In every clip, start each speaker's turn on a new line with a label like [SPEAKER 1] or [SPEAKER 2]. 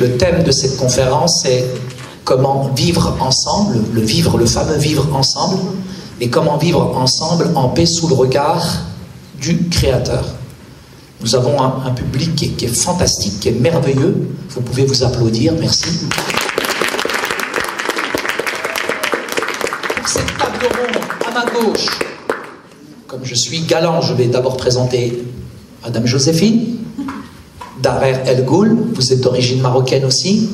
[SPEAKER 1] le thème de cette conférence est comment vivre ensemble, le fameux vivre ensemble, et comment vivre ensemble en paix sous le regard du Créateur. Nous avons un public qui est fantastique, qui est merveilleux. Vous pouvez vous applaudir, merci. Pour cette table ronde, à ma gauche, comme je suis galant, je vais d'abord présenter Madame Joséphine, Darer El Ghoul, vous êtes d'origine marocaine aussi?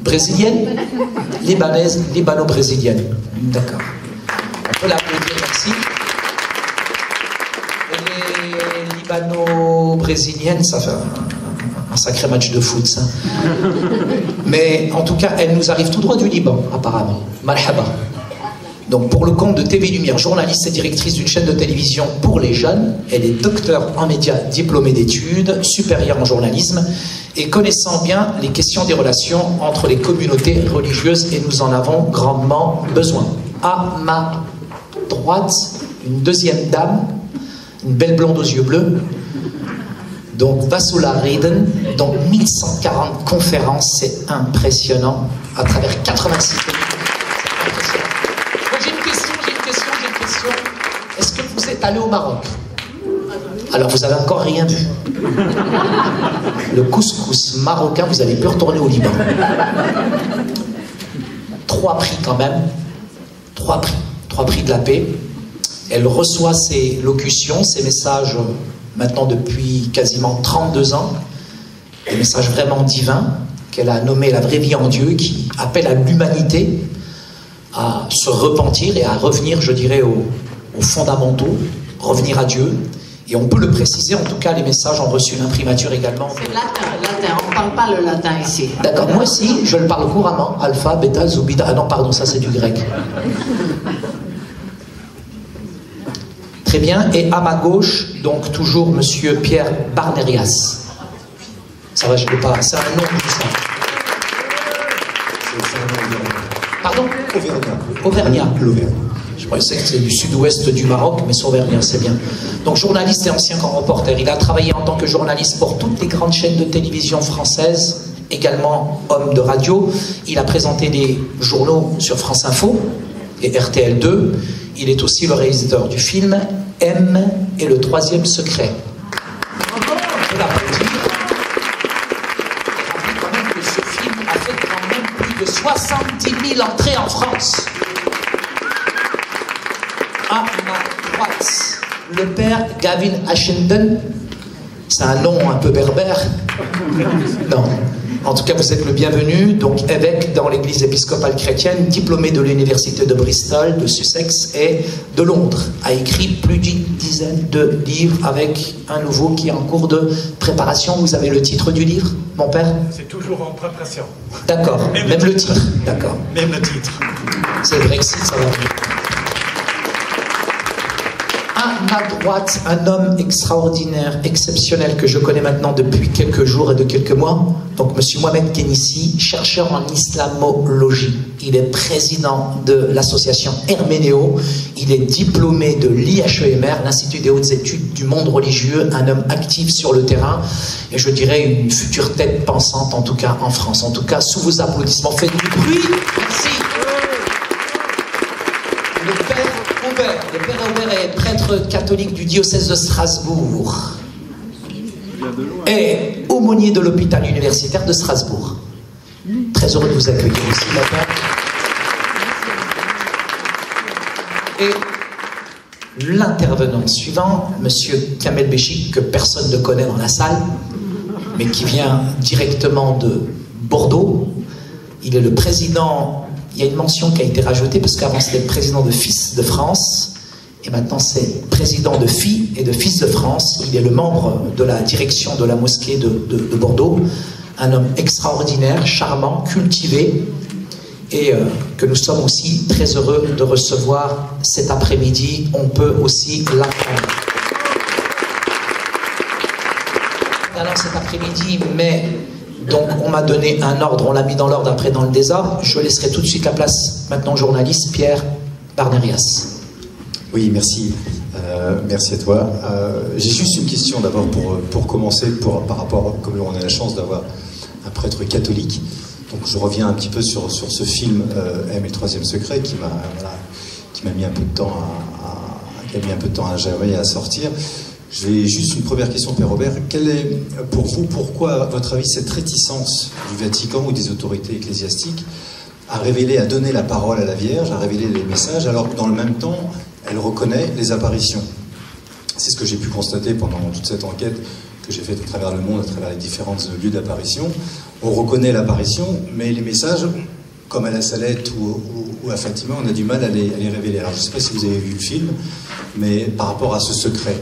[SPEAKER 1] Brésilienne? Libanaise, libano-brésilienne. D'accord. On peut l'applaudir, merci. Les libano-brésiliennes, ça fait un sacré match de foot, ça. Mais en tout cas, elle nous arrive tout droit du Liban, apparemment. Marhaba. Donc pour le compte de TV Lumière, journaliste et directrice d'une chaîne de télévision pour les jeunes, elle est docteur en médias, diplômée d'études, supérieure en journalisme et connaissant bien les questions des relations entre les communautés religieuses, et nous en avons grandement besoin. À ma droite, une deuxième dame, une belle blonde aux yeux bleus, donc Vasula Reden, donc 1140 conférences, c'est impressionnant, à travers 86 pays. J'ai une question. Est-ce que vous êtes allé au Maroc? Alors vous avez encore rien vu. Le couscous marocain, vous allez plus retourner au Liban. 3 prix quand même. 3 prix de la paix. Elle reçoit ses locutions, ses messages maintenant depuis quasiment 32 ans. Des messages vraiment divins qu'elle a nommés la vraie vie en Dieu, qui appellent à l'humanité à se repentir et à revenir, je dirais, aux fondamentaux, revenir à Dieu. Et on peut le préciser, en tout cas, les messages ont reçu l'imprimature également.
[SPEAKER 2] C'est latin, on ne parle pas le latin ici.
[SPEAKER 1] D'accord, moi aussi, je le parle couramment. Alpha, bêta, zoubida. Ah non, pardon, ça c'est du grec. Très bien, et à ma gauche, donc toujours Monsieur Pierre Barnerias. Ça va, je ne l'ai pas, c'est un nom tout ça. Pardon? Auvergnat. Je pensais que c'est du sud-ouest du Maroc, mais c'est Auvergnat, c'est bien. Donc journaliste et ancien grand reporter. Il a travaillé en tant que journaliste pour toutes les grandes chaînes de télévision françaises, également homme de radio. Il a présenté des journaux sur France Info et RTL2. Il est aussi le réalisateur du film M et le troisième secret. Je l'applaudis. Rappelez quand même que ce film a fait quand même plus de 70 000 entrées en France. À ma droite, le père Gavin Ashenden. C'est un nom un peu berbère. Non. En tout cas, vous êtes le bienvenu. Donc, évêque dans l'église épiscopale chrétienne, diplômé de l'université de Bristol, de Sussex et de Londres. A écrit plus d'une dizaine de livres avec un nouveau qui est en cours de préparation. Vous avez le titre du livre, mon père?
[SPEAKER 3] C'est toujours en préparation.
[SPEAKER 1] D'accord. Même le titre. D'accord.
[SPEAKER 3] Même le titre.
[SPEAKER 1] C'est le Brexit, ça va venir. À ma droite, un homme extraordinaire, exceptionnel, que je connais maintenant depuis quelques jours et de quelques mois. Donc, Monsieur Mohamed Kenissi, chercheur en islamologie. Il est président de l'association Herménéo. Il est diplômé de l'IHEMR, l'Institut des hautes études du monde religieux, un homme actif sur le terrain. Et je dirais une future tête pensante, en tout cas en France. En tout cas, sous vos applaudissements, faites du bruit. Merci. Le père Aubert est prêtre catholique du diocèse de Strasbourg et aumônier de l'hôpital universitaire de Strasbourg. Très heureux de vous accueillir ici, père. Et l'intervenant suivant, Monsieur Kamel Béchik, que personne ne connaît dans la salle, mais qui vient directement de Bordeaux. Il est le président. Il y a une mention qui a été rajoutée parce qu'avant c'était le président de Fils de France et maintenant c'est président de filles et de Fils de France. Il est le membre de la direction de la mosquée de Bordeaux, un homme extraordinaire, charmant, cultivé et que nous sommes aussi très heureux de recevoir cet après-midi. On peut aussi l'apprendre. Alors cet après-midi, mais donc on m'a donné un ordre, on l'a mis dans l'ordre, après dans le désordre. Je laisserai tout de suite la place maintenant au journaliste Pierre Barnerias.
[SPEAKER 4] Oui, merci. Merci à toi. J'ai juste une question d'abord pour commencer, par rapport, comme on a la chance d'avoir un prêtre catholique. Donc je reviens un petit peu sur ce film M et le troisième secret qui m'a mis un peu de temps à gérer et à sortir. J'ai juste une première question, Père Robert. Quelle est, pour vous, pourquoi, à votre avis, cette réticence du Vatican ou des autorités ecclésiastiques à révéler, à donner la parole à la Vierge, à révéler les messages, alors que dans le même temps, elle reconnaît les apparitions? C'est ce que j'ai pu constater pendant toute cette enquête que j'ai faite à travers le monde, à travers les différents lieux d'apparition. On reconnaît l'apparition, mais les messages, comme à la Salette ou à Fatima, on a du mal à les révéler. Alors je ne sais pas si vous avez vu le film, mais par rapport à ce secret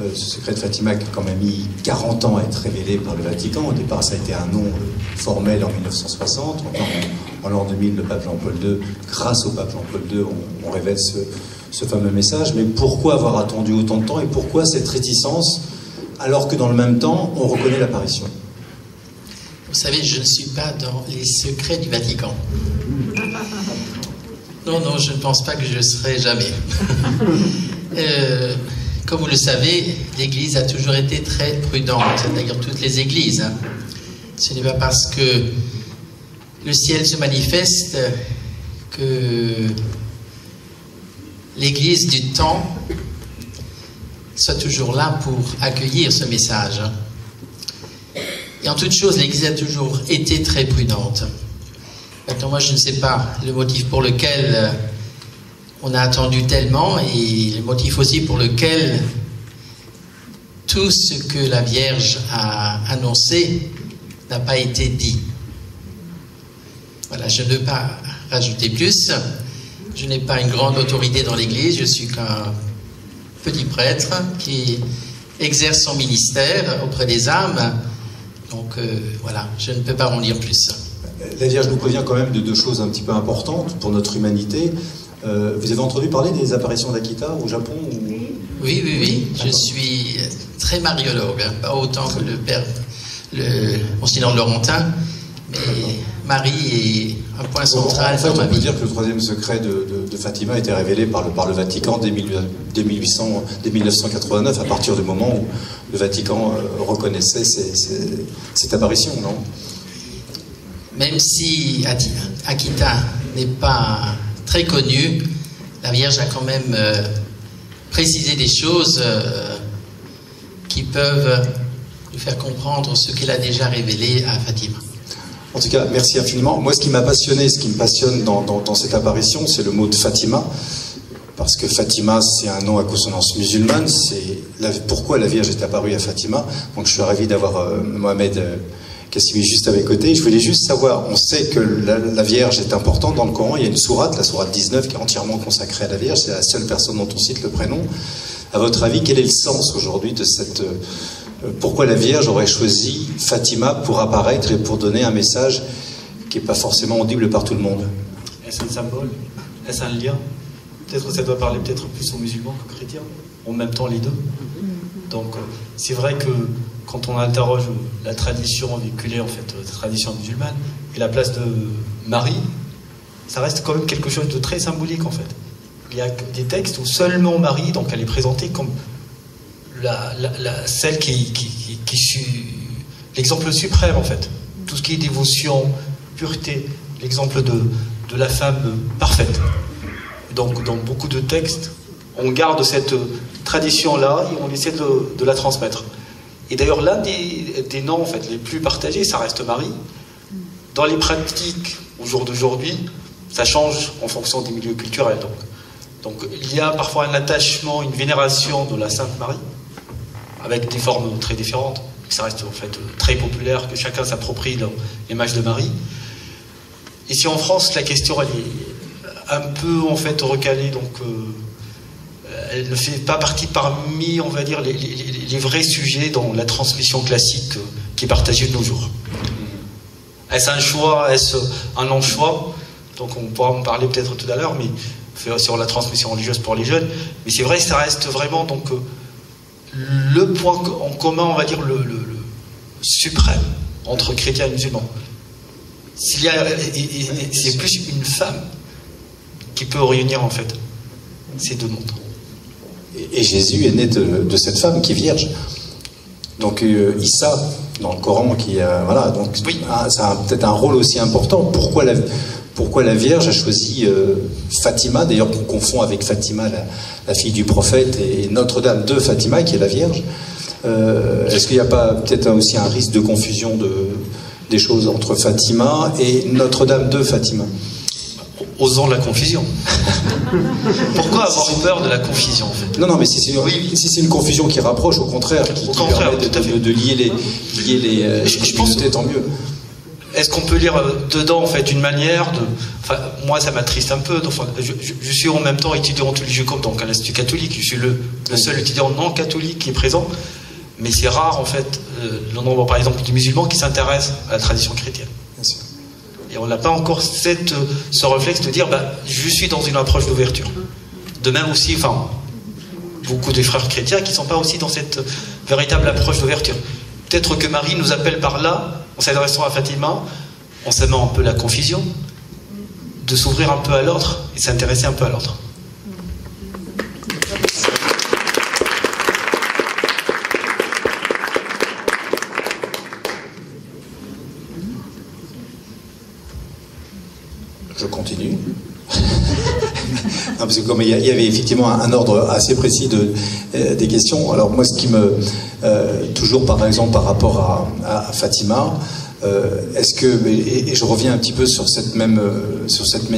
[SPEAKER 4] de Fatima qui a quand même mis 40 ans à être révélé par le Vatican. Au départ, ça a été un nom formel en 1960. En l'an 2000, le pape Jean-Paul II, grâce au pape Jean-Paul II, on révèle ce fameux message. Mais pourquoi avoir attendu autant de temps et pourquoi cette réticence alors que dans le même temps, on reconnaît l'apparition?
[SPEAKER 3] Vous savez, je ne suis pas dans les secrets du Vatican. Non, je ne pense pas que je le serai jamais. Comme vous le savez, l'Église a toujours été très prudente, d'ailleurs toutes les Églises. Hein. Ce n'est pas parce que le ciel se manifeste que l'Église du temps soit toujours là pour accueillir ce message. Et en toute chose, l'Église a toujours été très prudente. Maintenant, moi, je ne sais pas le motif pour lequel on a attendu tellement et le motif aussi pour lequel tout ce que la Vierge a annoncé n'a pas été dit. Voilà, je ne veux pas rajouter plus. Je n'ai pas une grande autorité dans l'Église, je suis qu'un petit prêtre qui exerce son ministère auprès des âmes. Donc voilà, je ne peux pas en dire plus.
[SPEAKER 4] La Vierge nous prévient quand même de deux choses un petit peu importantes pour notre humanité. Vous avez entendu parler des apparitions d'Akita au Japon ou...
[SPEAKER 3] Oui. Je suis très mariologue, hein. Pas autant que le père, Monseigneur Laurentin, mais Marie est un point central dans ma vie.
[SPEAKER 4] On peut dire que le troisième secret de Fatima a été révélé par le Vatican dès 1989, à partir du moment où le Vatican reconnaissait cette apparition, non?
[SPEAKER 3] Même si Akita n'est pas très connue, la Vierge a quand même précisé des choses qui peuvent nous faire comprendre ce qu'elle a déjà révélé à Fatima.
[SPEAKER 4] En tout cas, merci infiniment. Moi, ce qui m'a passionné, ce qui me passionne dans cette apparition, c'est le mot de Fatima. Parce que Fatima, c'est un nom à consonance musulmane. Pourquoi la Vierge est apparue à Fatima. Donc, je suis ravi d'avoir Mohamed Kassimi juste à mes côtés. Je voulais juste savoir, on sait que la Vierge est importante dans le Coran. Il y a une sourate, la sourate 19, qui est entièrement consacrée à la Vierge. C'est la seule personne dont on cite le prénom. À votre avis, quel est le sens aujourd'hui de cette... pourquoi la Vierge aurait choisi Fatima pour apparaître et pour donner un message qui n'est pas forcément audible par tout le monde?
[SPEAKER 5] Est-ce un symbole? Est-ce un lien? Peut-être que ça doit parler peut-être plus aux musulmans qu'aux chrétiens. En même temps, les deux. Donc, c'est vrai que quand on interroge la tradition véhiculée, en fait, la tradition musulmane, et la place de Marie, ça reste quand même quelque chose de très symbolique, en fait. Il y a des textes où seulement Marie, donc elle est présentée comme celle qui l'exemple suprême, en fait. Tout ce qui est dévotion, pureté, l'exemple de la femme parfaite. Donc, dans beaucoup de textes, on garde cette tradition-là et on essaie de la transmettre. Et d'ailleurs, l'un des noms, en fait, les plus partagés, ça reste Marie. Dans les pratiques, au jour d'aujourd'hui, ça change en fonction des milieux culturels. Donc, il y a parfois un attachement, une vénération de la Sainte Marie, avec des formes très différentes. Ça reste en fait très populaire, que chacun s'approprie l'image de Marie. Ici en France, la question elle est un peu en fait recalée, donc elle ne fait pas partie parmi, on va dire, les vrais sujets dans la transmission classique qui est partagée de nos jours. Est-ce un choix, est-ce un non-choix? Donc on pourra en parler peut-être tout à l'heure, mais sur la transmission religieuse pour les jeunes. Mais c'est vrai que ça reste vraiment donc le point en commun, on va dire, le suprême entre chrétiens et musulmans. C'est plus une femme qui peut réunir en fait ces deux mondes.
[SPEAKER 4] Et Jésus est né de cette femme qui est vierge. Donc Issa, dans le Coran, voilà, donc
[SPEAKER 5] Oui.
[SPEAKER 4] ça a peut-être un rôle aussi important. Pourquoi la Vierge a choisi Fatima, d'ailleurs qu'on confond avec Fatima, la fille du prophète, et Notre-Dame de Fatima, qui est la Vierge. Est-ce qu'il n'y a pas peut-être aussi un risque de confusion des choses entre Fatima et Notre-Dame de Fatima?
[SPEAKER 5] Osons la confusion. Pourquoi avoir peur de la confusion, en fait?
[SPEAKER 4] Non, mais si c'est une confusion qui rapproche, au contraire, qui permet
[SPEAKER 5] tout à fait.
[SPEAKER 4] de lier les
[SPEAKER 5] je pense,
[SPEAKER 4] tant mieux.
[SPEAKER 5] Est-ce qu'on peut lire dedans, en fait, une manière de... Enfin, moi, ça m'attriste un peu. Enfin, je suis en même temps étudiant en religieux comme donc à l'Institut catholique. Je suis le seul étudiant non catholique qui est présent. Mais c'est rare, en fait, le nombre, par exemple, de musulmans qui s'intéressent à la tradition chrétienne.
[SPEAKER 4] Bien sûr.
[SPEAKER 5] Et on n'a pas encore ce réflexe de dire, je suis dans une approche d'ouverture. De même aussi, enfin, beaucoup de frères chrétiens qui ne sont pas aussi dans cette véritable approche d'ouverture. Peut-être que Marie nous appelle par là, en s'adressant à Fatima, en s'aimant un peu la confusion, de s'ouvrir un peu à l'autre et s'intéresser un peu à l'autre.
[SPEAKER 4] Je continue. Non, parce que comme il y avait effectivement un ordre assez précis des questions, alors moi ce qui me... toujours par exemple par rapport à Fatima, est-ce que... Et je reviens un petit peu sur cette même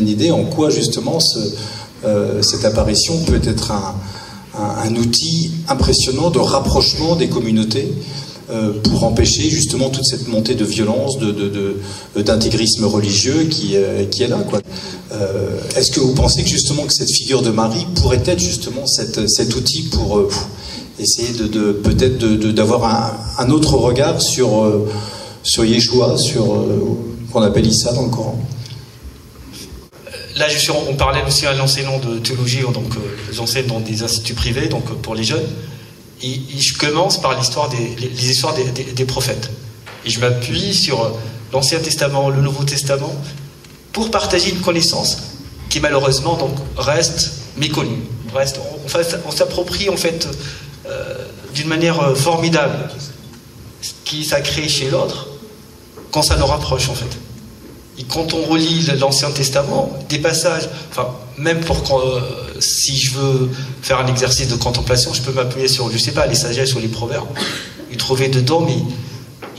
[SPEAKER 4] idée, en quoi justement cette apparition peut être un outil impressionnant de rapprochement des communautés, pour empêcher justement toute cette montée de violence, d'intégrisme religieux qui est là, quoi. Est-ce que vous pensez que justement que cette figure de Marie pourrait être justement cet outil pour essayer peut-être d'avoir un autre regard sur Yeshua, sur qu'on appelle Issa dans le Coran?
[SPEAKER 5] Là, on parlait aussi à l'enseignant de théologie, donc j'enseigne dans des instituts privés, donc pour les jeunes. Et je commence par les histoires des prophètes. Et je m'appuie sur l'Ancien Testament, le Nouveau Testament, pour partager une connaissance qui malheureusement donc reste méconnue. On s'approprie en fait d'une manière formidable ce qui ça crée chez l'autre quand ça nous rapproche en fait. Et quand on relit l'Ancien Testament, des passages, enfin même si je veux faire un exercice de contemplation, je peux m'appuyer sur, je sais pas, les sagesses ou les proverbes, et trouver dedans mais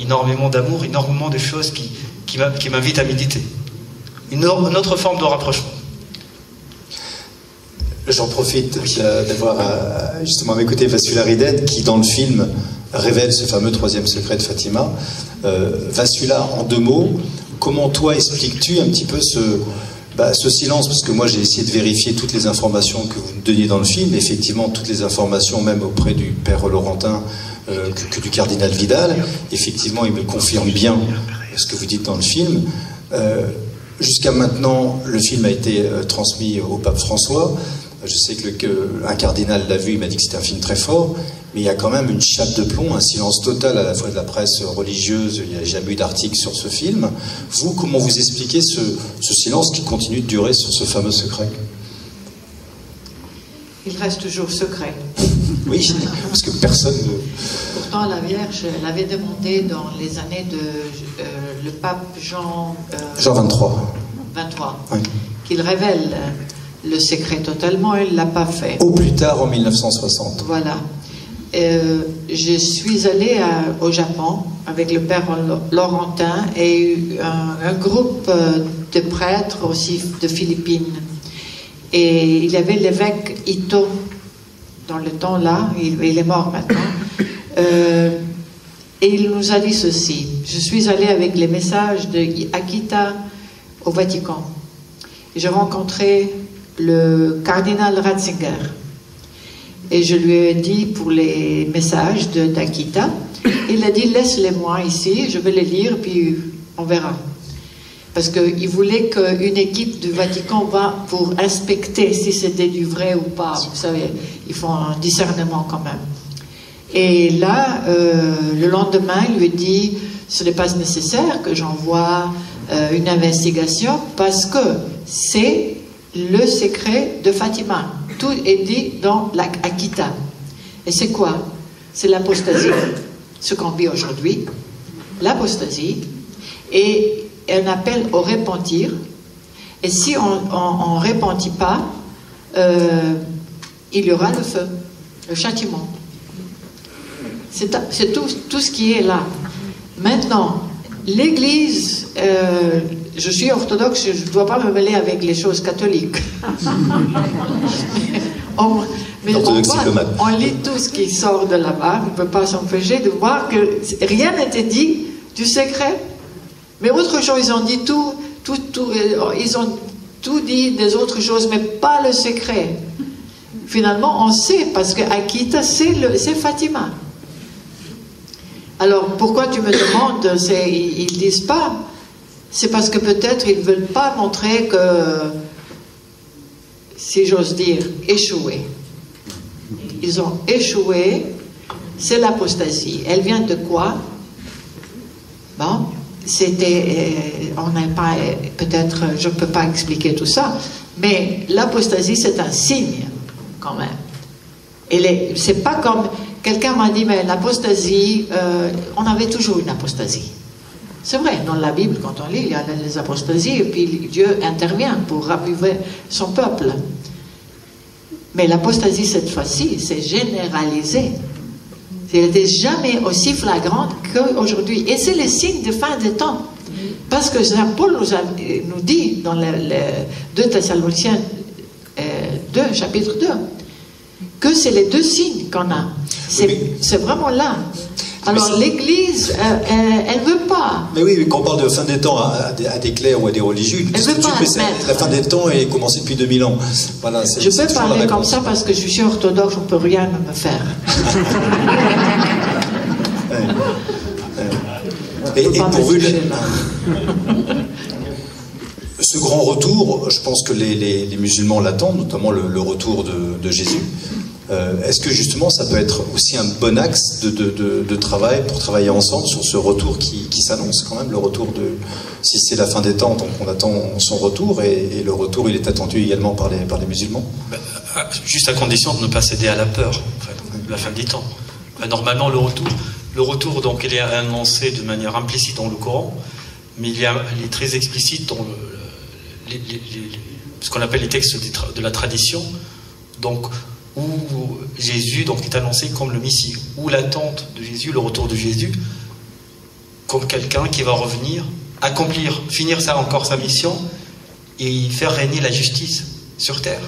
[SPEAKER 5] énormément d'amour, énormément de choses qui m'invitent à méditer. Une autre forme de rapprochement.
[SPEAKER 4] J'en profite d'avoir justement à mes côtés Vassula Riden qui dans le film révèle ce fameux troisième secret de Fatima. Vassula, en 2 mots, comment toi expliques-tu un petit peu ce silence? Parce que moi j'ai essayé de vérifier toutes les informations que vous me donniez dans le film, effectivement toutes les informations même auprès du père Laurentin que du cardinal Vidal, effectivement il me confirme bien ce que vous dites dans le film. Jusqu'à maintenant, le film a été transmis au pape François. Je sais qu'un cardinal l'a vu, il m'a dit que c'était un film très fort, mais il y a quand même une chape de plomb, un silence total à la fois de la presse religieuse, il n'y a jamais eu d'article sur ce film. Vous, comment vous expliquez ce silence qui continue de durer sur ce fameux secret?
[SPEAKER 2] Il reste toujours secret.
[SPEAKER 4] Oui, parce que personne ne...
[SPEAKER 2] Pourtant, la Vierge, elle avait demandé dans les années de le pape Jean
[SPEAKER 4] 23.
[SPEAKER 2] 23,
[SPEAKER 4] Oui.
[SPEAKER 2] qu'il révèle le secret totalement, elle ne l'a pas fait.
[SPEAKER 4] Au plus tard, en 1960.
[SPEAKER 2] Voilà. Je suis allée au Japon avec le père Laurentin et un groupe de prêtres aussi de Philippines. Et il y avait l'évêque Ito dans le temps là, il est mort maintenant. Et il nous a dit ceci: je suis allée avec les messages de Akita au Vatican. J'ai rencontré le cardinal Ratzinger. Et je lui ai dit pour les messages d'Akita, il a dit laisse-les-moi ici, je vais les lire, puis on verra. Parce qu'il voulait qu'une équipe du Vatican va pour inspecter si c'était du vrai ou pas. Vous savez, ils font un discernement quand même. Et là, le lendemain, il lui dit ce n'est pas nécessaire que j'envoie une investigation parce que c'est le secret de Fatima. Tout est dit dans l'Akita. Et c'est quoi? C'est l'apostasie. ce qu'on vit aujourd'hui, l'apostasie, et un appel au repentir. Et si on ne repentit pas, il y aura le feu, le châtiment. C'est tout ce qui est là. Maintenant, l'Église, je suis orthodoxe, je ne dois pas me mêler avec les choses catholiques. Mais on lit tout ce qui sort de là-bas, on ne peut pas s'empêcher de voir que rien n'était dit du secret. Mais autre chose, ils ont dit ils ont tout dit des autres choses, mais pas le secret. Finalement, on sait, parce que Akita, c'est Fatima. Alors, pourquoi tu me demandes, ils ne disent pas? C'est parce que peut-être ils ne veulent pas montrer que, si j'ose dire, échoué. Ils ont échoué, c'est l'apostasie. Elle vient de quoi? Bon, on n'a pas, peut-être, je ne peux pas expliquer tout ça, mais l'apostasie, c'est un signe, quand même. C'est pas comme, quelqu'un m'a dit, mais l'apostasie, on avait toujours une apostasie. C'est vrai, dans la Bible, quand on lit, il y a les apostasies, et puis Dieu intervient pour raviver son peuple. Mais l'apostasie, cette fois-ci, c'est généralisé. Elle n'était jamais aussi flagrante qu'aujourd'hui. Et c'est le signe de fin des temps. Parce que Saint Paul nous dit dans le 2 Thessaloniciens 2, chapitre 2, que c'est les deux signes qu'on a. C'est vraiment là. Alors l'Église, elle ne veut pas.
[SPEAKER 4] Mais oui, quand on parle de fin des temps à des clercs ou à des religieux,
[SPEAKER 2] elle veut pas
[SPEAKER 4] la fin des temps est commencée depuis 2000 ans. Voilà,
[SPEAKER 2] je peux parler comme ça parce que je suis orthodoxe, on ne peut rien me faire.
[SPEAKER 4] Et pourvu ce grand retour, je pense que les musulmans l'attendent, notamment le retour de Jésus. Est-ce que justement ça peut être aussi un bon axe de travail pour travailler ensemble sur ce retour qui s'annonce quand même, le retour si c'est la fin des temps, donc on attend son retour et le retour il est attendu également par les musulmans?
[SPEAKER 5] Juste à condition de ne pas céder à la peur, en fait, la fin des temps. Normalement le retour donc il est annoncé de manière implicite dans le Coran, mais il est très explicite dans ce qu'on appelle les textes de la tradition, donc où Jésus donc, est annoncé comme le Messie, où l'attente de Jésus, le retour de Jésus, comme quelqu'un qui va revenir, finir sa mission et faire régner la justice sur terre.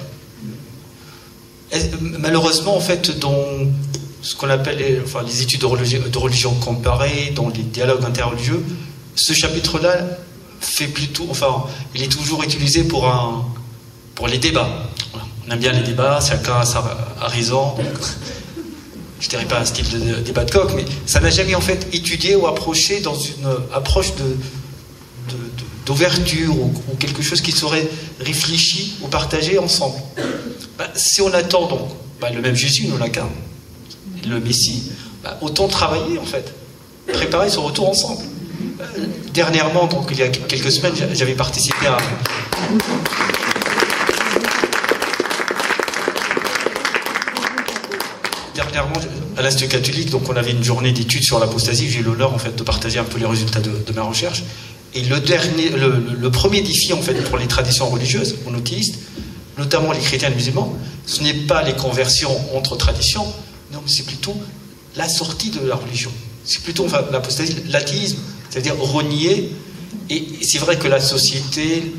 [SPEAKER 5] Malheureusement, en fait, dans ce qu'on appelle les études de religion comparée, dans les dialogues interreligieux, ce chapitre-là il est toujours utilisé pour les débats. Voilà. On aime bien les débats, chacun a raison. Donc, je ne dirais pas un style de débat de coq, mais ça n'a jamais en fait étudié ou approché dans une approche d'ouverture ou quelque chose qui serait réfléchi ou partagé ensemble. Si on attend donc le même Jésus nous l'incarne, le Messie, autant travailler en fait, préparer son retour ensemble. Dernièrement, donc il y a quelques semaines, j'avais participé à l'Institut catholique, donc on avait une journée d'études sur l'apostasie. J'ai eu l'honneur en fait de partager un peu les résultats de ma recherche. Et le premier défi en fait pour les traditions religieuses monothéistes, notamment les chrétiens et les musulmans, ce n'est pas les conversions entre traditions, non, c'est plutôt la sortie de la religion. C'est plutôt l'apostasie, l'athéisme, c'est-à-dire renier. Et c'est vrai que la société,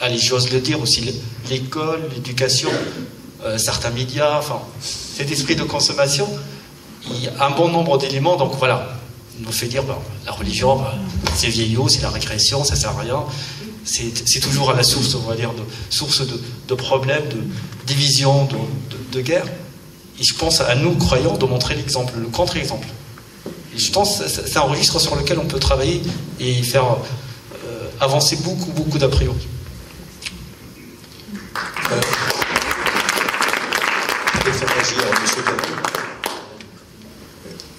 [SPEAKER 5] allez, j'ose le dire aussi, l'école, l'éducation, certains médias, cet esprit de consommation, il y a un bon nombre d'éléments, donc voilà, nous fait dire la religion, c'est vieillot, c'est la régression, ça sert à rien, c'est toujours à la source, on va dire, source de problèmes, de division, de guerre. Et je pense à nous, croyants, de montrer l'exemple, le contre-exemple. Et je pense que c'est un registre sur lequel on peut travailler et faire avancer beaucoup d'a priori.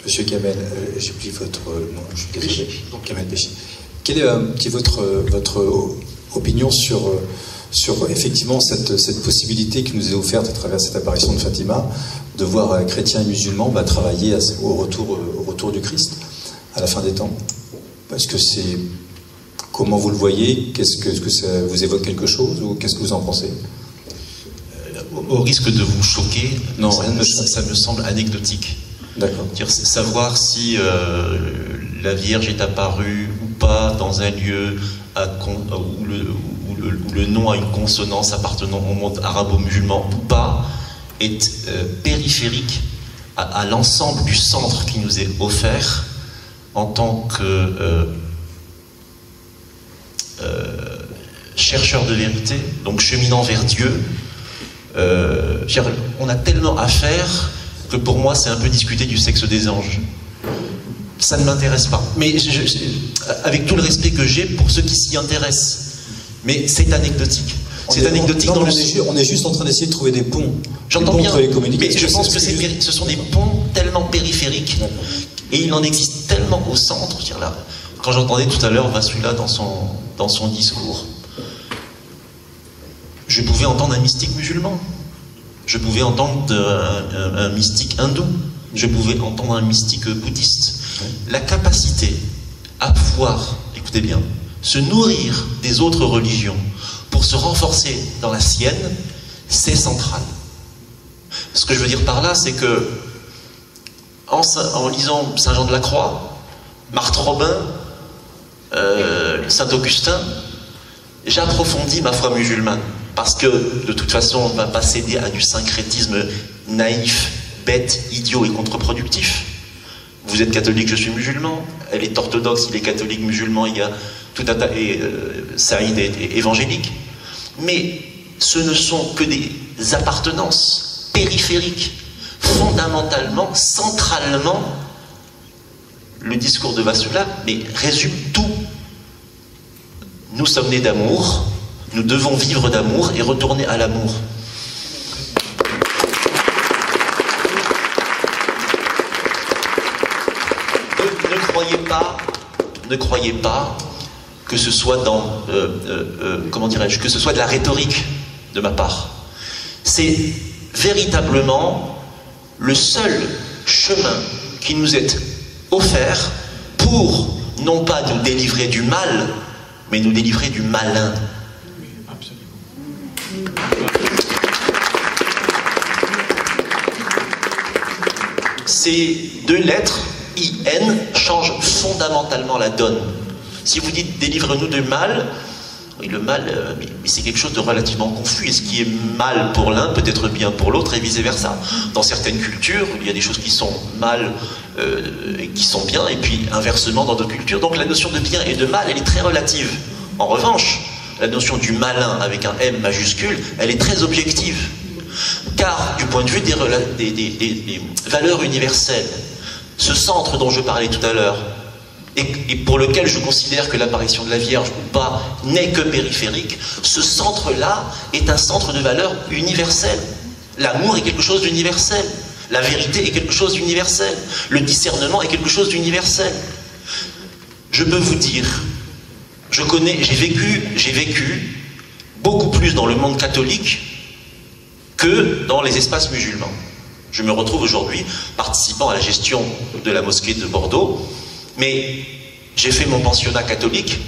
[SPEAKER 4] Monsieur Kamel, j'ai pris votre nom, je suis désolé. Donc Kamel Béchi. Quelle est votre opinion sur effectivement cette possibilité qui nous est offerte à travers cette apparition de Fatima de voir chrétiens et musulmans travailler au retour du Christ, à la fin des temps. Parce que c'est... Comment vous le voyez? Est-ce que ça vous évoque quelque chose, ou qu'est-ce que vous en pensez?
[SPEAKER 6] Au risque de vous choquer,
[SPEAKER 4] non,
[SPEAKER 6] ça me semble anecdotique.
[SPEAKER 4] D'accord.
[SPEAKER 6] Savoir si la Vierge est apparue ou pas dans un lieu où le nom a une consonance appartenant au monde arabo-musulman ou pas est périphérique à l'ensemble du centre qui nous est offert en tant que chercheur de vérité, donc cheminant vers Dieu. On a tellement à faire que pour moi c'est un peu discuter du sexe des anges. Ça ne m'intéresse pas. Mais avec tout le respect que j'ai pour ceux qui s'y intéressent. Mais c'est anecdotique. C'est anecdotique dans
[SPEAKER 4] on est juste en train d'essayer de trouver des ponts.
[SPEAKER 6] J'entends bien, mais je pense que
[SPEAKER 4] juste...
[SPEAKER 6] ce sont des ponts tellement périphériques. Et il en existe tellement au centre. Là, quand j'entendais tout à l'heure Vasula dans son discours, je pouvais entendre un mystique musulman. Je pouvais entendre un mystique hindou. Je pouvais entendre un mystique bouddhiste. La capacité à pouvoir, écoutez bien, se nourrir des autres religions pour se renforcer dans la sienne, c'est central. Ce que je veux dire par là, c'est que en lisant Saint Jean de la Croix, Marthe Robin, Saint Augustin, j'approfondis ma foi musulmane. Parce que, de toute façon, on ne va pas céder à du syncrétisme naïf, bête, idiot et contre-productif. Vous êtes catholique, je suis musulman. Elle est orthodoxe, il est catholique, musulman, il y a tout un tas... Et Saïd est évangélique. Mais ce ne sont que des appartenances périphériques. Fondamentalement, centralement, le discours de Vasula résume tout. Nous sommes nés d'amour. Nous devons vivre d'amour et retourner à l'amour. Ne croyez pas que ce soit dans, comment dirais-je, que ce soit de la rhétorique de ma part. C'est véritablement le seul chemin qui nous est offert pour, non pas nous délivrer du mal, mais nous délivrer du malin. Ces deux lettres, I-N, changent fondamentalement la donne. Si vous dites « délivre-nous du mal », oui, le mal, mais c'est quelque chose de relativement confus. Et ce qui est mal pour l'un peut être bien pour l'autre et vice-versa. Dans certaines cultures, il y a des choses qui sont mal et qui sont bien, et puis inversement dans d'autres cultures. Donc la notion de bien et de mal, elle est très relative. En revanche, la notion du malin avec un M majuscule, elle est très objective. Car, du point de vue des valeurs universelles, ce centre dont je parlais tout à l'heure, et pour lequel je considère que l'apparition de la Vierge ou pas n'est que périphérique, ce centre-là est un centre de valeurs universelles. L'amour est quelque chose d'universel. La vérité est quelque chose d'universel. Le discernement est quelque chose d'universel. Je peux vous dire, j'ai vécu beaucoup plus dans le monde catholique que dans les espaces musulmans. Je me retrouve aujourd'hui participant à la gestion de la mosquée de Bordeaux, mais j'ai fait mon pensionnat catholique,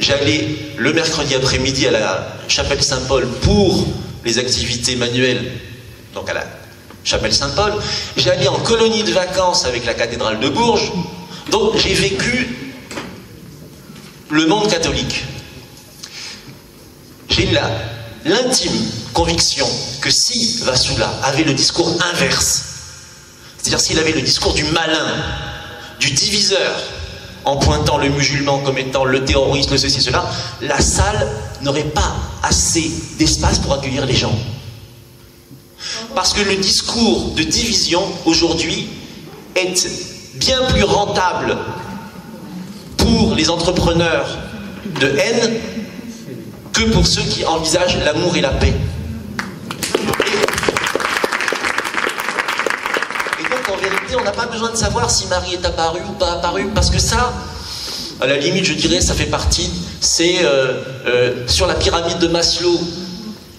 [SPEAKER 6] j'allais le mercredi après-midi à la chapelle Saint-Paul pour les activités manuelles, donc à la chapelle Saint-Paul, j'allais en colonie de vacances avec la cathédrale de Bourges, donc j'ai vécu le monde catholique. J'ai l'intime conviction que si Vasula avait le discours inverse, c'est-à-dire s'il avait le discours du malin, du diviseur, en pointant le musulman comme étant le terroriste, le ceci, cela, la salle n'aurait pas assez d'espace pour accueillir les gens. Parce que le discours de division, aujourd'hui, est bien plus rentable pour les entrepreneurs de haine que pour ceux qui envisagent l'amour et la paix. En vérité, on n'a pas besoin de savoir si Marie est apparue ou pas apparue, parce que ça, à la limite, je dirais, ça fait partie, c'est sur la pyramide de Maslow,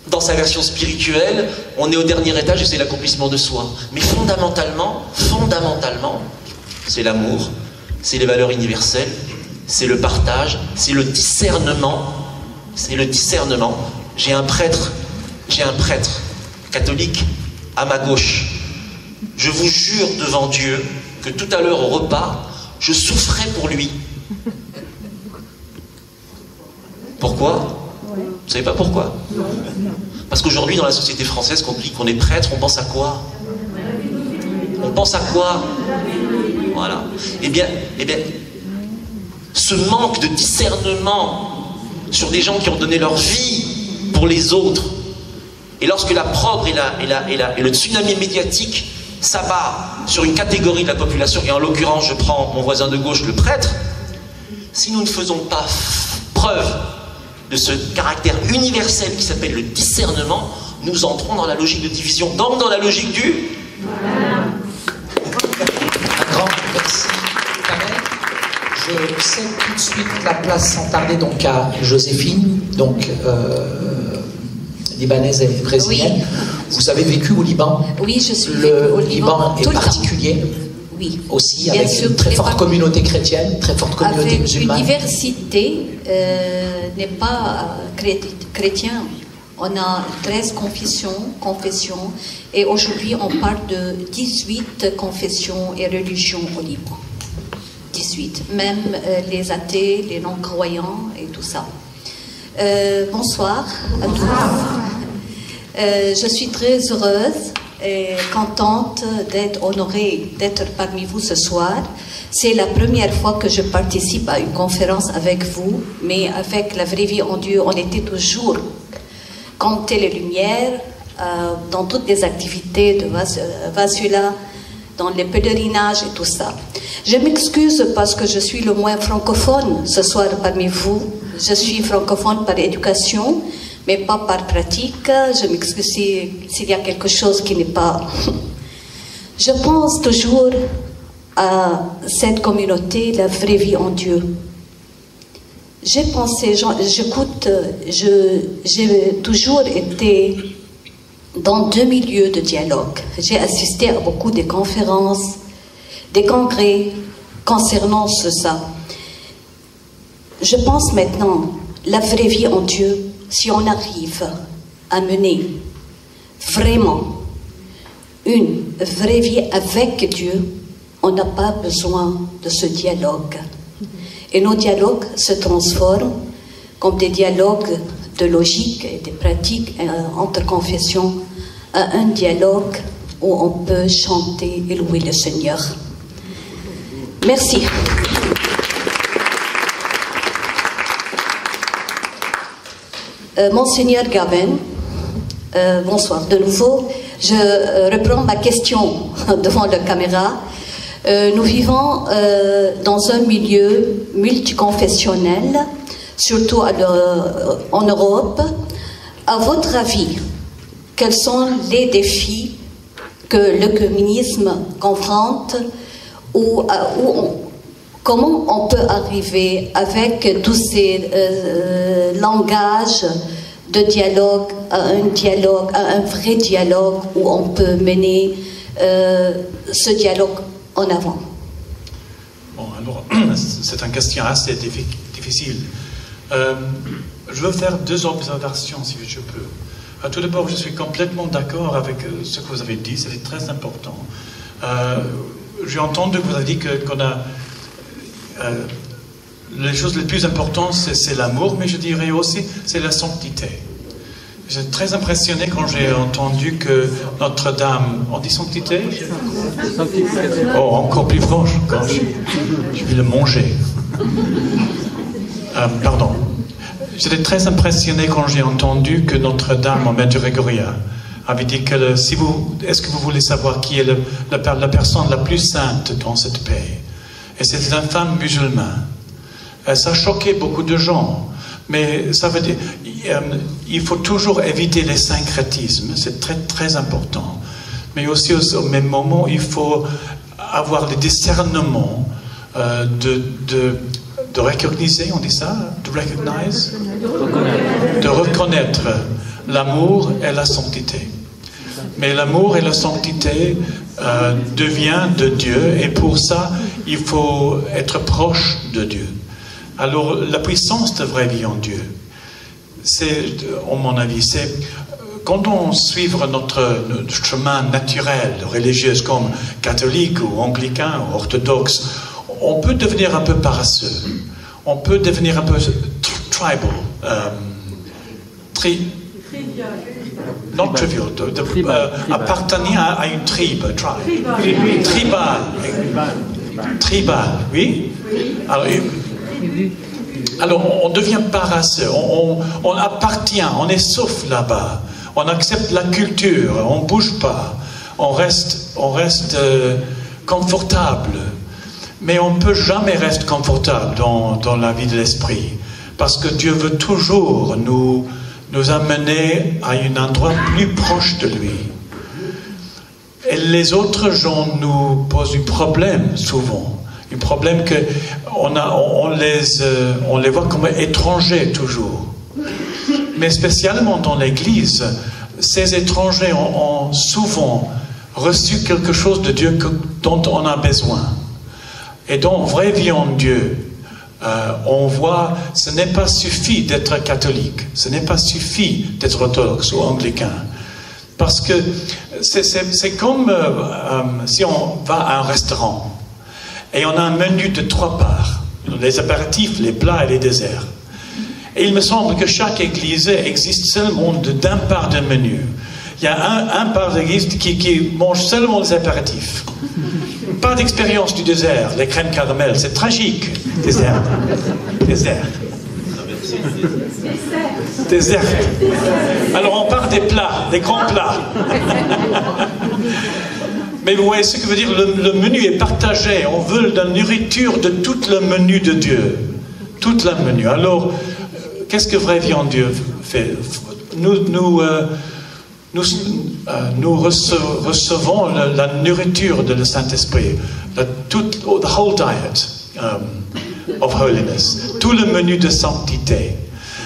[SPEAKER 6] Dans sa version spirituelle, on est au dernier étage et c'est l'accomplissement de soi. Mais fondamentalement, c'est l'amour, c'est les valeurs universelles, c'est le partage, c'est le discernement. C'est le discernement. J'ai un prêtre catholique à ma gauche. Je vous jure devant Dieu que tout à l'heure au repas, je souffrais pour lui. Pourquoi? Vous ne savez pas pourquoi? Parce qu'aujourd'hui, dans la société française, quand on dit qu'on est prêtre, on pense à quoi? On pense à quoi? Voilà. Eh bien, ce manque de discernement sur des gens qui ont donné leur vie pour les autres, et lorsque la propre et le tsunami médiatique s'abat sur une catégorie de la population, et en l'occurrence, je prends mon voisin de gauche, le prêtre, si nous ne faisons pas preuve de ce caractère universel qui s'appelle le discernement, nous entrons dans la logique de division, donc dans la logique du...
[SPEAKER 1] Un grand merci. Je cède tout de suite la place sans tarder donc à Joséphine, donc libanaise et brésilienne.
[SPEAKER 7] Oui.
[SPEAKER 1] Vous avez vécu au Liban?
[SPEAKER 7] Oui, je suis
[SPEAKER 1] au Liban est
[SPEAKER 7] tout
[SPEAKER 1] particulier.
[SPEAKER 7] Oui.
[SPEAKER 1] Aussi, avec une très forte communauté chrétienne, très forte communauté musulmane.
[SPEAKER 7] L'université n'est pas chrétien. On a 13 confessions, et aujourd'hui on parle de 18 confessions et religions au Liban. 18, même les athées, les non-croyants et tout ça. Bonsoir à tous. Je suis très heureuse et contente d'être honorée d'être parmi vous ce soir. C'est la première fois que je participe à une conférence avec vous, mais avec la vraie vie en Dieu, on était toujours comme Télélumière, dans toutes les activités de Vasula, dans les pèlerinages et tout ça. Je m'excuse parce que je suis le moins francophone ce soir parmi vous. Je suis francophone par éducation, mais pas par pratique. Je m'excuse s'il y a quelque chose qui n'est pas... Je pense toujours à cette communauté, la vraie vie en Dieu. J'ai pensé, j'ai toujours été dans deux milieux de dialogue. J'ai assisté à beaucoup de conférences, des congrès concernant ça. Je pense maintenant, la vraie vie en Dieu, si on arrive à mener vraiment une vraie vie avec Dieu, on n'a pas besoin de ce dialogue. Et nos dialogues se transforment comme des dialogues de logique et de pratiques entre confessions à un dialogue où on peut chanter et louer le Seigneur. Merci. Monseigneur Gavin, bonsoir de nouveau. Je reprends ma question devant la caméra. Nous vivons dans un milieu multiconfessionnel, surtout en Europe. À votre avis, quels sont les défis que le communisme confronte comment on peut arriver avec tous ces langages de dialogue à un vrai dialogue où on peut mener ce dialogue en avant?
[SPEAKER 8] Bon, alors, c'est une question assez difficile. Je veux faire deux observations, si je peux. Tout d'abord, je suis complètement d'accord avec ce que vous avez dit, c'est très important. J'ai entendu que vous avez dit qu'on a... les choses les plus importantes, c'est l'amour, mais je dirais aussi, c'est la sanctité. J'étais très impressionné quand j'ai entendu que Notre-Dame... On dit sanctité? Oh, encore plus proche, quand je vais le manger. Pardon. J'étais très impressionné quand j'ai entendu que Notre-Dame, en Medjugorje, avait dit que est-ce que vous voulez savoir qui est la personne la plus sainte dans cette pays? Et c'était une femme musulmane. Ça a choqué beaucoup de gens. Mais ça veut dire, il faut toujours éviter les syncrétismes, c'est très très important. Mais aussi au même moment, il faut avoir le discernement de recogniser, on dit ça, de recognize, de reconnaître l'amour et la sanctité. Mais l'amour et la sanctité deviennent de Dieu, et pour ça, il faut être proche de Dieu. Alors, la puissance de vraie vie en Dieu, c'est, à mon avis, c'est quand on suit notre chemin naturel, religieux, comme catholique ou anglican ou orthodoxe, on peut devenir un peu paresseux. On peut devenir un peu tribal, non trivial, appartenir à une tribe, tribal, oui. Alors on devient paresseux, on appartient, on est sauf là-bas, on accepte la culture, on ne bouge pas, on reste confortable. Mais on ne peut jamais rester confortable dans la vie de l'esprit, parce que Dieu veut toujours nous amener à un endroit plus proche de lui. Et les autres gens nous posent un problème souvent, un problème que on les voit comme étrangers toujours. Mais spécialement dans l'Église, ces étrangers ont souvent reçu quelque chose de Dieu dont on a besoin. Et dans vraie vie en Dieu, on voit, ce n'est pas suffit d'être catholique, ce n'est pas suffit d'être orthodoxe ou anglican. Parce que c'est comme si on va à un restaurant et on a un menu de 3 parts, les apéritifs, les plats et les desserts. Et il me semble que chaque église existe seulement d'un part de menu. Il y a un part d'église qui mange seulement les apéritifs. Pas d'expérience du désert, les crèmes caramel, c'est tragique. Désert. Alors on part des plats, des grands plats. Mais vous voyez ce que veut dire, le menu est partagé. On veut la nourriture de tout le menu de Dieu. Toute la menu. Alors, qu'est-ce que vraie vie en Dieu fait? Nous recevons la nourriture de le Saint-Esprit, the whole diet of holiness, tout le menu de sanctité.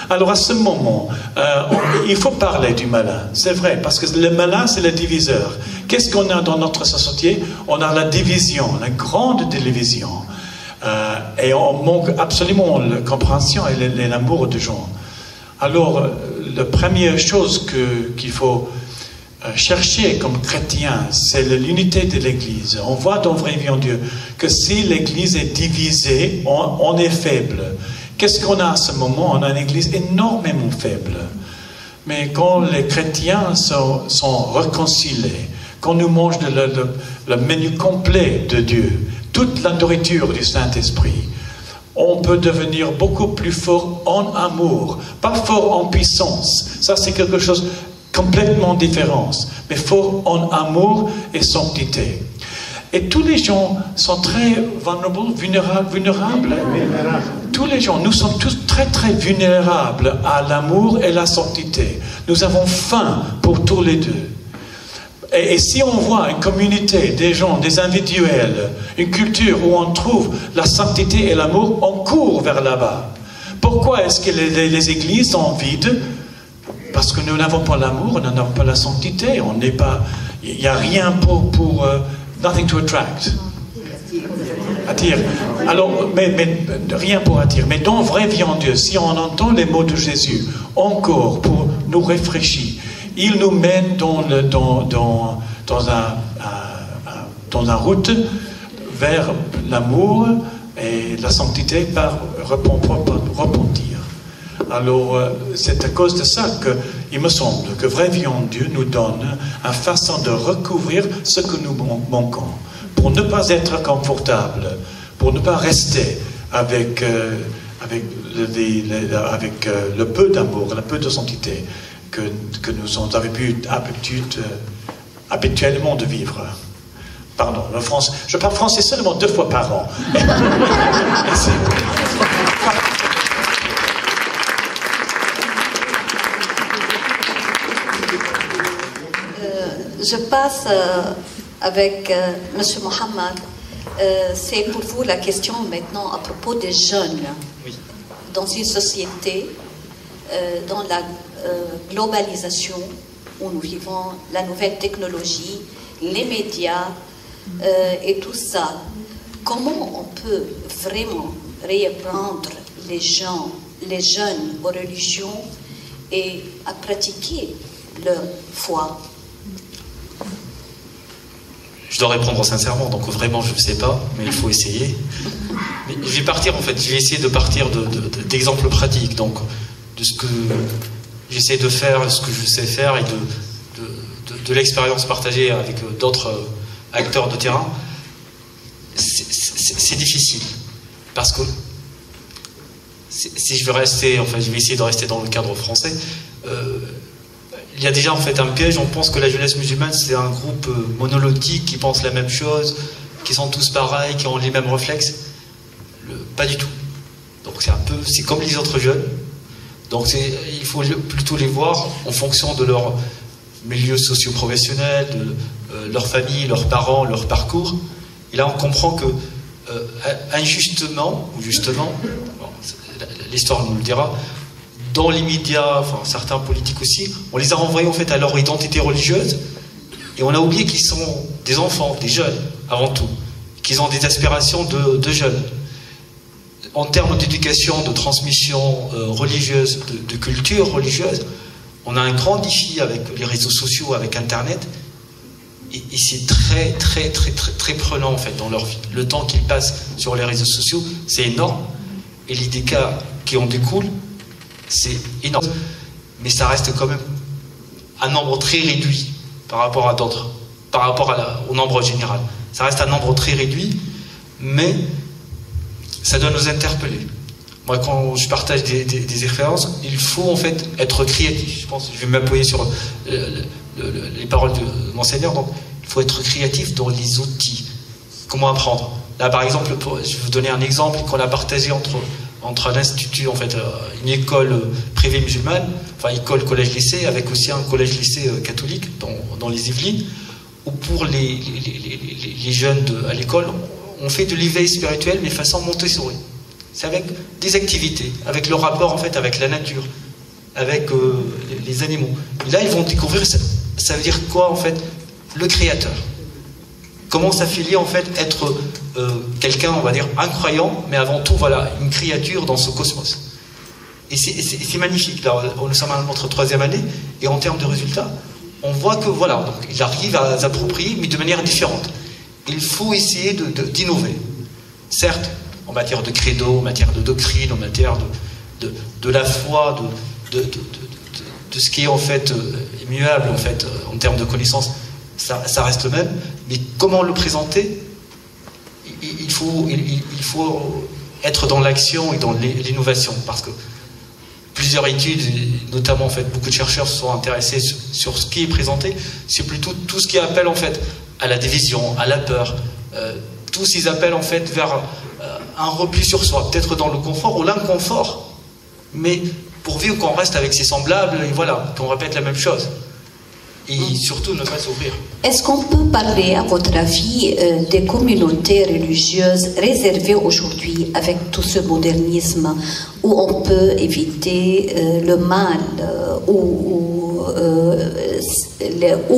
[SPEAKER 8] Alors à ce moment, il faut parler du malin, c'est vrai, parce que le malin c'est le diviseur. Qu'est-ce qu'on a dans notre société? On a la division, la grande division, et on manque absolument la compréhension et l'amour des gens. Alors, la première chose qu'il faut chercher comme chrétien, c'est l'unité de l'Église. On voit dans Vraie Vie en Dieu que si l'Église est divisée, on est faible. Qu'est-ce qu'on a à ce moment? On a une Église énormément faible. Mais quand les chrétiens sont réconciliés, quand nous mangeons le menu complet de Dieu, toute la nourriture du Saint-Esprit, on peut devenir beaucoup plus fort en amour, pas fort en puissance. Ça, c'est quelque chose complètement différent, mais fort en amour et sanctité. Et tous les gens sont très vulnérables. Tous les gens, nous sommes tous très très vulnérables à l'amour et la sanctité. Nous avons faim pour tous les deux. Et si on voit une communauté, des gens, des individuels, une culture où on trouve la sanctité et l'amour, on court vers là-bas. Pourquoi est-ce que les églises sont vides? Parce que nous n'avons pas l'amour, nous n'avons pas la sanctité, on n'est pas... Il n'y a rien pour nothing to attract. Attire. Alors, mais rien pour attirer. Mais dans Vraie Vie en Dieu, si on entend les mots de Jésus, encore pour nous rafraîchir, il nous mène dans une route vers l'amour et la sanctité par repentir. Alors, c'est à cause de ça qu'il me semble que Vraie Vie en Dieu nous donne une façon de recouvrir ce que nous manquons, pour ne pas être confortable, pour ne pas rester avec le peu d'amour, le peu de sanctité que nous avons habituellement de vivre. Pardon, je parle français seulement 2 fois par an.
[SPEAKER 7] Je passe avec M. Mohamed. C'est pour vous la question maintenant à propos des jeunes. Oui. Dans une société, dans globalisation où nous vivons, la nouvelle technologie, les médias et tout ça, comment on peut vraiment reprendre les jeunes aux religions et à pratiquer leur foi?
[SPEAKER 5] Je dois répondre sincèrement, donc vraiment je ne sais pas, mais il faut essayer. Mais je vais partir en fait, je vais essayer de partir d'exemples pratiques, donc de ce que j'essaie de faire, ce que je sais faire et de l'expérience partagée avec d'autres acteurs de terrain. C'est difficile, parce que si je veux rester, enfin je vais essayer de rester dans le cadre français, il y a déjà en fait un piège, on pense que la jeunesse musulmane c'est un groupe monolithique qui pense la même chose, qui sont tous pareils, qui ont les mêmes réflexes. Pas du tout. Donc c'est comme les autres jeunes. Donc il faut plutôt les voir en fonction de leur milieu socio-professionnel, de leur famille, leurs parents, leur parcours. Et là on comprend que injustement, ou justement, l'histoire nous le dira, dans les médias, enfin certains politiques aussi, on les a renvoyés en fait à leur identité religieuse et on a oublié qu'ils sont des enfants, des jeunes avant tout, qu'ils ont des aspirations de jeunes. En termes d'éducation, de transmission religieuse, de culture religieuse, on a un grand défi avec les réseaux sociaux, avec Internet, et c'est très prenant en fait dans leur vie. Le temps qu'ils passent sur les réseaux sociaux, c'est énorme, et les dégâts qui en découlent, c'est énorme. Mais ça reste quand même un nombre très réduit par rapport à d'autres, par rapport au nombre général. Ça reste un nombre très réduit, mais ça doit nous interpeller. Moi, quand je partage des expériences, il faut en fait être créatif. Je pense que je vais m'appuyer sur les paroles de mon Seigneur. Donc, il faut être créatif dans les outils. Comment apprendre? Là, par exemple, je vais vous donner un exemple qu'on a partagé entre un institut, en fait, une école privée musulmane, enfin école, collège, lycée, avec aussi un collège, lycée catholique dans les Yvelines, où pour les jeunes à l'école, on fait de l'éveil spirituel, mais façon Montessori. C'est avec des activités, avec le rapport en fait avec la nature, avec les animaux. Et là, ils vont découvrir, ça veut dire quoi en fait? Le créateur. Comment ça fait lier en fait être quelqu'un, on va dire, incroyant, mais avant tout, voilà, une créature dans ce cosmos. Et c'est magnifique. Là, nous sommes à notre 3e année, et en termes de résultats, on voit que voilà, donc, il arrive à s'approprier, mais de manière différente. Il faut essayer d'innover. Certes, en matière de credo, en matière de doctrine, en matière de la foi, de ce qui est en fait immuable en fait en termes de connaissances, ça reste le même. Mais comment le présenter? Il faut être dans l'action et dans l'innovation, parce que plusieurs études, notamment en fait beaucoup de chercheurs se sont intéressés sur ce qui est présenté. C'est plutôt tout ce qui appelle en fait à la division, à la peur, tous ces appels en fait vers un repli sur soi, peut-être dans le confort ou l'inconfort, mais pourvu qu'on reste avec ses semblables et voilà, qu'on répète la même chose. Et surtout ne pas s'ouvrir.
[SPEAKER 7] Est-ce qu'on peut parler, à votre avis, des communautés religieuses réservées aujourd'hui avec tout ce modernisme, où on peut éviter le mal, où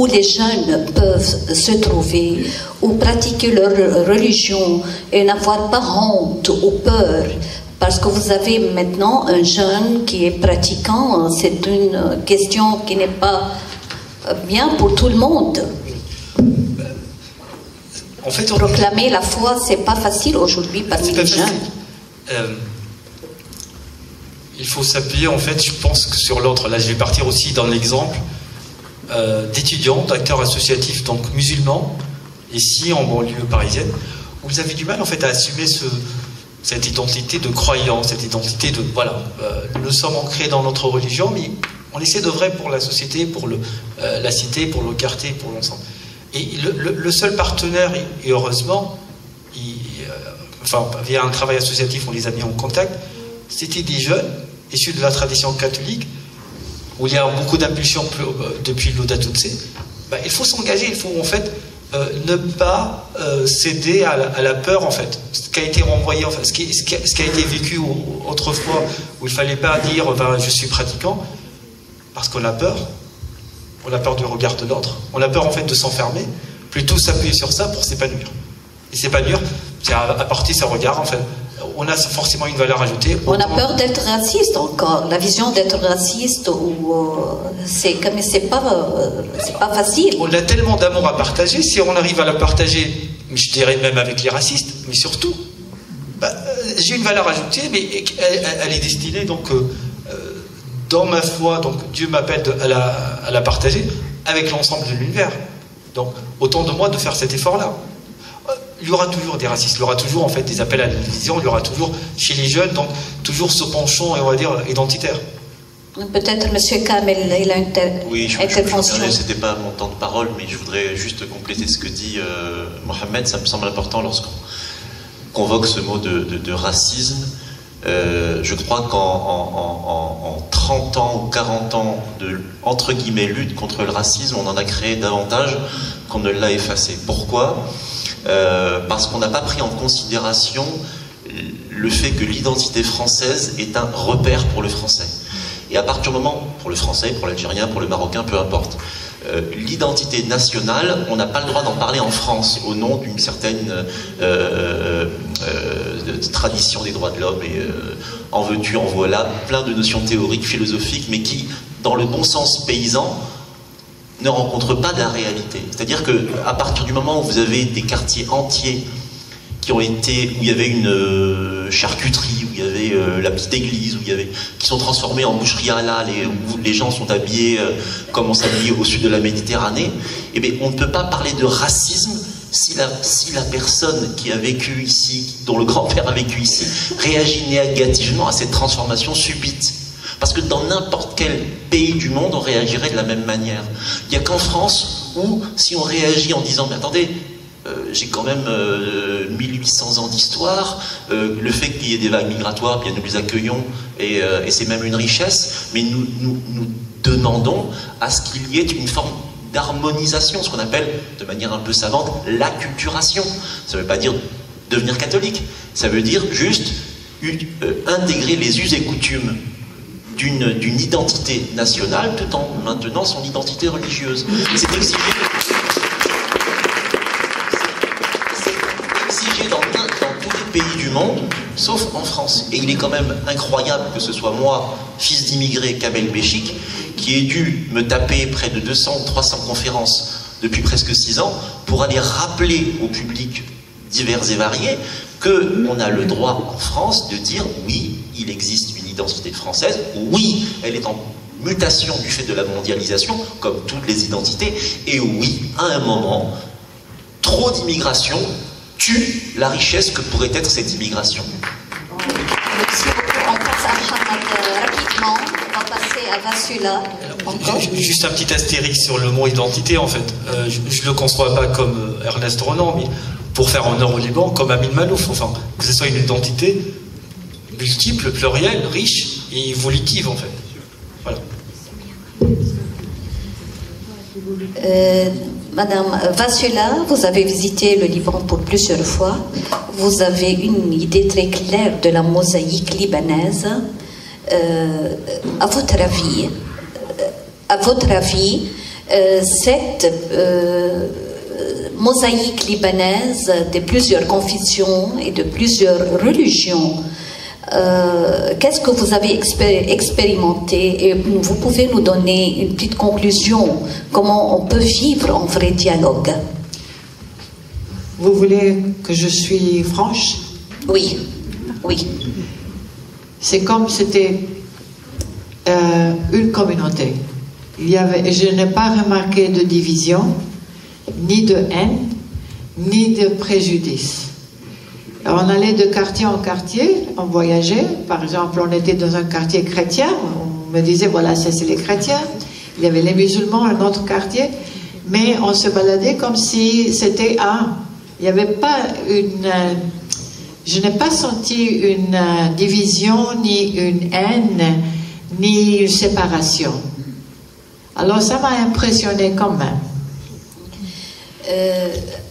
[SPEAKER 7] les jeunes peuvent se trouver, ou pratiquer leur religion et n'avoir pas honte ou peur? Parce que vous avez maintenant un jeune qui est pratiquant, c'est une question qui n'est pas bien pour tout le monde.
[SPEAKER 5] En fait,
[SPEAKER 7] proclamer la foi, c'est pas facile aujourd'hui parmi les jeunes.
[SPEAKER 5] Il faut s'appuyer, en fait, je pense que sur l'autre. Là, je vais partir aussi dans l'exemple d'étudiants, d'acteurs associatifs, donc musulmans, ici en banlieue parisienne, où vous avez du mal, en fait, à assumer cette identité de croyant, cette identité de voilà, nous sommes ancrés dans notre religion, mais on essaie d'œuvrer pour la société, pour la cité, pour le quartier, pour l'ensemble. Et le seul partenaire, et heureusement, enfin, via un travail associatif, on les a mis en contact, c'était des jeunes issus de la tradition catholique, où il y a beaucoup d'impulsions depuis Laudato Si'. Il faut s'engager, il faut en fait ne pas céder à la peur, en fait. Ce qui a été renvoyé, enfin, ce qui a été vécu autrefois, où il ne fallait pas dire je suis pratiquant. parce qu'on a peur. On a peur du regard de l'autre. On a peur en fait de s'enfermer. Plutôt s'appuyer sur ça pour s'épanouir. Et s'épanouir, c'est apporter ce regard en fait. On a forcément une valeur ajoutée.
[SPEAKER 7] On a peur d'être raciste encore. La vision d'être raciste, c'est pas facile.
[SPEAKER 5] On a tellement d'amour à partager. Si on arrive à la partager, je dirais même avec les racistes, mais surtout, j'ai une valeur ajoutée, mais elle est destinée donc dans ma foi. Donc Dieu m'appelle à la partager avec l'ensemble de l'univers. Donc autant de moi de faire cet effort-là. Il y aura toujours des racistes, il y aura toujours en fait des appels à la division, il y aura toujours chez les jeunes, donc toujours ce penchant, on va dire, identitaire.
[SPEAKER 7] Peut-être M. Kamel, il a une intervention.
[SPEAKER 6] Oui, c'était pas mon temps de parole, mais je voudrais juste compléter ce que dit Mohamed. Ça me semble important lorsqu'on convoque ce mot de racisme. Je crois qu'en 30 ans ou 40 ans de, entre guillemets, lutte contre le racisme, on en a créé davantage qu'on ne l'a effacé. Pourquoi ? Parce qu'on n'a pas pris en considération le fait que l'identité française est un repère pour le français. Et à partir du moment, pour le français, pour l'algérien, pour le marocain, peu importe, l'identité nationale, on n'a pas le droit d'en parler en France au nom d'une certaine tradition des droits de l'homme et en veux-tu, en voilà, plein de notions théoriques, philosophiques, mais qui, dans le bon sens paysan, ne rencontrent pas de la réalité. C'est-à-dire qu'à partir du moment où vous avez des quartiers entiers qui ont été, où il y avait une charcuterie, où il y avait la petite église, qui sont transformés en boucherie halal et où les gens sont habillés comme on s'habille au sud de la Méditerranée, eh bien, on ne peut pas parler de racisme si la personne qui a vécu ici, dont le grand-père a vécu ici, réagit négativement à cette transformation subite. Parce que dans n'importe quel pays du monde, on réagirait de la même manière. Il n'y a qu'en France où, si on réagit en disant « Mais attendez, j'ai quand même 1800 ans d'histoire, le fait qu'il y ait des vagues migratoires, bien nous les accueillons, et c'est même une richesse, mais nous demandons à ce qu'il y ait une forme d'harmonisation, ce qu'on appelle, de manière un peu savante, l'acculturation. Ça ne veut pas dire devenir catholique, ça veut dire juste intégrer les us et coutumes d'une identité nationale tout en maintenant son identité religieuse. C'est exigé dans tous les pays du monde, sauf en France. Et il est quand même incroyable que ce soit moi, fils d'immigré Kamel Béchik, qui ai dû me taper près de 200 ou 300 conférences depuis presque 6 ans pour aller rappeler au public divers et variés qu'on a le droit en France de dire oui, il existe une identité française, oui, elle est en mutation du fait de la mondialisation, comme toutes les identités, et oui, à un moment, trop d'immigration tue la richesse que pourrait être cette immigration.
[SPEAKER 7] Merci beaucoup. On passe à Hamad rapidement, on va passer à Vassula.
[SPEAKER 5] Juste un petit astérix sur le mot identité, en fait. Je ne le conçois pas comme Ernest Renan, mais pour faire honneur au Liban, comme Amin Malouf, enfin, que ce soit une identité multiple, plurielle, riche et évolutive, en fait. Voilà.
[SPEAKER 7] Madame Vassula, vous avez visité le Liban pour plusieurs fois. Vous avez une idée très claire de la mosaïque libanaise. À votre avis, cette mosaïque libanaise de plusieurs confessions et de plusieurs religions, qu'est-ce que vous avez expérimenté? Et vous pouvez nous donner une petite conclusion, comment on peut vivre en vrai dialogue?
[SPEAKER 2] Vous voulez que je suis franche?
[SPEAKER 7] Oui, oui.
[SPEAKER 2] C'est comme c'était une communauté. Je n'ai pas remarqué de division, ni de haine, ni de préjudice. On allait de quartier en quartier, on voyageait. Par exemple, on était dans un quartier chrétien, on me disait, voilà, ça c'est les chrétiens. Il y avait les musulmans, un autre quartier. Mais on se baladait comme si c'était un. Il n'y avait pas une... Je n'ai pas senti une division, ni une haine, ni une séparation. Alors ça m'a impressionné quand même.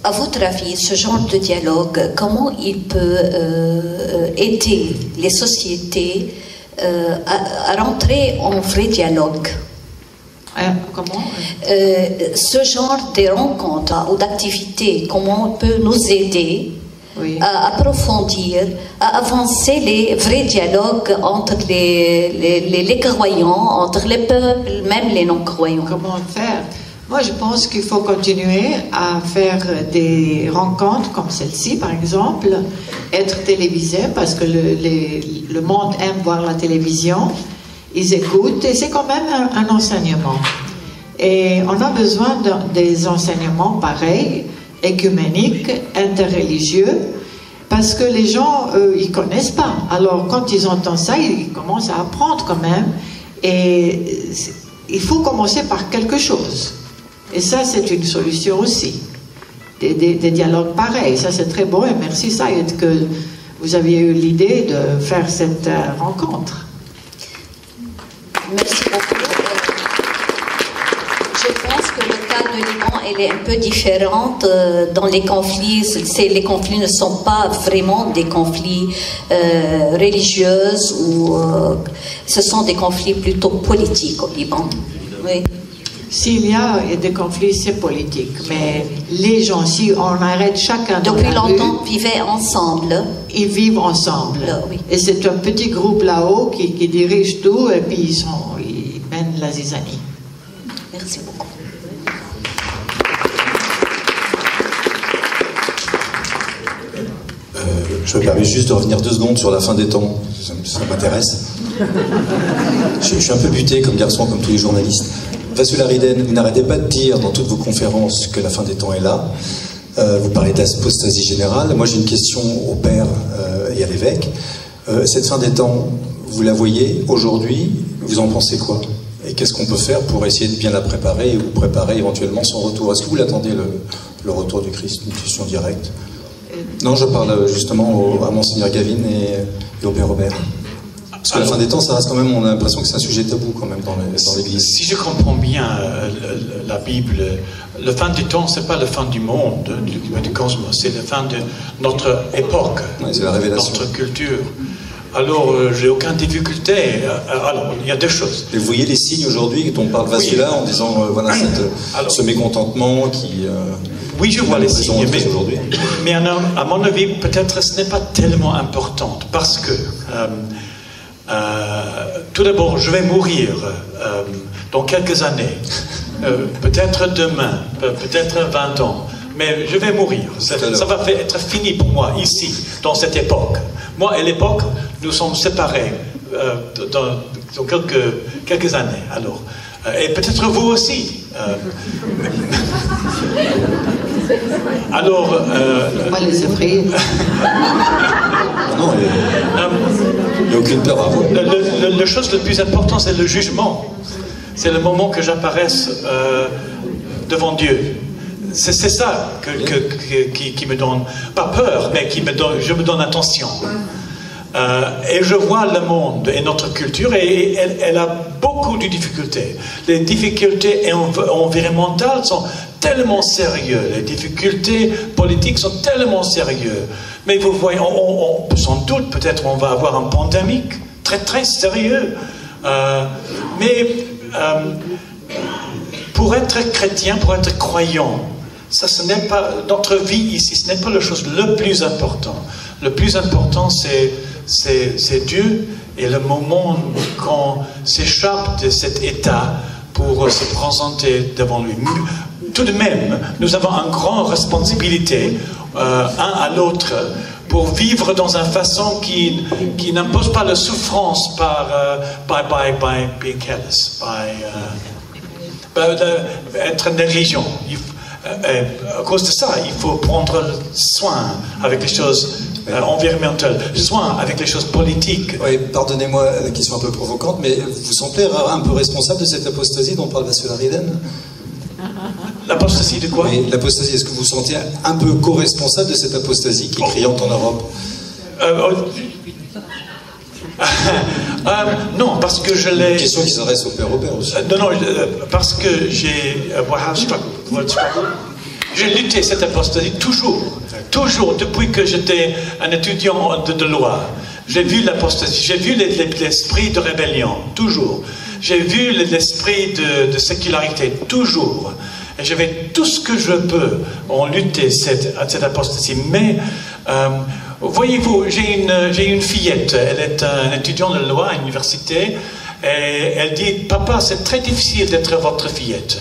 [SPEAKER 7] À votre avis, ce genre de dialogue, comment il peut aider les sociétés à rentrer en vrai dialogue?
[SPEAKER 2] Comment
[SPEAKER 7] Ce genre de rencontres ou d'activités, comment on peut nous aider à approfondir, à avancer les vrais dialogues entre les croyants, entre les peuples, même les non-croyants.
[SPEAKER 2] Comment faire? Moi, je pense qu'il faut continuer à faire des rencontres comme celle-ci, par exemple, être télévisé, parce que le monde aime voir la télévision, ils écoutent, et c'est quand même un enseignement. Et on a besoin des enseignements pareils, écuméniques, interreligieux, parce que les gens, ils connaissent pas. Alors, quand ils entendent ça, ils commencent à apprendre quand même, et il faut commencer par quelque chose. Et ça, c'est une solution aussi. Des dialogues pareils. Ça, c'est très beau. Et merci, Saïd, que vous aviez eu l'idée de faire cette rencontre.
[SPEAKER 7] Merci beaucoup. Je pense que le cas de Liban, elle est un peu différente dans les conflits. Les conflits ne sont pas vraiment des conflits religieux ou ce sont des conflits plutôt politiques au Liban. Oui.
[SPEAKER 2] S'il y a des conflits, c'est politique. Mais les gens, si on arrête chacun dans
[SPEAKER 7] depuis
[SPEAKER 2] la
[SPEAKER 7] longtemps,
[SPEAKER 2] rue,
[SPEAKER 7] vivaient ensemble.
[SPEAKER 2] Ils vivent ensemble.
[SPEAKER 7] Oui.
[SPEAKER 2] Et c'est un petit groupe là-haut qui dirige tout et puis ils mènent la zizanie.
[SPEAKER 7] Merci beaucoup.
[SPEAKER 4] Je me permets juste de revenir 2 secondes sur la fin des temps. Ça m'intéresse. Je suis un peu buté comme garçon, comme tous les journalistes. Vassul Ariden, vous n'arrêtez pas de dire dans toutes vos conférences que la fin des temps est là. Vous parlez d'apostasie générale. Moi, j'ai une question au père et à l'évêque. Cette fin des temps, vous la voyez aujourd'hui? Vous en pensez quoi? Et qu'est-ce qu'on peut faire pour essayer de bien la préparer ou préparer éventuellement son retour? Est-ce que vous l'attendez, le retour du Christ? Une question directe. Non, je parle justement à Monseigneur Gavin et au père Robert. Parce que la fin des temps, ça reste quand même, on a l'impression que c'est un sujet tabou quand même dans l'Église.
[SPEAKER 8] Si je comprends bien la Bible, la fin du temps, c'est pas la fin du monde, du cosmos, c'est la fin de notre époque,
[SPEAKER 4] c'est la révélation.
[SPEAKER 8] Notre culture. Alors, j'ai aucune difficulté. Alors, il y a 2 choses.
[SPEAKER 4] Et vous voyez les signes aujourd'hui dont parle Vassula en disant, voilà, ce mécontentement qui...
[SPEAKER 8] oui, je vois les signes, mais à mon avis, peut-être ce n'est pas tellement important, parce que... tout d'abord, je vais mourir dans quelques années, peut-être demain, peut-être 20 ans, mais je vais mourir. Ça va être fini pour moi, ici, dans cette époque. Moi et l'époque, nous sommes séparés dans quelques années, alors. Et peut-être vous aussi. Alors...
[SPEAKER 2] on va les offrir.
[SPEAKER 4] Non, il n'y a aucune peur à vous.
[SPEAKER 8] La chose la plus importante, c'est le jugement. C'est le moment que j'apparaisse devant Dieu. C'est ça qui me donne, pas peur, mais je me donne attention. Et je vois le monde et notre culture, et elle a beaucoup de difficultés. Les difficultés environnementales sont tellement sérieuses, les difficultés politiques sont tellement sérieuses. Mais vous voyez, sans doute, peut-être on va avoir une pandémie très très sérieuse. Mais pour être chrétien, pour être croyant, ça, ce n'est pas notre vie ici, ce n'est pas la chose le plus important. Le plus important, c'est Dieu et le moment qu'on s'échappe de cet état pour se présenter devant lui. Tout de même, nous avons une grande responsabilité, un à l'autre, pour vivre dans une façon qui n'impose pas la souffrance by being careless, être négligent. À cause de ça, il faut prendre soin avec les choses environnementales, soin avec les choses politiques.
[SPEAKER 4] Oui, pardonnez-moi la question un peu provocante, mais vous semblez un peu responsable de cette apostasie dont parle Vassul Ariden?
[SPEAKER 8] L'apostasie de quoi?
[SPEAKER 4] Oui, l'apostasie. Est-ce que vous vous sentez un peu co-responsable de cette apostasie qui est criante en Europe?
[SPEAKER 8] Non, parce que je l'ai...
[SPEAKER 4] Une question qui s'adresse au père Robert aussi.
[SPEAKER 8] Non, parce que j'ai... J'ai lutté cette apostasie toujours, depuis que j'étais un étudiant de loi. J'ai vu l'apostasie, j'ai vu l'esprit de rébellion, toujours. j'ai vu l'esprit de sécularité, toujours. Et je fais tout ce que je peux en lutter à cette apostasie. Mais, voyez-vous, j'ai une fillette, elle est un étudiant de loi à l'université, et elle dit, papa, c'est très difficile d'être votre fillette,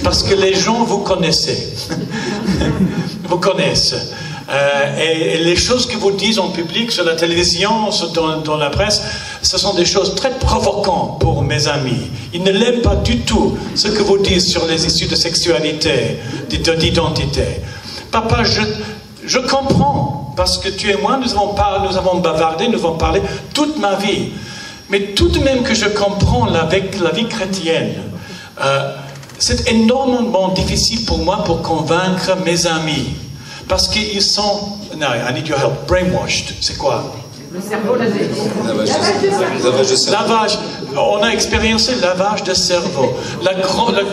[SPEAKER 8] parce que les gens vous connaissent. Vous connaissent. Et les choses que vous dites en public, sur la télévision, dans la presse, ce sont des choses très provocantes pour mes amis. Ils ne l'aiment pas du tout, ce que vous dites sur les issues de sexualité, d'identité. Papa, je comprends, parce que tu et moi, nous avons bavardé, nous avons parlé toute ma vie. Mais tout de même que je comprends avec la vie chrétienne, c'est énormément difficile pour moi pour convaincre mes amis. Parce qu'ils sont... No, I need your help. Brainwashed. C'est quoi?
[SPEAKER 9] Le cerveau lavé.
[SPEAKER 4] Lavage de cerveau.
[SPEAKER 8] Lavage. On a expérimenté le lavage de cerveau.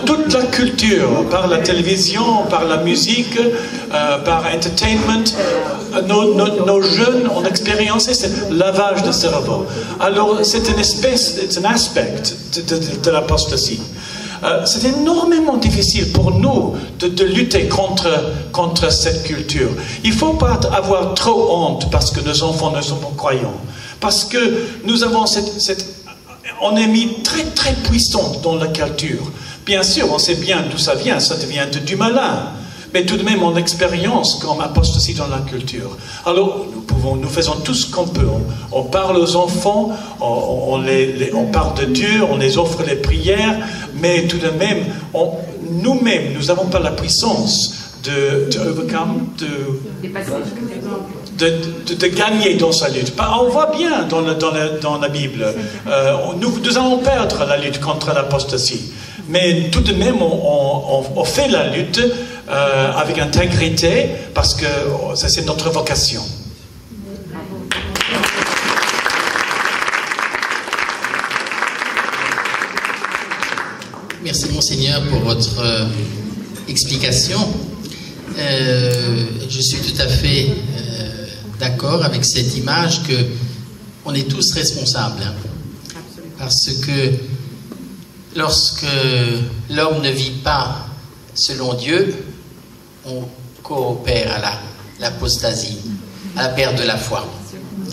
[SPEAKER 8] Toute la culture, par la télévision, par la musique, par entertainment, nos jeunes ont expérimenté ce lavage de cerveau. Alors, c'est un aspect de l'apostasie. C'est énormément difficile pour nous de lutter contre cette culture. Il ne faut pas avoir trop honte parce que nos enfants ne sont pas croyants. Parce que nous avons on est mis très très puissant dans la culture. Bien sûr, on sait bien d'où ça vient vient du malin. Mais tout de même, on expérience comme apostasie dans la culture. Alors, nous faisons tout ce qu'on peut. On parle aux enfants, on parle de Dieu, on les offre les prières, mais tout de même, nous-mêmes, nous n'avons pas la puissance de gagner dans sa lutte. On voit bien dans la Bible, nous allons perdre la lutte contre l'apostasie. Mais tout de même, on fait la lutte avec intégrité, parce que c'est notre vocation.
[SPEAKER 3] Merci Monseigneur pour votre explication. Je suis tout à fait d'accord avec cette image que on est tous responsables. Parce que lorsque l'homme ne vit pas selon Dieu, on coopère à l'apostasie, à la perte de la foi.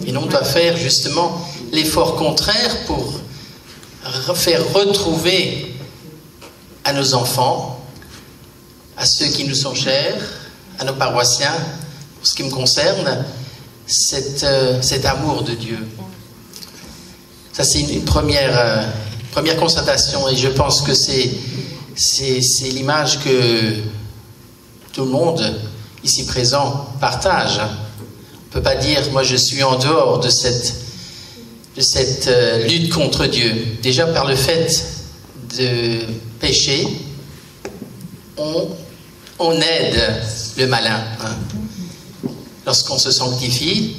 [SPEAKER 3] Et nous, on doit faire justement l'effort contraire pour faire retrouver à nos enfants, à ceux qui nous sont chers, à nos paroissiens, pour ce qui me concerne, cet amour de Dieu. Ça, c'est une première constatation, et je pense que c'est l'image que tout le monde ici présent partage. On ne peut pas dire, moi je suis en dehors de cette lutte contre Dieu. Déjà par le fait de pécher, on aide le malin. Lorsqu'on se sanctifie,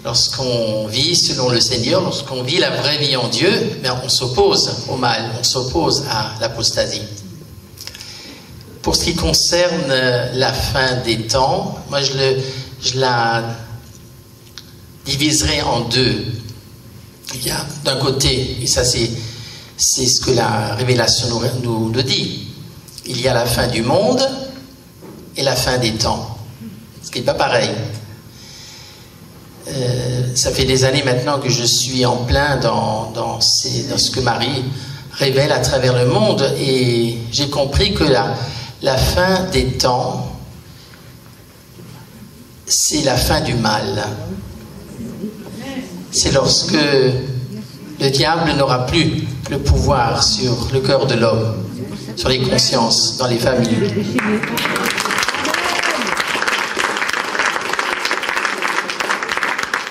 [SPEAKER 3] lorsqu'on vit selon le Seigneur, lorsqu'on vit la vraie vie en Dieu, bien on s'oppose au mal, on s'oppose à l'apostasie. Pour ce qui concerne la fin des temps, moi je la diviserai en deux. Il y a d'un côté, et ça c'est ce que la révélation nous dit, il y a la fin du monde et la fin des temps, ce qui n'est pas pareil. Ça fait des années maintenant que je suis en plein dans ce que Marie révèle à travers le monde, et j'ai compris que la fin des temps, c'est la fin du mal. C'est lorsque le diable n'aura plus le pouvoir sur le cœur de l'homme, sur les consciences, dans les familles.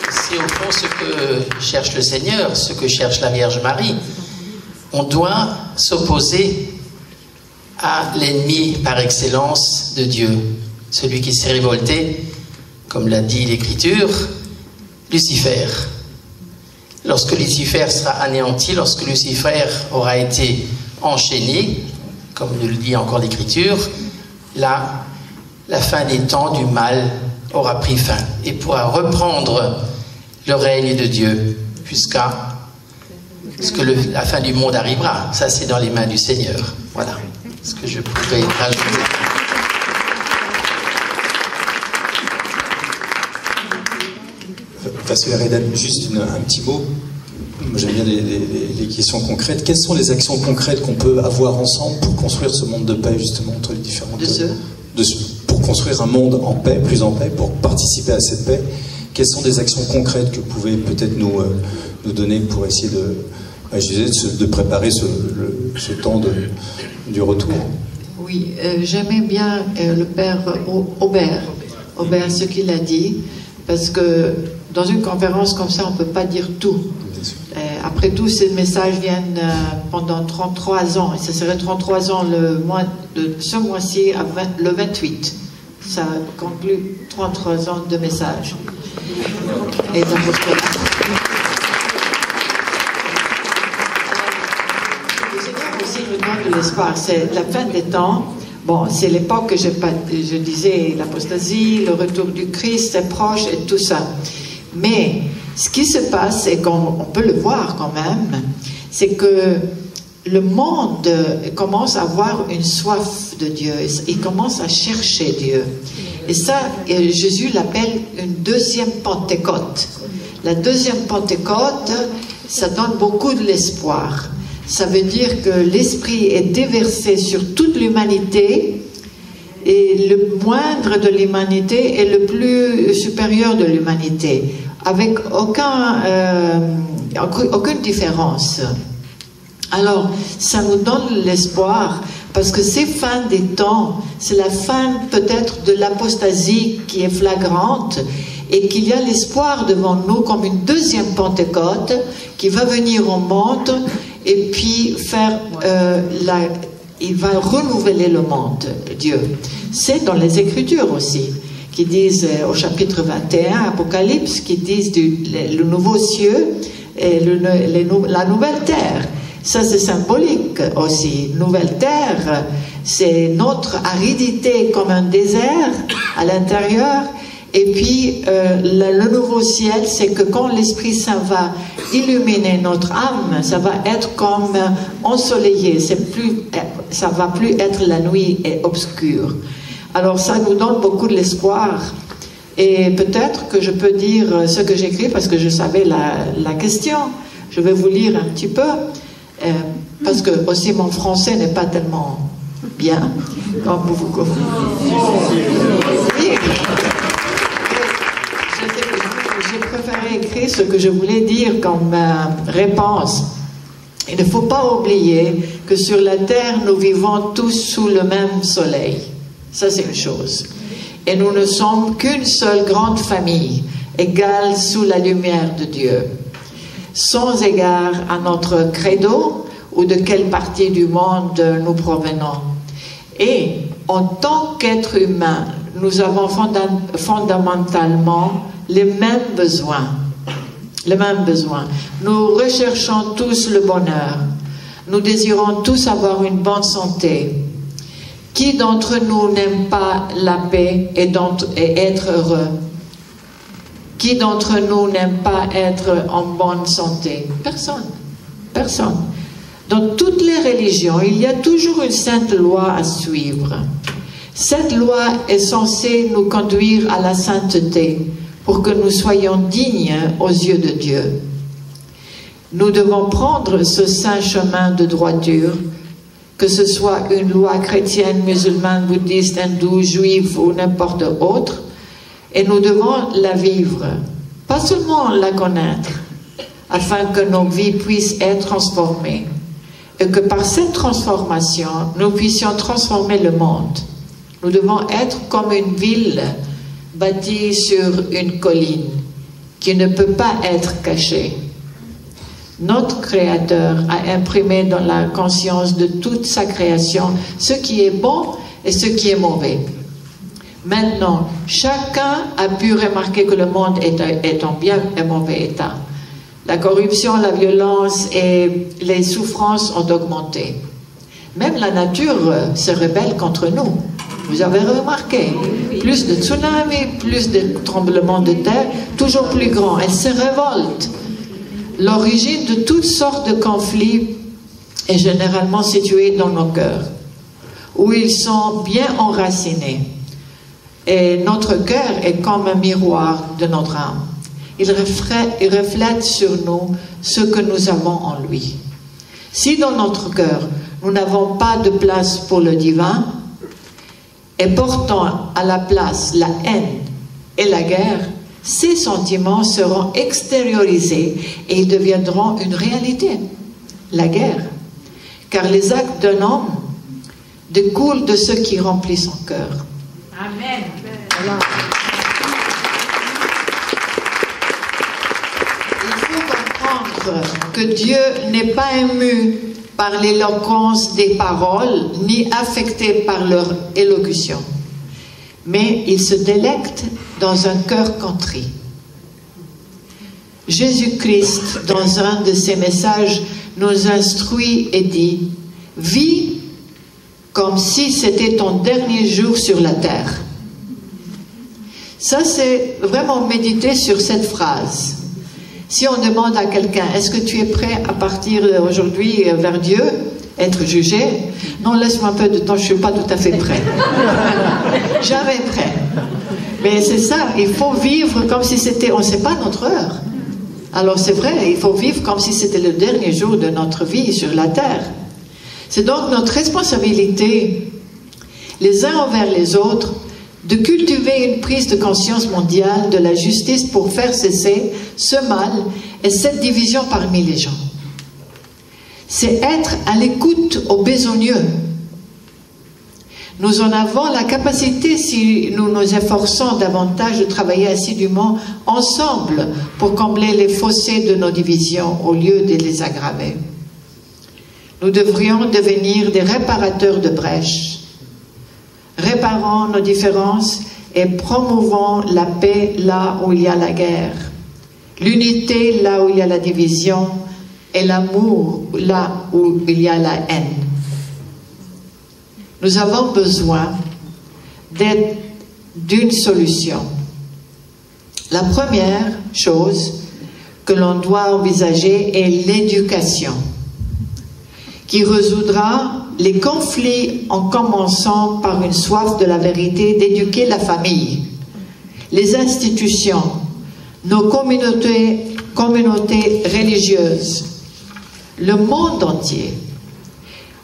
[SPEAKER 3] C'est au fond ce que cherche le Seigneur, ce que cherche la Vierge Marie. On doit s'opposer à l'ennemi par excellence de Dieu, celui qui s'est révolté, comme l'a dit l'Écriture, Lucifer. Lorsque Lucifer sera anéanti, lorsque Lucifer aura été enchaîné, comme nous le dit encore l'Écriture, là, la fin des temps du mal aura pris fin et pourra reprendre le règne de Dieu jusqu'à Parce que la fin du monde arrivera. Ça, c'est dans les mains du Seigneur. Voilà ce que je pourrais rajouter.
[SPEAKER 4] Pasteur Eden, juste un petit mot. J'aime bien les questions concrètes. Quelles sont les actions concrètes qu'on peut avoir ensemble pour construire ce monde de paix, justement, entre les différentes... pour construire un monde en paix, plus en paix, pour participer à cette paix. Quelles sont des actions concrètes que vous pouvez peut-être nous donner pour essayer de préparer ce temps du retour?
[SPEAKER 2] Oui, j'aimais bien le père Aubert, ce qu'il a dit, parce que dans une conférence comme ça, on ne peut pas dire tout. Après tout, ces messages viennent pendant 33 ans, et ce serait 33 ans ce mois-ci, le 28. Ça conclut 33 ans de messages. Et donc, le Seigneur aussi nous donne de l'espoir. C'est la fin des temps. Bon, c'est l'époque que je disais, l'apostasie, le retour du Christ est proche et tout ça. Mais ce qui se passe, et qu'on peut le voir quand même, c'est que le monde commence à avoir une soif de Dieu. Il commence à chercher Dieu. Et ça, Jésus l'appelle une deuxième Pentecôte. La deuxième Pentecôte, ça donne beaucoup de l'espoir. Ça veut dire que l'Esprit est déversé sur toute l'humanité, et le moindre de l'humanité est le plus supérieur de l'humanité, avec aucune différence. Alors, ça nous donne l'espoir, parce que ces fins des temps, c'est la fin peut-être de l'apostasie qui est flagrante, et qu'il y a l'espoir devant nous comme une deuxième Pentecôte qui va venir au monde et puis il va renouveler le monde, Dieu. C'est dans les Écritures aussi, qui disent au chapitre 21, Apocalypse, qui disent le nouveau cieux et la nouvelle terre. Ça, c'est symbolique aussi. Nouvelle terre, c'est notre aridité comme un désert à l'intérieur. Et puis, le nouveau ciel, c'est que quand l'Esprit Saint va illuminer notre âme, ça va être comme ensoleillé. Ça va plus être la nuit et obscure. Alors, ça nous donne beaucoup de l'espoir. Et peut-être que je peux dire ce que j'écris parce que je savais la question. Je vais vous lire un petit peu. Parce que aussi mon français n'est pas tellement bien comme vous. J'ai préféré écrire ce que je voulais dire comme réponse. Il ne faut pas oublier que sur la terre, nous vivons tous sous le même soleil. Ça, c'est une chose. Et nous ne sommes qu'une seule grande famille, égale sous la lumière de Dieu. Sans égard à notre credo ou de quelle partie du monde nous provenons. Et en tant qu'être humain, nous avons fondamentalement les mêmes besoins. Les mêmes besoins. Nous recherchons tous le bonheur. Nous désirons tous avoir une bonne santé. Qui d'entre nous n'aime pas la paix et être heureux? Qui d'entre nous n'aime pas être en bonne santé? Personne. Personne. Dans toutes les religions, il y a toujours une sainte loi à suivre. Cette loi est censée nous conduire à la sainteté pour que nous soyons dignes aux yeux de Dieu. Nous devons prendre ce saint chemin de droiture, que ce soit une loi chrétienne, musulmane, bouddhiste, hindoue, juive ou n'importe autre, et nous devons la vivre, pas seulement la connaître, afin que nos vies puissent être transformées, et que par cette transformation, nous puissions transformer le monde. Nous devons être comme une ville bâtie sur une colline, qui ne peut pas être cachée. Notre Créateur a imprimé dans la conscience de toute sa création ce qui est bon et ce qui est mauvais. Maintenant, chacun a pu remarquer que le monde est en bien et mauvais état. La corruption, la violence et les souffrances ont augmenté. Même la nature se rebelle contre nous. Vous avez remarqué, plus de tsunamis, plus de tremblements de terre, toujours plus grands. Elle se révolte. L'origine de toutes sortes de conflits est généralement située dans nos cœurs, où ils sont bien enracinés. Et notre cœur est comme un miroir de notre âme. Il reflète sur nous ce que nous avons en lui. Si dans notre cœur, nous n'avons pas de place pour le divin, et portant à la place la haine et la guerre, ces sentiments seront extériorisés et ils deviendront une réalité, la guerre. Car les actes d'un homme découlent de ce qui remplit son cœur.
[SPEAKER 9] Amen.
[SPEAKER 2] Voilà. Il faut comprendre que Dieu n'est pas ému par l'éloquence des paroles, ni affecté par leur élocution. Mais il se délecte dans un cœur contrit. Jésus-Christ, dans un de ses messages, nous instruit et dit « Vis comme si c'était ton dernier jour sur la terre. » Ça, c'est vraiment méditer sur cette phrase. Si on demande à quelqu'un « Est-ce que tu es prêt à partir aujourd'hui vers Dieu, être jugé ?» Non, laisse-moi un peu de temps, je ne suis pas tout à fait prêt. Jamais prêt. Mais c'est ça, il faut vivre comme si c'était, on ne sait pas notre heure. Alors c'est vrai, il faut vivre comme si c'était le dernier jour de notre vie sur la terre. C'est donc notre responsabilité, les uns envers les autres, de cultiver une prise de conscience mondiale de la justice pour faire cesser ce mal et cette division parmi les gens. C'est être à l'écoute aux besogneux. Nous en avons la capacité, si nous nous efforçons davantage, de travailler assidûment ensemble pour combler les fossés de nos divisions au lieu de les aggraver. Nous devrions devenir des réparateurs de brèches. Réparons nos différences et promouvons la paix là où il y a la guerre, l'unité là où il y a la division et l'amour là où il y a la haine. Nous avons besoin d'une solution. La première chose que l'on doit envisager est l'éducation, qui résoudra les conflits en commençant par une soif de la vérité, d'éduquer la famille, les institutions, nos communautés religieuses, le monde entier,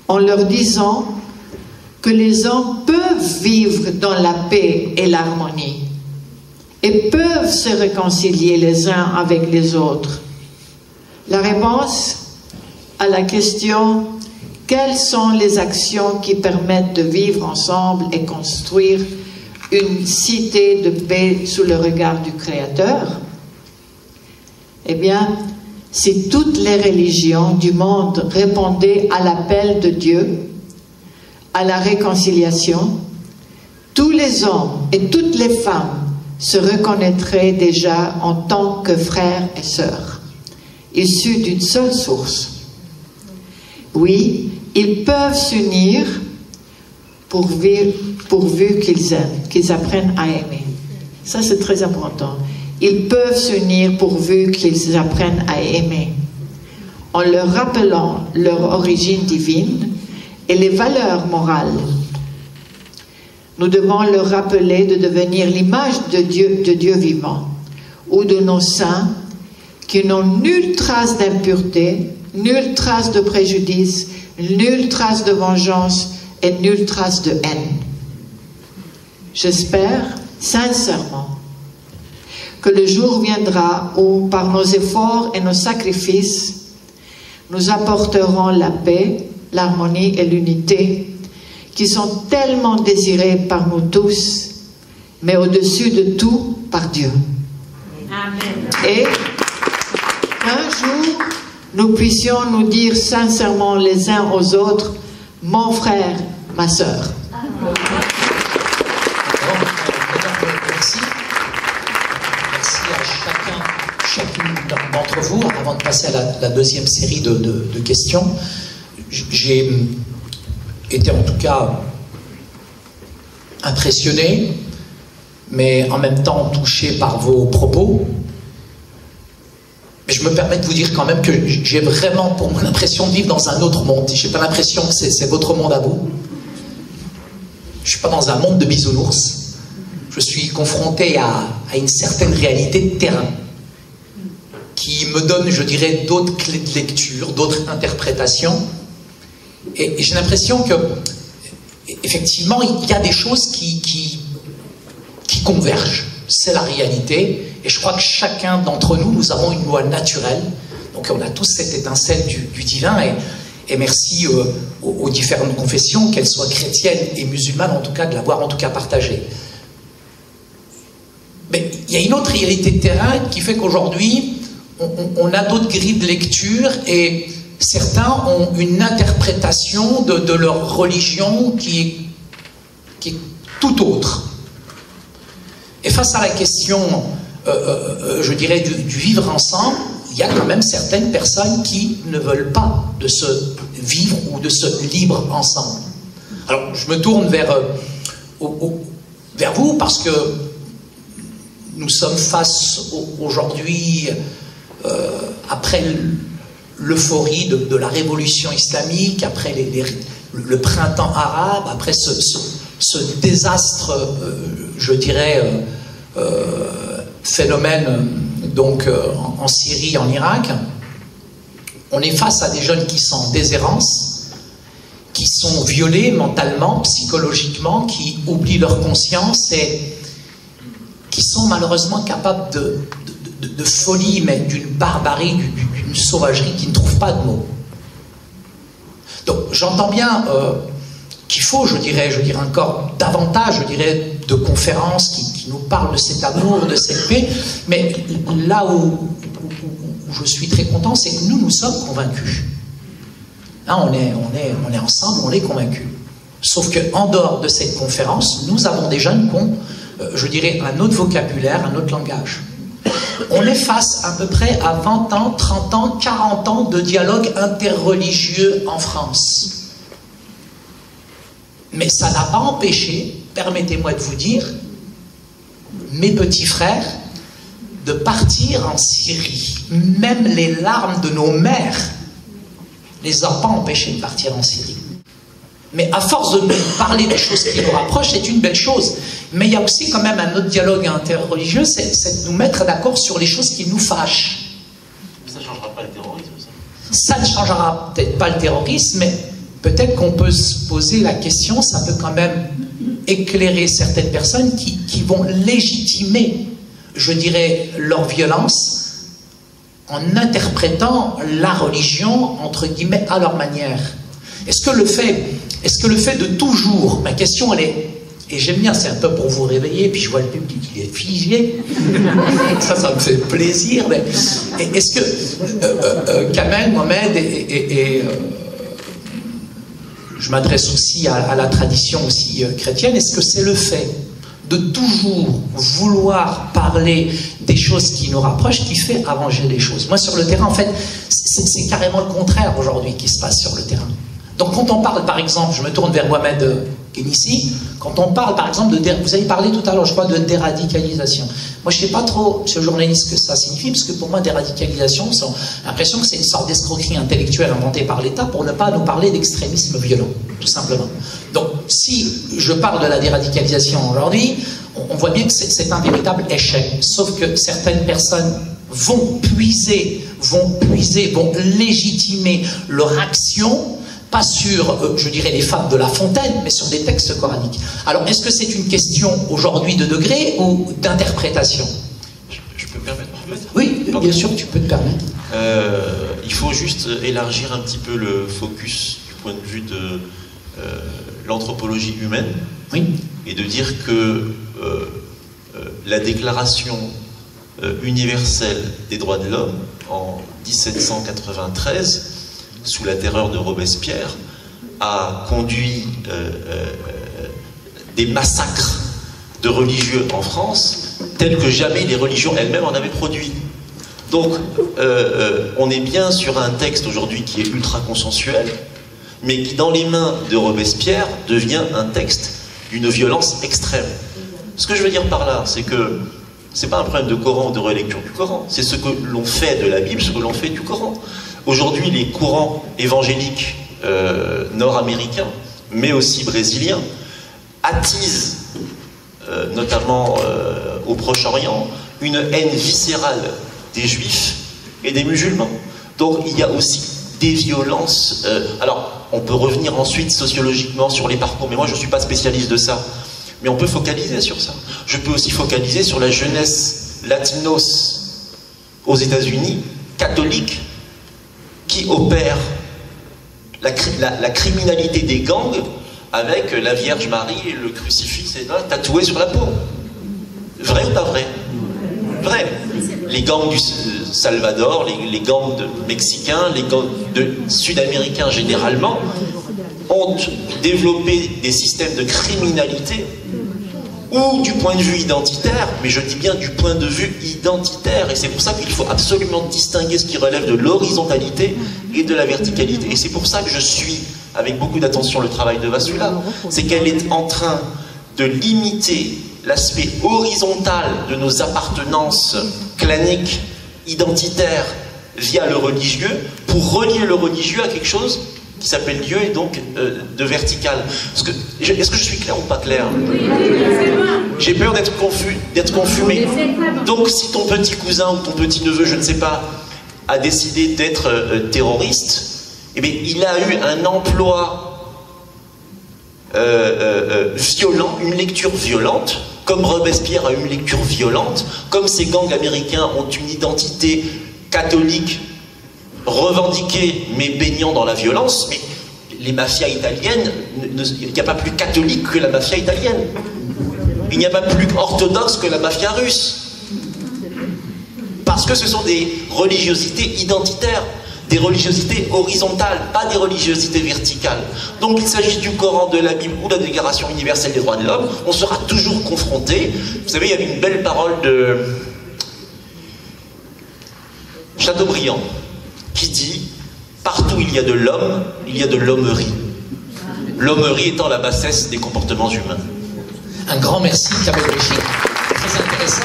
[SPEAKER 2] en leur disant que les hommes peuvent vivre dans la paix et l'harmonie et peuvent se réconcilier les uns avec les autres. La réponse à la question « Quelles sont les actions qui permettent de vivre ensemble et construire une cité de paix sous le regard du Créateur ?» Eh bien, si toutes les religions du monde répondaient à l'appel de Dieu, à la réconciliation, tous les hommes et toutes les femmes se reconnaîtraient déjà en tant que frères et sœurs, issus d'une seule source. Oui, ils peuvent s'unir pourvu qu'ils aiment, qu'ils apprennent à aimer. Ça, c'est très important. Ils peuvent s'unir pourvu qu'ils apprennent à aimer, en leur rappelant leur origine divine et les valeurs morales. Nous devons leur rappeler de devenir l'image de Dieu vivant, ou de nos saints qui n'ont nulle trace d'impureté, nulle trace de préjudice, nulle trace de vengeance et nulle trace de haine. J'espère sincèrement que le jour viendra où, par nos efforts et nos sacrifices, nous apporterons la paix, l'harmonie et l'unité qui sont tellement désirées par nous tous, mais au-dessus de tout, par Dieu.
[SPEAKER 9] Amen.
[SPEAKER 2] Et un jour, nous puissions nous dire sincèrement les uns aux autres, mon frère, ma sœur.
[SPEAKER 1] Merci. Merci à chacune d'entre vous. Avant de passer à la deuxième série de questions, j'ai été en tout cas impressionné, mais en même temps touché par vos propos. Mais je me permets de vous dire quand même que j'ai vraiment pour moi l'impression de vivre dans un autre monde. J'ai pas l'impression que c'est votre monde à vous. Je suis pas dans un monde de bisounours. Je suis confronté à une certaine réalité de terrain qui me donne, je dirais, d'autres clés de lecture, d'autres interprétations. Et j'ai l'impression que, effectivement, il y a des choses qui convergent. C'est la réalité. Et je crois que chacun d'entre nous, nous avons une loi naturelle. Donc on a tous cette étincelle du divin. Et merci aux différentes confessions, qu'elles soient chrétiennes et musulmanes, en tout cas, de l'avoir en tout cas partagée. Mais il y a une autre réalité de terrain qui fait qu'aujourd'hui, on a d'autres grilles de lecture et certains ont une interprétation de leur religion qui est tout autre. Et face à la question, je dirais, du vivre ensemble, il y a quand même certaines personnes qui ne veulent pas de se vivre ou de se libre ensemble. Alors, je me tourne vers vous parce que nous sommes face aujourd'hui, après l'euphorie de la révolution islamique, après le printemps arabe, après ce désastre, je dirais, phénomène donc en Syrie, en Irak. On est face à des jeunes qui sont en déshérence, qui sont violés mentalement, psychologiquement, qui oublient leur conscience et qui sont malheureusement capables de folie, mais d'une barbarie, d'une sauvagerie qui ne trouve pas de mots. Donc j'entends bien qu'il faut, je dirais encore davantage, je dirais, de conférences qui nous parlent de cet amour, de cette paix, mais là où je suis très content, c'est que nous sommes convaincus. Là, on est ensemble, on est convaincus. Sauf qu'en dehors de cette conférence, nous avons des jeunes qui ont, je dirais, un autre vocabulaire, un autre langage. On est face à peu près à 20 ans, 30 ans, 40 ans de dialogue interreligieux en France. Mais ça n'a pas empêché, permettez-moi de vous dire, mes petits frères, de partir en Syrie. Même les larmes de nos mères ne les ont pas empêchés de partir en Syrie. Mais à force de parler des choses qui nous rapprochent, c'est une belle chose. Mais il y a aussi quand même un autre dialogue interreligieux, c'est de nous mettre d'accord sur les choses qui nous fâchent.
[SPEAKER 6] Ça ne changera pas le terrorisme,
[SPEAKER 1] ça. Ça ne changera peut-être pas le terrorisme, mais peut-être qu'on peut se poser la question, ça peut quand même éclairer certaines personnes qui vont légitimer, je dirais, leur violence en interprétant la religion, entre guillemets, à leur manière. Est-ce que le fait de toujours, ma question elle est, et j'aime bien, c'est un peu pour vous réveiller, puis je vois le public qui est figé, ça me fait plaisir, mais est-ce que Kamel, Mohamed et je m'adresse aussi à la tradition aussi chrétienne, est-ce que c'est le fait de toujours vouloir parler des choses qui nous rapprochent qui fait arranger les choses? Moi, sur le terrain, en fait, c'est carrément le contraire aujourd'hui qui se passe sur le terrain. Donc, quand on parle, par exemple, je me tourne vers Mohamed Kenissi, quand on parle, par exemple, vous avez parlé tout à l'heure, je crois, de déradicalisation. Moi, je ne sais pas trop, monsieur le journaliste, ce que ça signifie, parce que pour moi, déradicalisation, j'ai l'impression que c'est une sorte d'escroquerie intellectuelle inventée par l'État pour ne pas nous parler d'extrémisme violent, tout simplement. Donc, si je parle de la déradicalisation aujourd'hui, on voit bien que c'est un véritable échec. Sauf que certaines personnes vont légitimer leur action, pas sur, je dirais, les fables de La Fontaine, mais sur des textes coraniques. Alors, est-ce que c'est une question aujourd'hui de degré ou d'interprétation?
[SPEAKER 6] Je peux me permettre, Mohamed?
[SPEAKER 1] Oui, bien sûr, tu peux te permettre.
[SPEAKER 6] Il faut juste élargir un petit peu le focus du point de vue de l'anthropologie humaine,
[SPEAKER 1] oui,
[SPEAKER 6] et de dire que la déclaration universelle des droits de l'homme en 1793, sous la terreur de Robespierre, a conduit des massacres de religieux en France, tels que jamais les religions elles-mêmes en avaient produit. Donc, on est bien sur un texte aujourd'hui qui est ultra consensuel, mais qui, dans les mains de Robespierre, devient un texte d'une violence extrême. Ce que je veux dire par là, c'est que C'est pas un problème de Coran ou de relecture du Coran. C'est ce que l'on fait de la Bible, ce que l'on fait du Coran. Aujourd'hui, les courants évangéliques nord-américains, mais aussi brésiliens, attisent, notamment au Proche-Orient, une haine viscérale des Juifs et des musulmans. Donc il y a aussi des violences. Alors, on peut revenir ensuite sociologiquement sur les parcours, mais moi je ne suis pas spécialiste de ça. Mais on peut focaliser sur ça. Je peux aussi focaliser sur la jeunesse latinos aux États-Unis, catholique, qui opère la criminalité des gangs avec la Vierge Marie et le crucifix tatoué sur la peau. Vrai ou pas vrai? Vrai. Les gangs du Salvador, les gangs mexicains, les gangs sud-américains généralement, ont développé des systèmes de criminalité ou du point de vue identitaire, mais je dis bien du point de vue identitaire, et c'est pour ça qu'il faut absolument distinguer ce qui relève de l'horizontalité et de la verticalité. Et c'est pour ça que je suis avec beaucoup d'attention le travail de Vassula, c'est qu'elle est en train de limiter l'aspect horizontal de nos appartenances claniques, identitaires, via le religieux, pour relier le religieux à quelque chose qui s'appelle Dieu et donc de vertical. Est-ce que je suis clair ou pas clair? J'ai peur d'être confus, mais donc si ton petit cousin ou ton petit neveu, je ne sais pas, a décidé d'être terroriste, eh bien, il a eu un emploi violent, une lecture violente, comme Robespierre a eu une lecture violente, comme ces gangs américains ont une identité catholique revendiquée mais baignant dans la violence. Mais les mafias italiennes, il n'y a pas plus catholique que la mafia italienne. Il n'y a pas plus orthodoxe que la mafia russe. Parce que ce sont des religiosités identitaires, des religiosités horizontales, pas des religiosités verticales. Donc qu'il s'agisse du Coran, de la Bible ou de la Déclaration universelle des droits de l'homme, on sera toujours confronté. Vous savez, il y avait une belle parole de Chateaubriand qui dit « Partout il y a de l'homme, il y a de l'hommerie. » L'hommerie étant la bassesse des comportements humains.
[SPEAKER 1] Un grand merci, Kamel Brigitte. Très intéressant.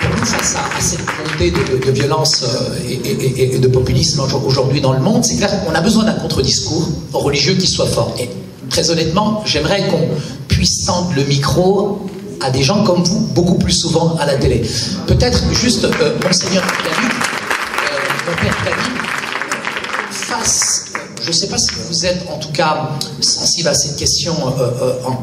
[SPEAKER 1] Pour nous, face à cette montée de violence et de populisme aujourd'hui dans le monde, c'est clair qu'on a besoin d'un contre-discours religieux qui soit fort. Et très honnêtement, j'aimerais qu'on puisse tendre le micro à des gens comme vous, beaucoup plus souvent à la télé. Peut-être juste, Monseigneur David, mon père David, face... Je ne sais pas si vous êtes en tout cas sensible à cette question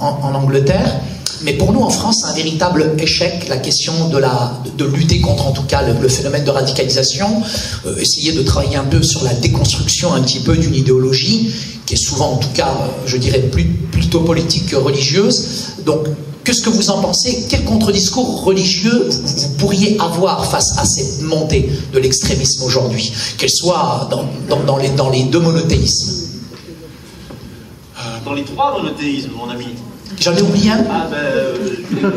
[SPEAKER 1] en Angleterre, mais pour nous en France, c'est un véritable échec, la question de lutter contre en tout cas le phénomène de radicalisation, essayer de travailler un peu sur la déconstruction un petit peu d'une idéologie qui est souvent en tout cas, je dirais, plutôt politique que religieuse. Donc, qu'est-ce que vous en pensez? Quel contre-discours religieux vous pourriez avoir face à cette montée de l'extrémisme aujourd'hui, qu'elle soit dans les deux monothéismes?
[SPEAKER 6] Dans les trois monothéismes, mon ami.
[SPEAKER 1] J'en ai oublié un?
[SPEAKER 6] Ah ben...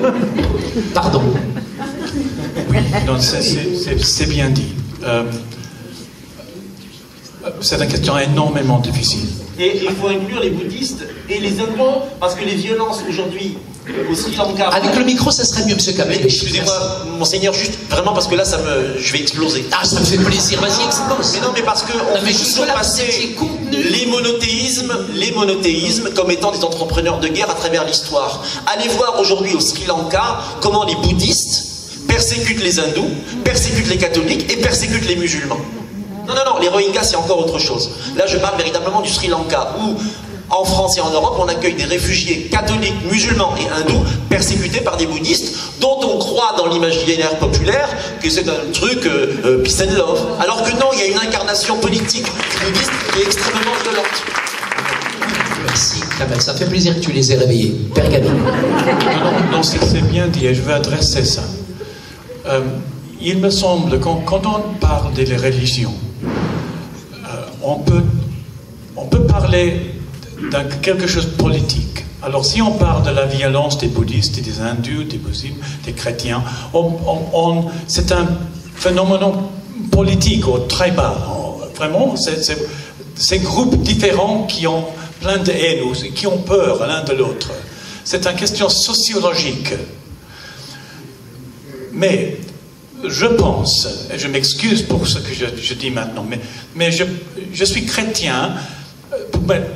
[SPEAKER 1] Pardon.
[SPEAKER 8] Oui, c'est bien dit. C'est une question énormément difficile.
[SPEAKER 6] Et il faut inclure les bouddhistes et les hindous, parce que les violences aujourd'hui au Sri Lanka...
[SPEAKER 1] Avec le micro, ça serait mieux, monsieur Kamel.
[SPEAKER 6] Excusez-moi, monseigneur, juste vraiment parce que là, je vais exploser.
[SPEAKER 1] Ah, ça me fait plaisir, vas-y, explose.
[SPEAKER 6] Mais non, mais parce qu'on fait toujours passer les monothéismes comme étant des entrepreneurs de guerre à travers l'histoire. Allez voir aujourd'hui au Sri Lanka comment les bouddhistes persécutent les hindous, persécutent les catholiques et persécutent les musulmans. Non, les Rohingyas, c'est encore autre chose. Là, je parle véritablement du Sri Lanka, où, en France et en Europe, on accueille des réfugiés catholiques, musulmans et hindous persécutés par des bouddhistes, dont on croit dans l'imaginaire populaire que c'est un truc peace and love. Alors que non, il y a une incarnation politique bouddhiste qui est extrêmement violente.
[SPEAKER 1] Merci, Kamel. Ça fait plaisir que tu les aies réveillés. Père Gabi.
[SPEAKER 8] Non, c'est bien dit, et je veux adresser ça. Il me semble, quand on parle des religions, on peut parler de quelque chose de politique. Alors si on parle de la violence des bouddhistes, des hindous, des musulmans, des chrétiens, c'est un phénomène politique très bas. Vraiment, c'est groupes différents qui ont plein de haine, qui ont peur l'un de l'autre. C'est une question sociologique Mais je pense, et je m'excuse pour ce que je dis maintenant, mais je suis chrétien.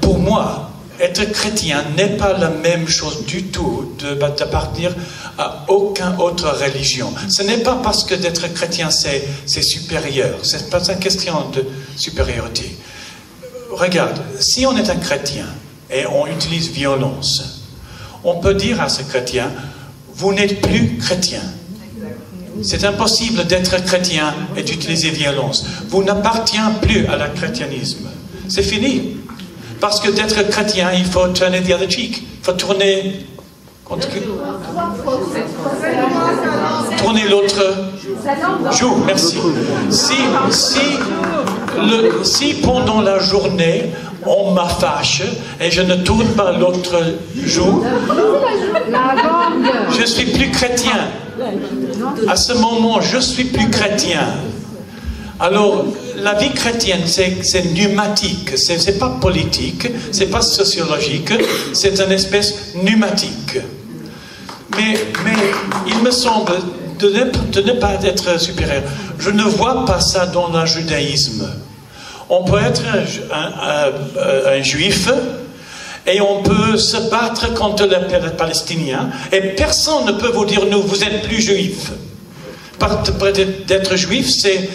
[SPEAKER 8] Pour moi, être chrétien n'est pas la même chose du tout d'appartenir à aucune autre religion. Ce n'est pas parce que d'être chrétien c'est supérieur, c'est pas une question de supériorité. Regarde, si on est un chrétien et on utilise violence, on peut dire à ce chrétien, vous n'êtes plus chrétien. C'est impossible d'être chrétien et d'utiliser violence. Vous n'appartenez plus à la chrétianisme. C'est fini. Parce que d'être chrétien, il faut tourner the other cheek. Il faut tourner l'autre joue. Merci. Si pendant la journée, on m'affache et je ne tourne pas l'autre joue, je suis plus chrétien. À ce moment, je suis plus chrétien. Alors, la vie chrétienne, c'est pneumatique, c'est pas politique, c'est pas sociologique, c'est une espèce pneumatique. Mais il me semble de ne pas être supérieur. Je ne vois pas ça dans le judaïsme. On peut être un juif et on peut se battre contre les Palestiniens et personne ne peut vous dire, nous, vous êtes plus juif. D'être juif, c'est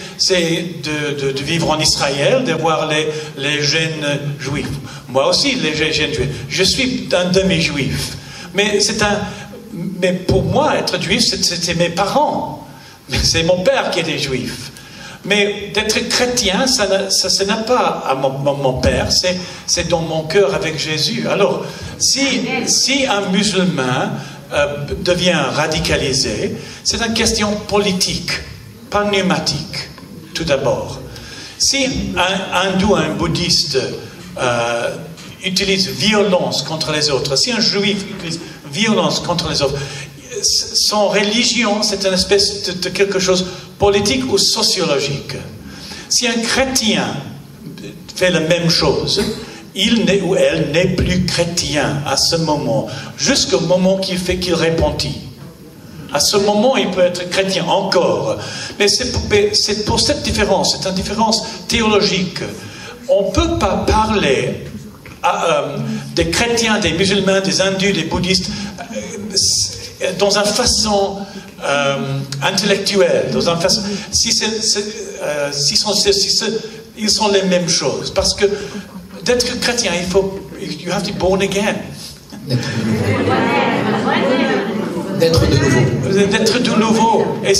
[SPEAKER 8] de vivre en Israël, de voir les jeunes juifs. Moi aussi, les jeunes juifs. Je suis un demi-juif. Mais pour moi, être juif, c'était mes parents. C'est mon père qui était juif. Mais d'être chrétien, ça n'a pas à mon père, c'est dans mon cœur avec Jésus. Alors, si un musulman devient radicalisé, c'est une question politique, pas pneumatique, tout d'abord. Si un hindou, un bouddhiste utilise violence contre les autres, si un juif utilise violence contre les autres, son religion, c'est une espèce de quelque chose politique ou sociologique. Si un chrétien fait la même chose, il ou elle n'est plus chrétien à ce moment, jusqu'au moment qu'il repentit. À ce moment, il peut être chrétien encore. Mais c'est pour cette différence, c'est une différence théologique. On ne peut pas parler des chrétiens, des musulmans, des hindus, des bouddhistes, dans une façon intellectuelle, dans une façon, ils sont les mêmes choses. Parce que d'être chrétien, you have to be born again.
[SPEAKER 1] D'être de nouveau.
[SPEAKER 8] D'être de nouveau. Et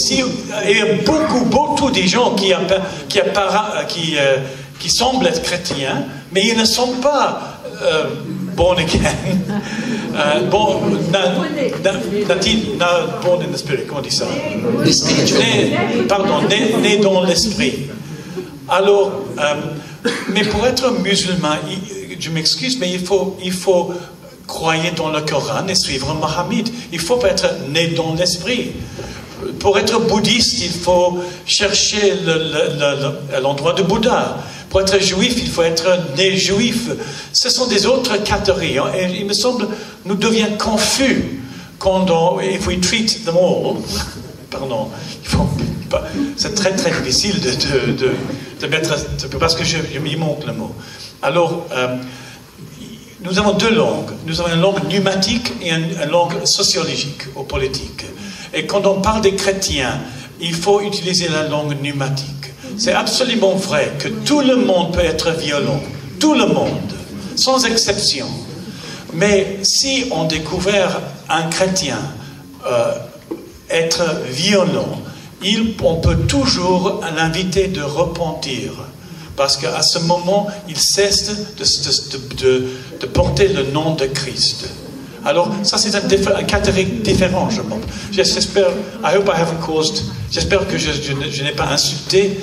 [SPEAKER 8] il y a beaucoup de gens qui semblent être chrétiens, mais ils ne sont pas born again. Born in the spirit, comment on dit ça? Né dans l'esprit. Alors, mais pour être musulman, je m'excuse, mais il faut croire dans le Coran et suivre Mohammed. Il faut pas être né dans l'esprit. Pour être bouddhiste, il faut chercher l'endroit de Bouddha. Pour être juif, il faut être né juif. Ce sont des autres catégories. Hein, et il me semble, nous devions confus quand if we treat them all. Pardon, c'est très très difficile de mettre, parce que il manque le mot. Alors, nous avons deux langues. Nous avons une langue pneumatique et une langue sociologique ou politique. Et quand on parle des chrétiens, il faut utiliser la langue pneumatique. C'est absolument vrai que tout le monde peut être violent. Tout le monde, sans exception. Mais si on découvre un chrétien être violent, on peut toujours l'inviter de repentir. Parce qu'à ce moment, il cesse de porter le nom de Christ. Alors, ça c'est un catégorie différent, je pense. J'espère, j'espère que je n'ai pas insulté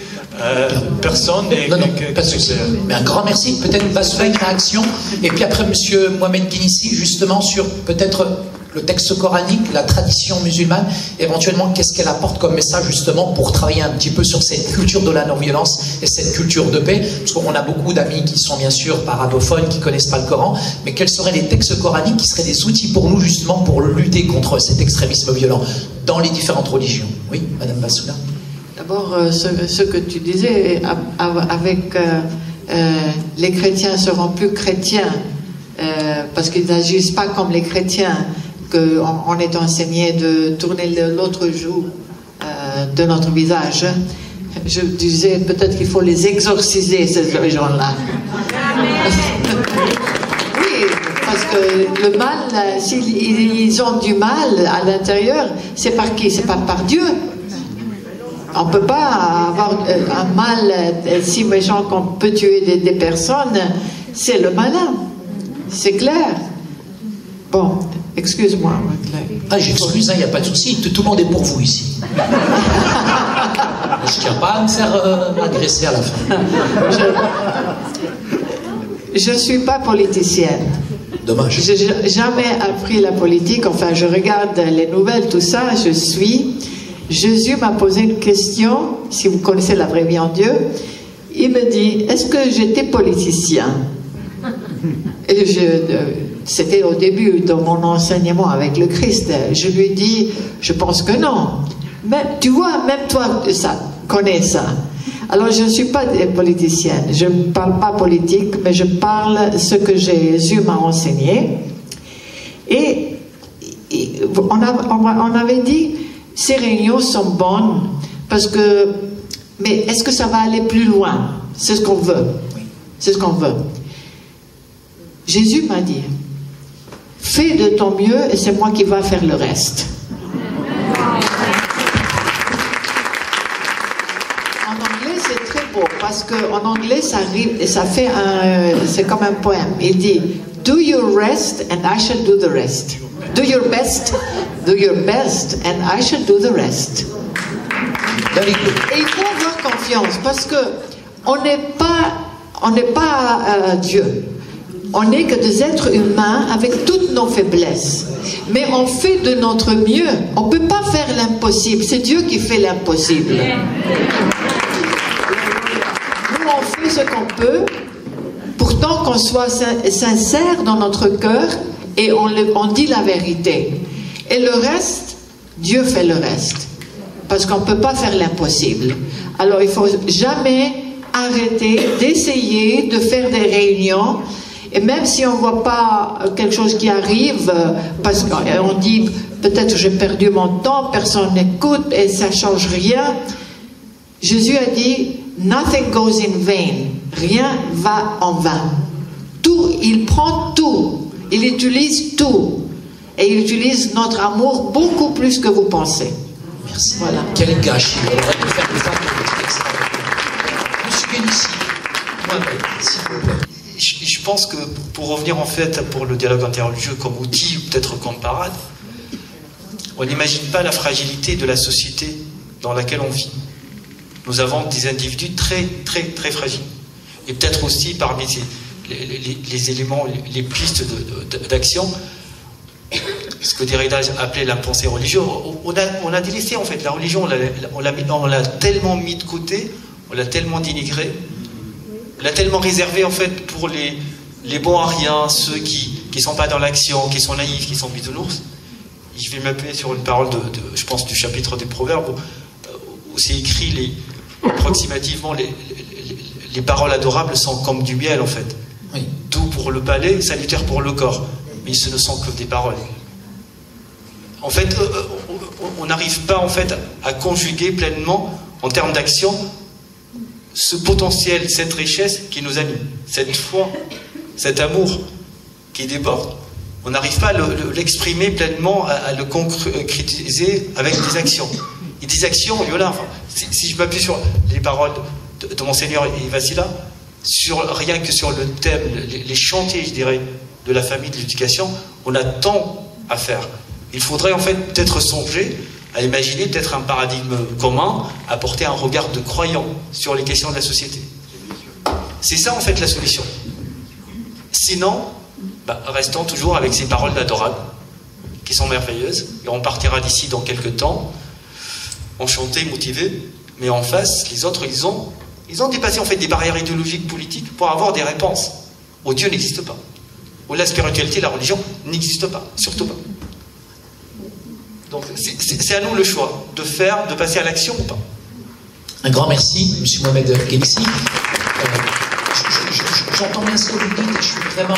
[SPEAKER 8] personne.
[SPEAKER 1] Non, pas de souci. Mais un grand merci. Peut-être une réaction. Et puis après, monsieur Mohamed Guinissi, justement, sur peut-être le texte coranique, la tradition musulmane, éventuellement, qu'est-ce qu'elle apporte comme message, justement, pour travailler un petit peu sur cette culture de la non-violence et cette culture de paix. Parce qu'on a beaucoup d'amis qui sont bien sûr arabophones, qui ne connaissent pas le Coran, mais quels seraient les textes coraniques qui seraient des outils pour nous, justement, pour lutter contre cet extrémisme violent dans les différentes religions. Oui, Madame Bassoula.
[SPEAKER 2] D'abord, ce que tu disais, avec les chrétiens seront plus chrétiens parce qu'ils n'agissent pas comme les chrétiens, qu'on est enseigné de tourner l'autre joue de notre visage. Je disais peut-être qu'il faut les exorciser, ces gens-là. Oui, parce que le mal, s'ils ont du mal à l'intérieur, c'est par qui? C'est pas par Dieu. On ne peut pas avoir un mal si méchant qu'on peut tuer des personnes. C'est le malin. C'est clair. Bon, excuse-moi.
[SPEAKER 1] Ah, j'excuse, il n'y a pas de souci. Tout le monde est pour vous ici. Je ne tiens pas à me faire agresser à la fin.
[SPEAKER 2] Je ne suis pas politicienne.
[SPEAKER 1] Dommage.
[SPEAKER 2] Je n'ai jamais appris la politique. Enfin, je regarde les nouvelles, tout ça. Je suis... Jésus m'a posé une question, si vous connaissez la vraie vie en Dieu. Il me dit, est-ce que j'étais politicien? Et c'était au début de mon enseignement avec le Christ. Je lui dis, je pense que non. Mais tu vois, même toi, ça, connais ça. Alors, je ne suis pas politicienne. Je ne parle pas politique, mais je parle ce que Jésus m'a enseigné. Et on avait dit, ces réunions sont bonnes parce que, mais est-ce que ça va aller plus loin? C'est ce qu'on veut. C'est ce qu'on veut. Jésus m'a dit, fais de ton mieux et c'est moi qui va faire le reste. En anglais, c'est très beau parce qu'en anglais, ça arrive et ça fait c'est comme un poème. Il dit, do your rest and I shall do the rest. Do your best and I shall do the rest. Et il faut avoir confiance parce que on n'est pas Dieu. On n'est que des êtres humains avec toutes nos faiblesses. Mais on fait de notre mieux. On ne peut pas faire l'impossible. C'est Dieu qui fait l'impossible. Nous, on fait ce qu'on peut. Pourtant, qu'on soit sincère dans notre cœur et on dit la vérité. Et le reste, Dieu fait le reste. Parce qu'on ne peut pas faire l'impossible. Alors, il ne faut jamais arrêter d'essayer de faire des réunions. Et même si on ne voit pas quelque chose qui arrive, parce qu'on dit, peut-être j'ai perdu mon temps, personne n'écoute et ça ne change rien. Jésus a dit, nothing goes in vain. Rien va en vain. Tout, il prend tout. Il utilise tout. Et il utilise notre amour beaucoup plus que vous pensez.
[SPEAKER 1] Merci. Voilà. Quel gâchis. On aurait pu faire des femmes de ici. S'il vous plaît.
[SPEAKER 5] Je pense que pour revenir en fait pour le dialogue interreligieux comme outil ou peut-être comme parade, on n'imagine pas la fragilité de la société dans laquelle on vit. Nous avons des individus très très très fragiles. Et peut-être aussi parmi les éléments, les pistes d'action, ce que Derrida appelait la pensée religieuse, on a délaissé en fait la religion, on l'a tellement mis de côté, on l'a tellement dénigré, on l'a tellement réservé en fait pour les bons à rien, ceux qui ne sont pas dans l'action, qui sont naïfs, qui sont bisounours. Je vais m'appuyer sur une parole je pense du chapitre des Proverbes où c'est écrit approximativement les paroles adorables sont comme du miel en fait.
[SPEAKER 1] Oui.
[SPEAKER 5] Doux pour le palais, salutaire pour le corps, mais ce ne sont que des paroles. En fait, on n'arrive pas en fait à conjuguer pleinement en termes d'action ce potentiel, cette richesse qui nous anime, cette foi, cet amour qui déborde. On n'arrive pas à l'exprimer pleinement, à le concrétiser avec des actions. Et des actions, il y en a. Enfin, si je m'appuie sur les paroles de Monseigneur Ivassila, rien que sur le thème, les chantiers, je dirais, de la famille, de l'éducation, on a tant à faire. Il faudrait en fait peut-être songer à imaginer peut-être un paradigme commun, à porter un regard de croyant sur les questions de la société. C'est ça en fait la solution. Sinon, restons toujours avec ces paroles d'adorables, qui sont merveilleuses, et on partira d'ici dans quelques temps, enchantés, motivés, mais en face, les autres, ils ont dépassé en fait des barrières idéologiques, politiques, pour avoir des réponses. Où Dieu n'existe pas. Où la spiritualité, la religion n'existe pas, surtout pas. Donc c'est à nous le choix de passer à l'action ou pas.
[SPEAKER 1] Un grand merci, M. Mohamed Gelissi. J'entends bien ce que vous dites et je suis vraiment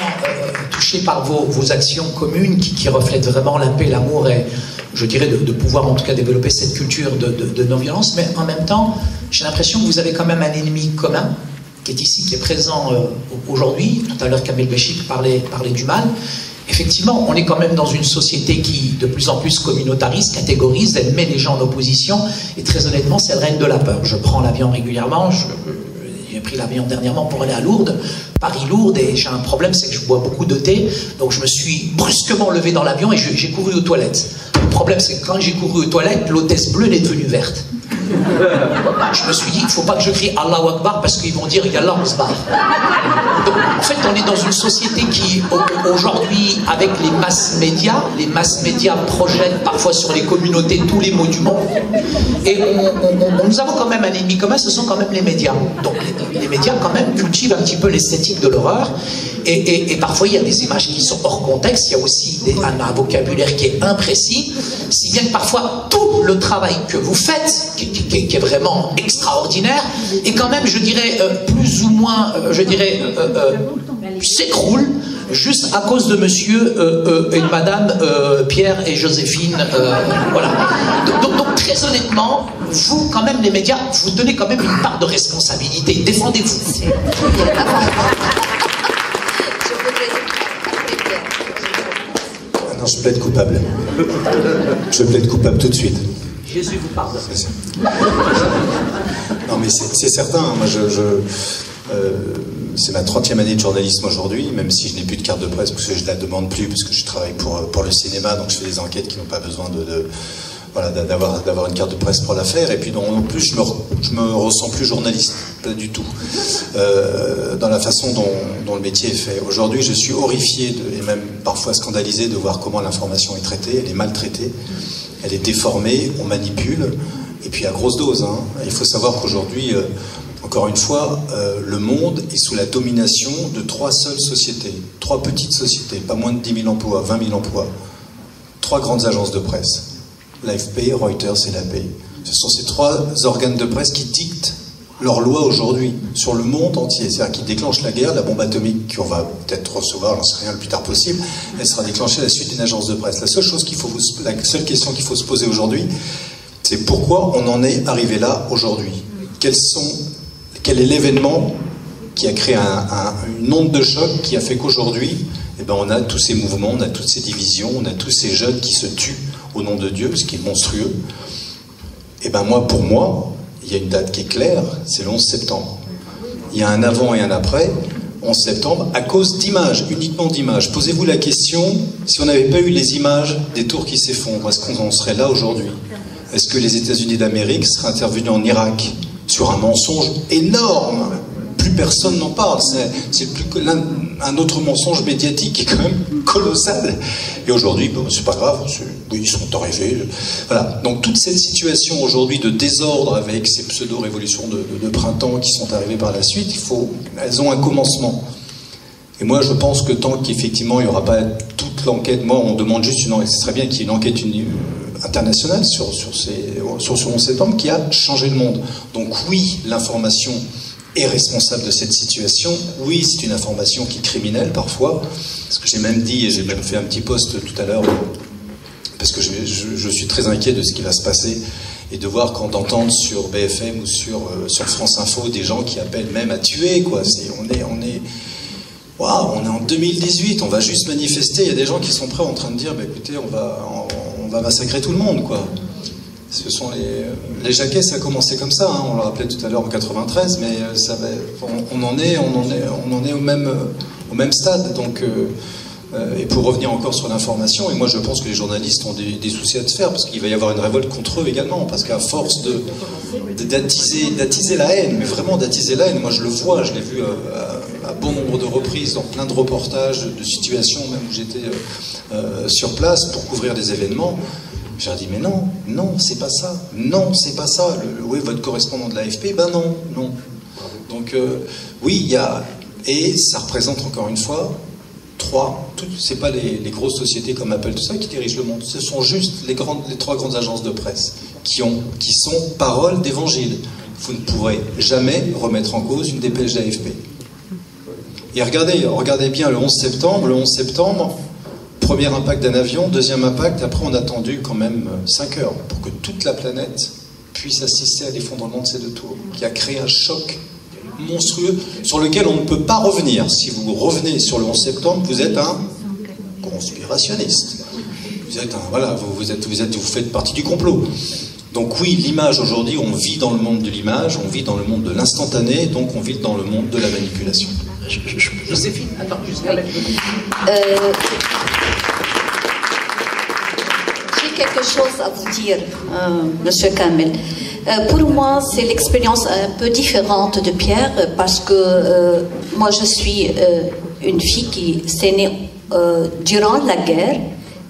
[SPEAKER 1] touché par vos actions communes qui reflètent vraiment la paix, l'amour et je dirais de pouvoir en tout cas développer cette culture de non-violence. Mais en même temps, j'ai l'impression que vous avez quand même un ennemi commun qui est ici, qui est présent aujourd'hui. Tout à l'heure, Kamel Béchik parlait du mal. Effectivement, on est quand même dans une société qui, de plus en plus communautariste, catégorise, elle met les gens en opposition, et très honnêtement, c'est le règne de la peur. Je prends l'avion régulièrement, j'ai pris l'avion dernièrement pour aller à Lourdes, Paris-Lourdes, et j'ai un problème, c'est que je bois beaucoup de thé, donc je me suis brusquement levé dans l'avion et j'ai couru aux toilettes. Le problème, c'est que quand j'ai couru aux toilettes, l'hôtesse bleue est devenue verte. Je me suis dit, il ne faut pas que je crie Allahu Akbar parce qu'ils vont dire Yallah Ousbar. Donc, en fait, on est dans une société qui, aujourd'hui, avec les masses médias projettent parfois sur les communautés tous les maux du monde. Et nous avons quand même un ennemi commun, ce sont quand même les médias. Donc, les médias, quand même, cultivent un petit peu l'esthétique de l'horreur. Et parfois, il y a des images qui sont hors contexte, il y a aussi un vocabulaire qui est imprécis, si bien que parfois, tout le travail que vous faites, qui est vraiment extraordinaire, et quand même, je dirais, plus ou moins, s'écroule juste à cause de monsieur et de madame Pierre et Joséphine. Voilà. Donc, très honnêtement, vous, quand même, les médias, vous donnez quand même une part de responsabilité. Défendez-vous.
[SPEAKER 4] Non, je plaide coupable. Je plaide coupable tout de suite.
[SPEAKER 1] Jésus vous pardonne.
[SPEAKER 4] Non, mais c'est certain. Moi, c'est ma 30e année de journalisme aujourd'hui, même si je n'ai plus de carte de presse, parce que je ne la demande plus, parce que je travaille pour le cinéma, donc je fais des enquêtes qui n'ont pas besoin d'avoir une carte de presse pour la faire. Et puis en plus, je me ressens plus journaliste, pas du tout, dans la façon dont le métier est fait. Aujourd'hui, je suis horrifié et même parfois scandalisé de voir comment l'information est traitée. Elle est maltraitée, elle est déformée, on manipule, et puis à grosse dose. Hein. Il faut savoir qu'aujourd'hui, encore une fois, le monde est sous la domination de 3 seules sociétés, 3 petites sociétés, pas moins de 10 000 emplois, 20 000 emplois, 3 grandes agences de presse. L'AFP, Reuters et l'AP. Ce sont ces 3 organes de presse qui dictent leurs lois aujourd'hui sur le monde entier. C'est-à-dire qui déclenchent la guerre, la bombe atomique qu'on va peut-être recevoir, j'en sais rien, le plus tard possible, elle sera déclenchée à la suite d'une agence de presse. La seule question qu'il faut se poser aujourd'hui, c'est pourquoi on en est arrivé là aujourd'hui. Quel est l'événement qui a créé une onde de choc qui a fait qu'aujourd'hui, on a tous ces mouvements, on a toutes ces divisions, on a tous ces jeunes qui se tuent au nom de Dieu, ce qui est monstrueux. Pour moi, il y a une date qui est claire, c'est le 11 septembre. Il y a un avant et un après, 11 septembre, à cause d'images, uniquement d'images. Posez-vous la question, si on n'avait pas eu les images des tours qui s'effondrent, est-ce qu'on en serait là aujourd'hui? Est-ce que les États-Unis d'Amérique seraient intervenus en Irak sur un mensonge énorme? Plus personne n'en parle, c'est un autre mensonge médiatique qui est quand même colossal. Et aujourd'hui, c'est pas grave, oui, ils sont arrivés. Voilà. Donc toute cette situation aujourd'hui de désordre avec ces pseudo-révolutions de printemps qui sont arrivées par la suite, elles ont un commencement. Et moi, je pense que tant qu'effectivement il n'y aura pas toute l'enquête, moi on demande juste une enquête, ce serait bien qu'il y ait une enquête internationale sur ce 11 septembre qui a changé le monde. Donc oui, l'information est responsable de cette situation. Oui, c'est une information qui est criminelle parfois. Parce que j'ai même dit, et j'ai même fait un petit post tout à l'heure, parce que je suis très inquiet de ce qui va se passer, et de voir d'entendre sur BFM ou sur France Info des gens qui appellent même à tuer, quoi. On est en 2018, on va juste manifester. Il y a des gens qui sont prêts en train de dire, écoutez, on va massacrer tout le monde, quoi. Ce sont les jaquets, ça a commencé comme ça, hein, on le rappelait tout à l'heure en 93, mais on en est au même stade. Donc, et pour revenir encore sur l'information, et moi je pense que les journalistes ont des soucis à se faire, parce qu'il va y avoir une révolte contre eux également, parce qu'à force d'attiser la haine, mais vraiment d'attiser la haine, moi je le vois, je l'ai vu à bon nombre de reprises, dans plein de reportages, de situations, même où j'étais sur place pour couvrir des événements. J'ai dit, mais non, c'est pas ça. Non, c'est pas ça. Oui, votre correspondant de l'AFP, non. Donc, oui, il y a... Et ça représente encore une fois c'est pas les grosses sociétés comme Apple, tout ça, qui dirigent le monde. Ce sont juste les 3 grandes agences de presse qui sont paroles d'évangile. Vous ne pourrez jamais remettre en cause une dépêche d'AFP. Et regardez bien le 11 septembre. Le 11 septembre, premier impact d'un avion, deuxième impact, après on a attendu quand même 5 heures pour que toute la planète puisse assister à l'effondrement de ces 2 tours, qui a créé un choc monstrueux sur lequel on ne peut pas revenir. Si vous revenez sur le 11 septembre, vous êtes un conspirationniste. Vous êtes vous faites partie du complot. Donc oui, l'image aujourd'hui, on vit dans le monde de l'image, on vit dans le monde de l'instantané, donc on vit dans le monde de la manipulation.
[SPEAKER 1] Joséphine, attends,
[SPEAKER 7] J'ai quelque chose à vous dire, Monsieur Kamel. Pour moi, c'est l'expérience un peu différente de Pierre, parce que moi, je suis une fille qui s'est née durant la guerre,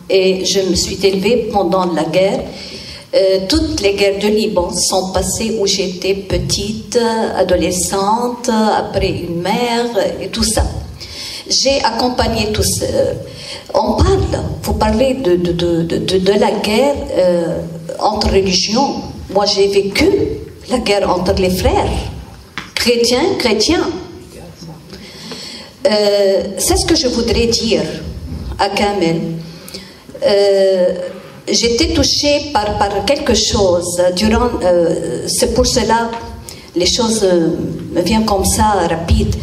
[SPEAKER 7] et je me suis élevée pendant la guerre. Toutes les guerres de Liban sont passées où j'étais petite, adolescente, après une mère, et tout ça. J'ai accompagné tous. Vous parlez de la guerre entre religions. Moi, j'ai vécu la guerre entre les frères, chrétiens. C'est ce que je voudrais dire à Kamel. J'étais touchée par quelque chose durant. C'est pour cela les choses me viennent comme ça, rapides.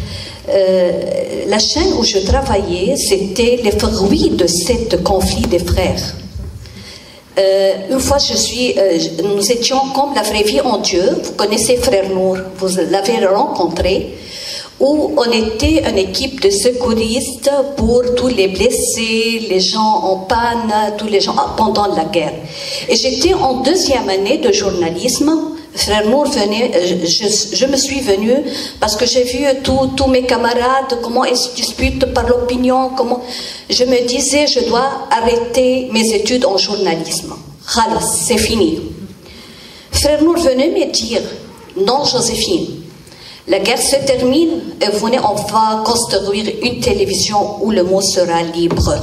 [SPEAKER 7] La chaîne où je travaillais, c'était les fruits de ce conflit des frères. Une fois, nous étions comme la vraie vie en Dieu. Vous connaissez Frère Nour, vous l'avez rencontré, où on était une équipe de secouristes pour tous les blessés, les gens en panne, tous les gens pendant la guerre. Et j'étais en 2e année de journalisme. Frère Nour venait, je me suis venue parce que j'ai vu tous mes camarades, comment ils se disputent par l'opinion, comment. Je me disais, je dois arrêter mes études en journalisme. Khalas, c'est fini. Frère Nour venait me dire, non Joséphine, la guerre se termine et venez, on va construire une télévision où le mot sera libre.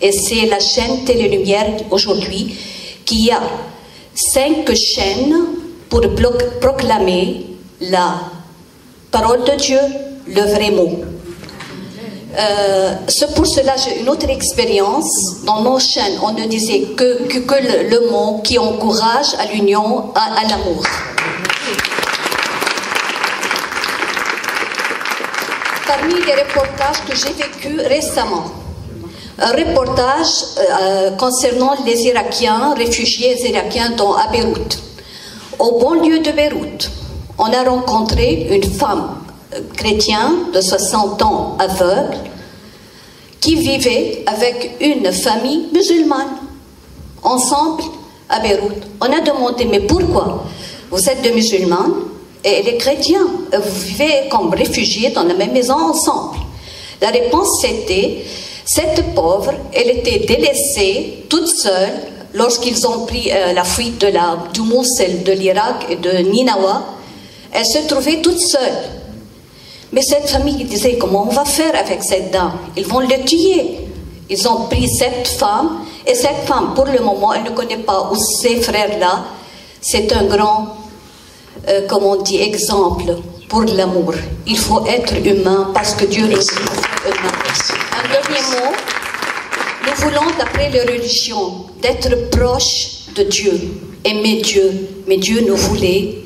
[SPEAKER 7] Et c'est la chaîne Télé Lumière aujourd'hui qui a 5 chaînes pour proclamer la parole de Dieu, le vrai mot. C'est pour cela que j'ai une autre expérience. Dans nos chaînes, on ne disait que le mot qui encourage à l'union, à l'amour. Parmi les reportages que j'ai vécus récemment, un reportage concernant les Irakiens, réfugiés irakiens à Beyrouth. Au banlieue de Beyrouth, on a rencontré une femme chrétienne de 60 ans aveugle qui vivait avec une famille musulmane ensemble à Beyrouth. On a demandé, mais pourquoi vous êtes des musulmanes et les chrétiens, vous vivez comme réfugiés dans la même maison ensemble? La réponse c'était, cette pauvre, elle était délaissée, toute seule, lorsqu'ils ont pris la fuite du Mossoul, de l'Irak et de Ninawa. Elle se trouvait toute seule. Mais cette famille disait, comment on va faire avec cette dame? Ils vont le tuer. Ils ont pris cette femme, et cette femme, pour le moment, elle ne connaît pas où ces frères-là. C'est un grand, comment on dit, exemple pour l'amour. Il faut être humain parce que Dieu nous dit humain. Un dernier mot. Nous voulons, d'après les religions, d'être proches de Dieu, aimer Dieu. Mais Dieu nous voulait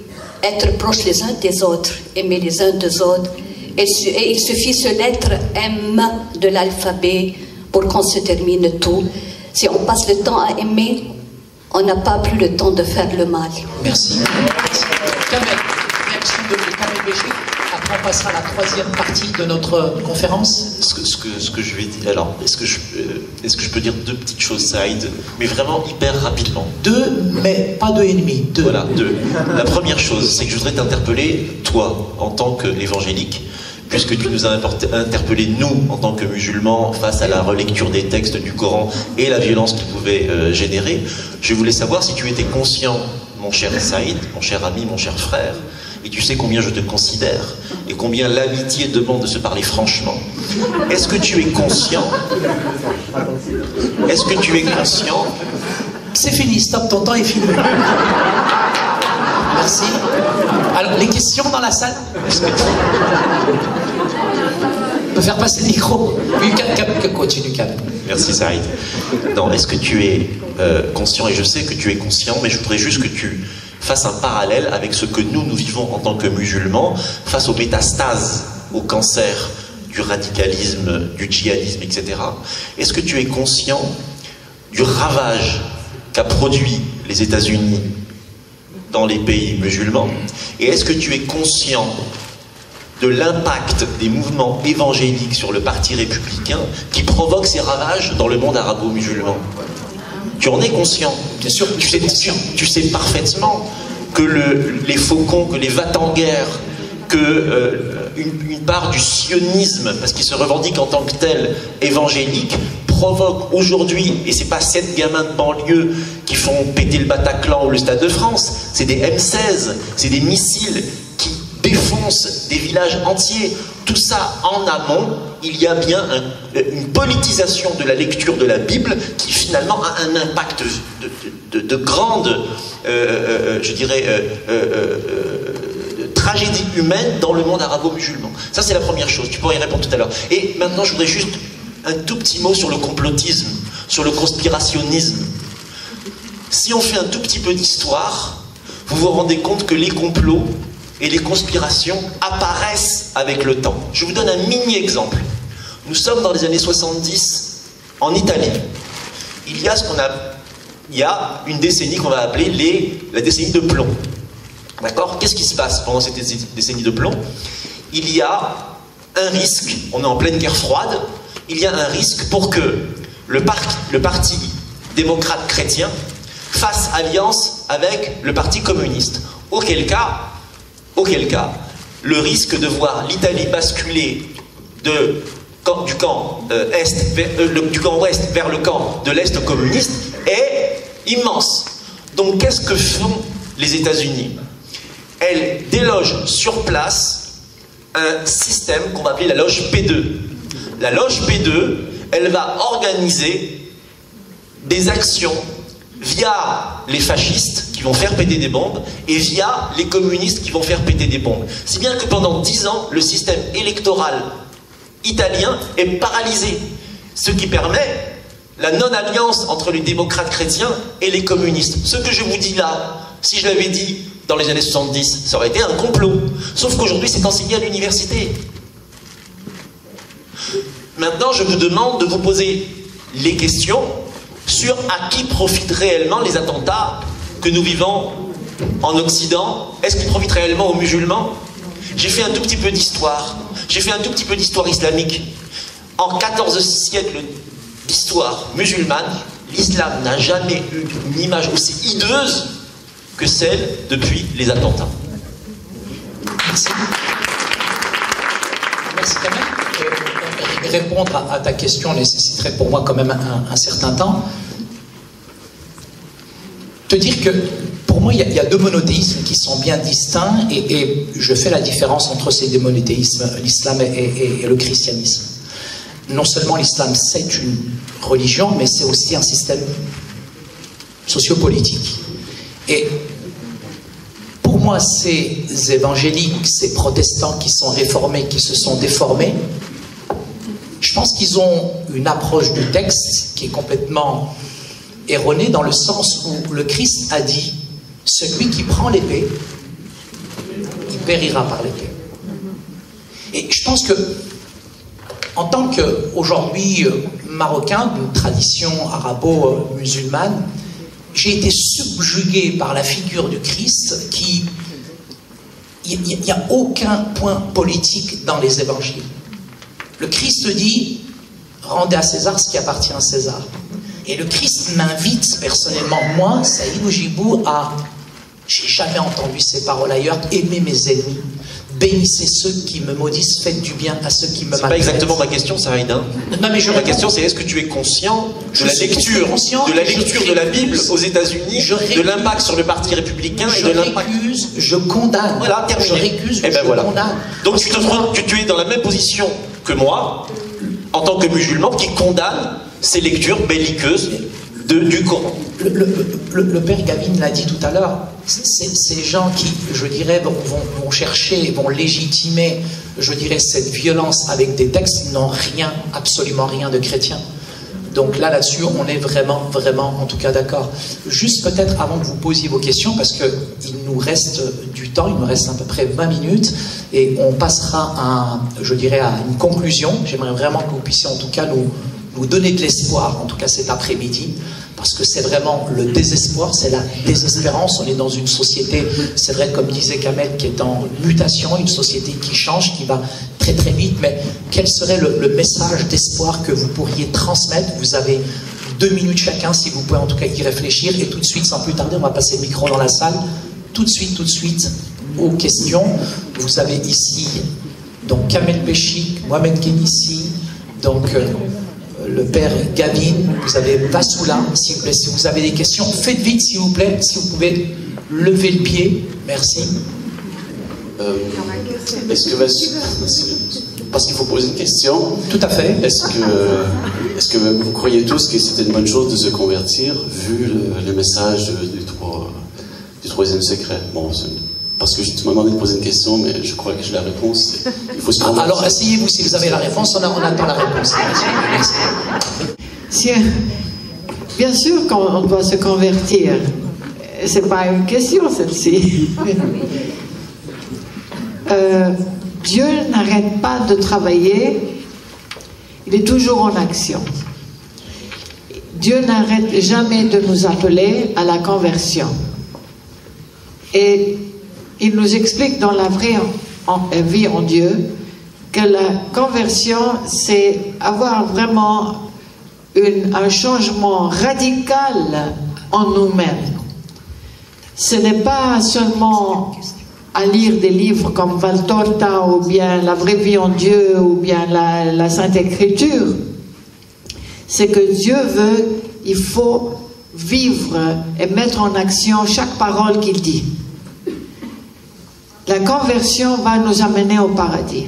[SPEAKER 7] être proches les uns des autres, aimer les uns des autres. Et il suffit ce lettre M de l'alphabet pour qu'on se termine tout. Si on passe le temps à aimer, on n'a pas plus le temps de faire le mal.
[SPEAKER 1] Merci. Kamel, réaction de Kamel Béchir. Après, on passera à la 3e partie de notre conférence.
[SPEAKER 6] Ce que je vais dire. Alors, est-ce que je peux dire 2 petites choses, Saïd, mais vraiment hyper rapidement?
[SPEAKER 1] 2, mais pas 2 et demi. 2.
[SPEAKER 6] Voilà, 2. La première chose, c'est que je voudrais t'interpeller, toi, en tant qu'évangélique, puisque tu nous as interpellé, nous, en tant que musulmans, face à la relecture des textes du Coran et la violence qu'ils pouvaient générer. Je voulais savoir si tu étais conscient, mon cher Saïd, mon cher ami, mon cher frère, et tu sais combien je te considère, et combien l'amitié demande de se parler franchement. Est-ce que tu es conscient? Est-ce que tu es conscient?
[SPEAKER 1] C'est fini, stop, ton temps est fini. Merci. Alors, les questions dans la salle? On peut faire passer le micro. Oui, continue, Cap.
[SPEAKER 6] Merci, Saïd. Non, est-ce que tu es conscient? Et je sais que tu es conscient, mais je voudrais juste que tu fasses un parallèle avec ce que nous vivons en tant que musulmans, face aux métastases, au cancer du radicalisme, du djihadisme, etc. Est-ce que tu es conscient du ravage qu'a produit les États-Unis dans les pays musulmans? Et est-ce que tu es conscient de l'impact des mouvements évangéliques sur le parti républicain qui provoque ces ravages dans le monde arabo-musulman? Tu en es conscient?
[SPEAKER 1] Bien sûr,
[SPEAKER 6] tu sais parfaitement que les faucons, que les va-t-en-guerre, que une part du sionisme, parce qu'il se revendique en tant que tel évangélique, provoque aujourd'hui, et c'est pas 7 gamins de banlieue qui font péter le Bataclan ou le Stade de France, c'est des M16, c'est des missiles qui défoncent des villages entiers. Tout ça en amont, il y a bien une politisation de la lecture de la Bible qui finalement a un impact de grande, je dirais, tragédie humaine dans le monde arabo-musulman. Ça, c'est la première chose. Tu pourras y répondre tout à l'heure. Et maintenant, je voudrais juste un tout petit mot sur le complotisme, sur le conspirationnisme. Si on fait un tout petit peu d'histoire, vous vous rendez compte que les complots et les conspirations apparaissent avec le temps. Je vous donne un mini-exemple. Nous sommes dans les années 70 en Italie. Il y a une décennie qu'on va appeler la décennie de plomb. D'accord? Qu'est-ce qui se passe pendant cette décennie de plomb? Il y a un risque, on est en pleine guerre froide, il y a un risque pour que le parti démocrate chrétien fasse alliance avec le parti communiste. Auquel cas, le risque de voir l'Italie basculer du camp ouest vers le camp de l'Est communiste est immense. Donc qu'est-ce que font les États-Unis? Elles délogent sur place un système qu'on va appeler la loge P2. La loge P2, elle va organiser des actions via les fascistes qui vont faire péter des bombes et via les communistes qui vont faire péter des bombes. Si bien que pendant 10 ans, le système électoral italien est paralysé, ce qui permet la non-alliance entre les démocrates chrétiens et les communistes. Ce que je vous dis là, si je l'avais dit dans les années 70, ça aurait été un complot. Sauf qu'aujourd'hui, c'est enseigné à l'université. Maintenant, je vous demande de vous poser les questions sur à qui profitent réellement les attentats que nous vivons en Occident. Est-ce qu'ils profitent réellement aux musulmans? J'ai fait un tout petit peu d'histoire. J'ai fait un tout petit peu d'histoire islamique. En 14 siècles d'histoire musulmane, l'islam n'a jamais eu une image aussi hideuse que celle depuis les attentats.
[SPEAKER 1] Merci. Merci quand même. Répondre à ta question nécessiterait pour moi quand même un certain temps. Te dire que pour moi il y a deux monothéismes qui sont bien distincts et je fais la différence entre ces deux monothéismes, l'islam et le christianisme. Non seulement l'islam c'est une religion, mais c'est aussi un système sociopolitique. Et pour moi, ces évangéliques, ces protestants qui sont réformés, qui se sont déformés, je pense qu'ils ont une approche du texte qui est complètement erronée dans le sens où le Christ a dit « Celui qui prend l'épée, il périra par l'épée ». Et je pense que, en tant qu'aujourd'hui marocain d'une tradition arabo-musulmane, j'ai été subjugué par la figure du Christ qui... Il n'y a aucun point politique dans les évangiles. Le Christ dit « Rendez à César ce qui appartient à César ». Et le Christ m'invite personnellement, moi, Saïd Oujibou, à... J'ai jamais entendu ces paroles ailleurs, aimer mes ennemis. bénissez ceux qui me maudissent, faites du bien à ceux qui me maltraitent.
[SPEAKER 6] C'est pas exactement ma question, Saïd. Hein.
[SPEAKER 1] Non, mais
[SPEAKER 6] ma question, c'est est-ce que tu es conscient de la lecture de la Bible aux États-Unis, de l'impact sur le parti républicain et de l'impact.
[SPEAKER 1] Je condamne.
[SPEAKER 6] Voilà, terminé.
[SPEAKER 1] Je récuse,
[SPEAKER 6] et ben voilà.
[SPEAKER 1] Condamne.
[SPEAKER 6] Donc tu es dans la même position que moi, en tant que musulman, qui condamne ces lectures belliqueuses du Coran.
[SPEAKER 1] Le père Gavin l'a dit tout à l'heure, ces gens qui, je dirais, vont chercher, vont légitimer, je dirais, cette violence avec des textes n'ont rien, absolument rien de chrétien. Donc là-dessus, on est vraiment, en tout cas d'accord. Juste peut-être avant que vous posiez vos questions, parce qu'il nous reste du temps, il nous reste à peu près 20 minutes, et on passera je dirais, à une conclusion. J'aimerais vraiment que vous puissiez en tout cas nous donner de l'espoir, en tout cas cet après-midi, parce que c'est vraiment le désespoir, c'est la désespérance. On est dans une société, c'est vrai, comme disait Kamel, qui est en mutation, une société qui change, qui va très très vite, mais quel serait le message d'espoir que vous pourriez transmettre? Vous avez 2 minutes chacun, si vous pouvez en tout cas y réfléchir, et tout de suite, sans plus tarder, on va passer le micro dans la salle, tout de suite, aux questions. Vous avez ici, donc Kamel Béchik, Mohamed Kenissi, donc le père Gavin, vous avez Vassoula, s'il vous plaît, si vous avez des questions, faites vite s'il vous plaît, si vous pouvez lever le pied, merci.
[SPEAKER 10] Parce qu'il faut poser une question.
[SPEAKER 1] Tout à fait.
[SPEAKER 10] Est-ce que vous croyez tous que c'était une bonne chose de se convertir, vu le message du troisième secret? Bon, parce que tu m'as demandé de poser une question, mais je crois que j'ai la réponse. Il faut se convertir.
[SPEAKER 1] Alors asseyez-vous si vous avez la réponse, on attend la réponse.
[SPEAKER 2] Bien sûr qu'on doit se convertir. C'est pas une question, celle-ci. Dieu n'arrête pas de travailler, il est toujours en action. Dieu n'arrête jamais de nous appeler à la conversion. Et il nous explique dans la vraie vie en Dieu que la conversion, c'est avoir vraiment un changement radical en nous-mêmes. Ce n'est pas seulement à lire des livres comme Valtorta ou bien La vraie vie en Dieu ou bien la Sainte Écriture. C'est que Dieu veut, il faut vivre et mettre en action chaque parole qu'il dit. La conversion va nous amener au paradis.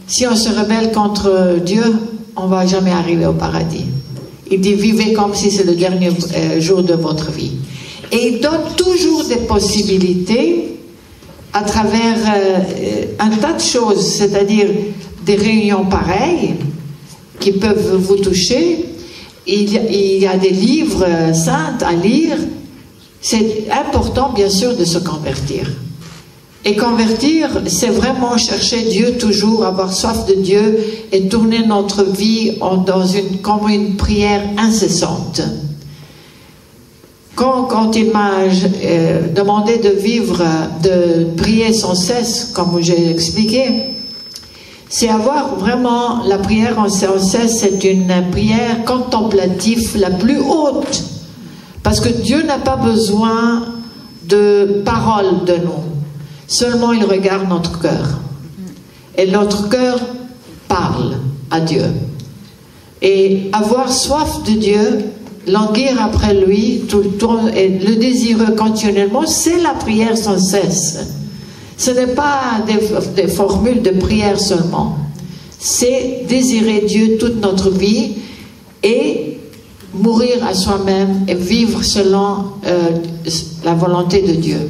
[SPEAKER 2] Si on se rebelle contre Dieu, on ne va jamais arriver au paradis. Il dit, vivez comme si c'est le dernier jour de votre vie. Et il donne toujours des possibilités à travers un tas de choses, c'est-à-dire des réunions pareilles qui peuvent vous toucher. Il y a des livres saints à lire. C'est important, bien sûr, de se convertir. Et convertir, c'est vraiment chercher Dieu toujours, avoir soif de Dieu et tourner notre vie comme une prière incessante. Quand il m'a demandé de prier sans cesse, comme j'ai expliqué, c'est avoir vraiment la prière sans cesse, c'est une prière contemplative la plus haute. Parce que Dieu n'a pas besoin de paroles de nous. Seulement, il regarde notre cœur. Et notre cœur parle à Dieu. Et avoir soif de Dieu, languir après lui, tout le temps, et le désirer continuellement, c'est la prière sans cesse. Ce n'est pas des formules de prière seulement. C'est désirer Dieu toute notre vie et mourir à soi-même et vivre selon la volonté de Dieu.